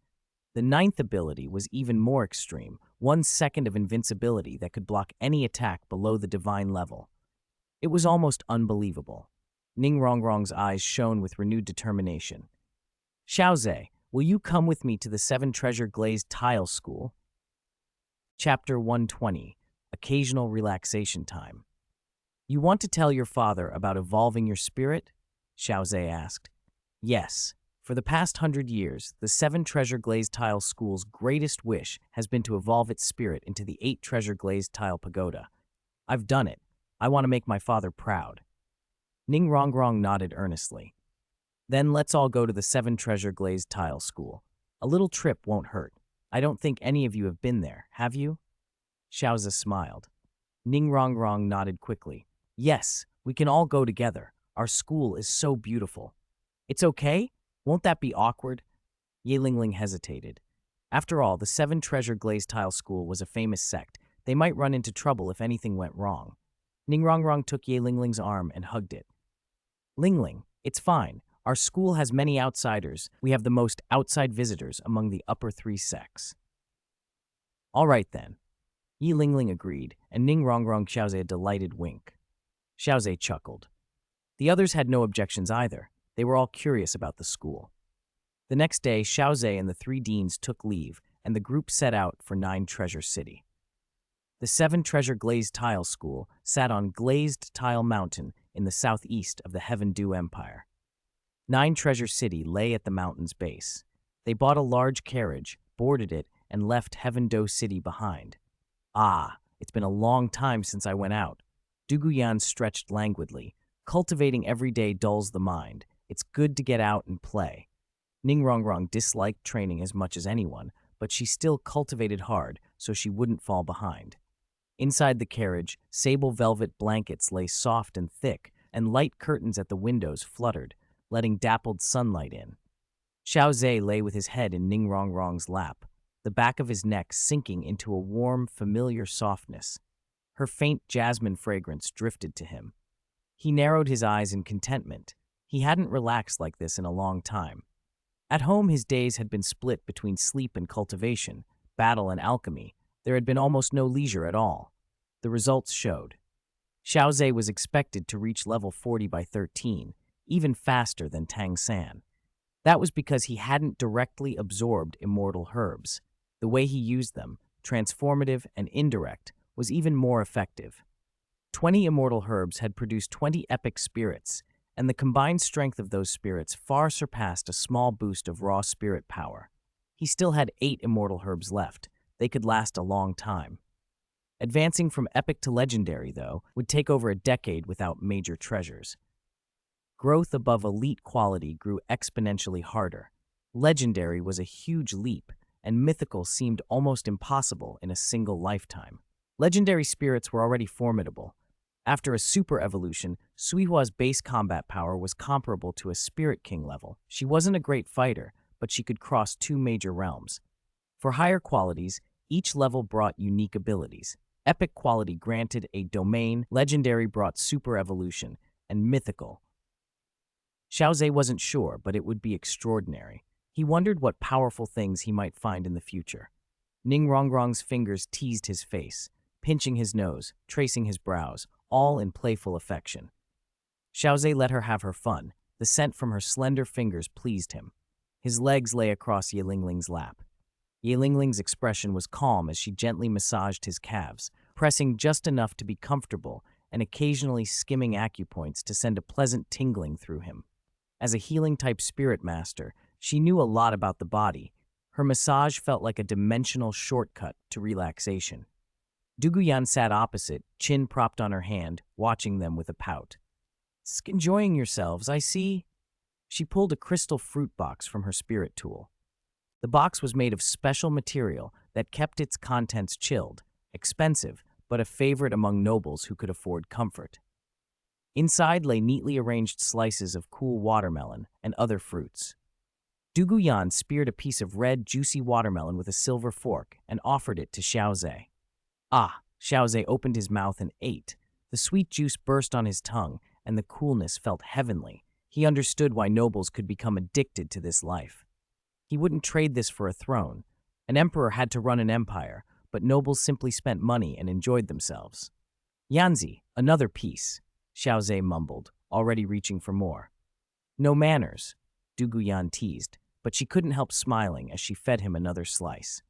The 9th ability was even more extreme, 1 second of invincibility that could block any attack below the divine level. It was almost unbelievable. Ning Rongrong's eyes shone with renewed determination. "Xiao Ze, will you come with me to the 7-treasure glazed tile school?" Chapter 120, Occasional Relaxation Time. "You want to tell your father about evolving your spirit?" Xiao Ze asked. "Yes. For the past 100 years, the 7-treasure glazed tile school's greatest wish has been to evolve its spirit into the 8-treasure glazed tile pagoda. I've done it. I want to make my father proud." Ning Rongrong nodded earnestly. "Then let's all go to the 7-treasure glazed tile school. A little trip won't hurt. I don't think any of you have been there, have you?" Xiao Ze smiled. Ning Rongrong nodded quickly. "Yes, we can all go together. Our school is so beautiful. It's okay? Won't that be awkward? Ye Lingling hesitated. After all, the Seven Treasure Glazed Tile School was a famous sect. They might run into trouble if anything went wrong. Ningrongrong took Ye Lingling's arm and hugged it. Lingling, it's fine. Our school has many outsiders. We have the most outside visitors among the upper three sects. All right then. Yi Lingling agreed, and Ningrongrong Xiao Ze a delighted wink. Xiao Ze chuckled. The others had no objections either. They were all curious about the school. The next day, Xiao Ze and the three deans took leave, and the group set out for Nine Treasure City. The Seven Treasure Glazed Tile School sat on Glazed Tile Mountain in the southeast of the Heaven Dew Empire. Nine Treasure City lay at the mountain's base. They bought a large carriage, boarded it, and left Heaven Dew City behind. Ah, it's been a long time since I went out. Duguyan stretched languidly. Cultivating every day dulls the mind. It's good to get out and play. Ningrongrong disliked training as much as anyone, but she still cultivated hard so she wouldn't fall behind. Inside the carriage, sable velvet blankets lay soft and thick, and light curtains at the windows fluttered, letting dappled sunlight in. Xiao Ze lay with his head in Ningrongrong's lap, the back of his neck sinking into a warm, familiar softness. Her faint jasmine fragrance drifted to him. He narrowed his eyes in contentment. He hadn't relaxed like this in a long time. At home, his days had been split between sleep and cultivation, battle and alchemy. There had been almost no leisure at all. The results showed. Xiao Ze was expected to reach level 40 by 13, even faster than Tang San. That was because he hadn't directly absorbed immortal herbs. The way he used them, transformative and indirect, was even more effective. 20 immortal herbs had produced 20 epic spirits, and the combined strength of those spirits far surpassed a small boost of raw spirit power. He still had 8 immortal herbs left. They could last a long time. Advancing from epic to legendary, though, would take over a decade without major treasures. Growth above elite quality grew exponentially harder. Legendary was a huge leap, and mythical seemed almost impossible in a single lifetime. Legendary spirits were already formidable. After a super evolution, Suihua's base combat power was comparable to a Spirit King level. She wasn't a great fighter, but she could cross 2 major realms. For higher qualities, each level brought unique abilities. Epic quality granted a domain, legendary brought super evolution, and mythical. Xiao Ze wasn't sure, but it would be extraordinary. He wondered what powerful things he might find in the future. Ningrongrong's fingers teased his face, pinching his nose, tracing his brows, all in playful affection. Xiao Ze let her have her fun. The scent from her slender fingers pleased him. His legs lay across Ye Lingling's lap. Ye Lingling's expression was calm as she gently massaged his calves, pressing just enough to be comfortable and occasionally skimming acupoints to send a pleasant tingling through him. As a healing-type spirit master, she knew a lot about the body. Her massage felt like a dimensional shortcut to relaxation. Duguyan sat opposite, chin propped on her hand, watching them with a pout. Enjoying yourselves, I see." She pulled a crystal fruit box from her spirit tool. The box was made of special material that kept its contents chilled, expensive, but a favorite among nobles who could afford comfort. Inside lay neatly arranged slices of cool watermelon and other fruits. Duguyan speared a piece of red, juicy watermelon with a silver fork and offered it to Xiao Ze. Ah, Xiao Ze opened his mouth and ate. The sweet juice burst on his tongue, and the coolness felt heavenly. He understood why nobles could become addicted to this life. He wouldn't trade this for a throne. An emperor had to run an empire, but nobles simply spent money and enjoyed themselves. Yanzi, another piece, Xiao Ze mumbled, already reaching for more. No manners, Duguyan teased, but she couldn't help smiling as she fed him another slice.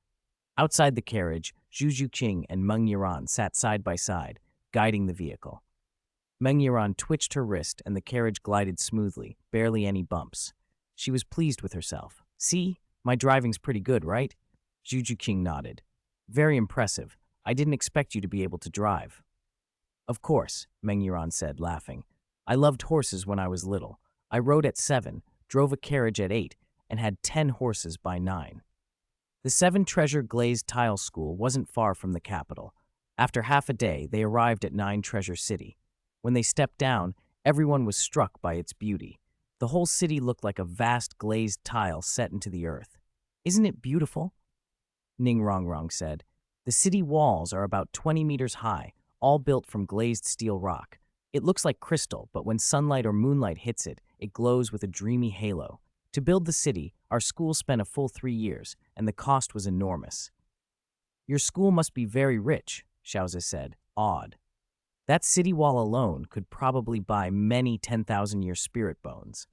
Outside the carriage, Zhu Juqing and Meng Yiran sat side by side, guiding the vehicle. Meng Yiran twitched her wrist and the carriage glided smoothly, barely any bumps. She was pleased with herself. "See, my driving's pretty good, right?" Zhu Juqing nodded. "Very impressive. I didn't expect you to be able to drive." "Of course," Meng Yiran said, laughing. "I loved horses when I was little. I rode at 7, drove a carriage at 8, and had 10 horses by 9. The Seven Treasure Glazed Tile School wasn't far from the capital. After half a day, they arrived at Nine Treasure City. When they stepped down, Everyone was struck by its beauty. The whole city looked like a vast glazed tile set into the earth. Isn't it beautiful? Ning Rongrong said. The city walls are about 20 meters high, all built from glazed steel rock. It looks like crystal, but when sunlight or moonlight hits it, it glows with a dreamy halo. To build the city, our school spent a full 3 years, and the cost was enormous. Your school must be very rich, Xiao Ze said, awed. That city wall alone could probably buy many 10,000-year spirit bones.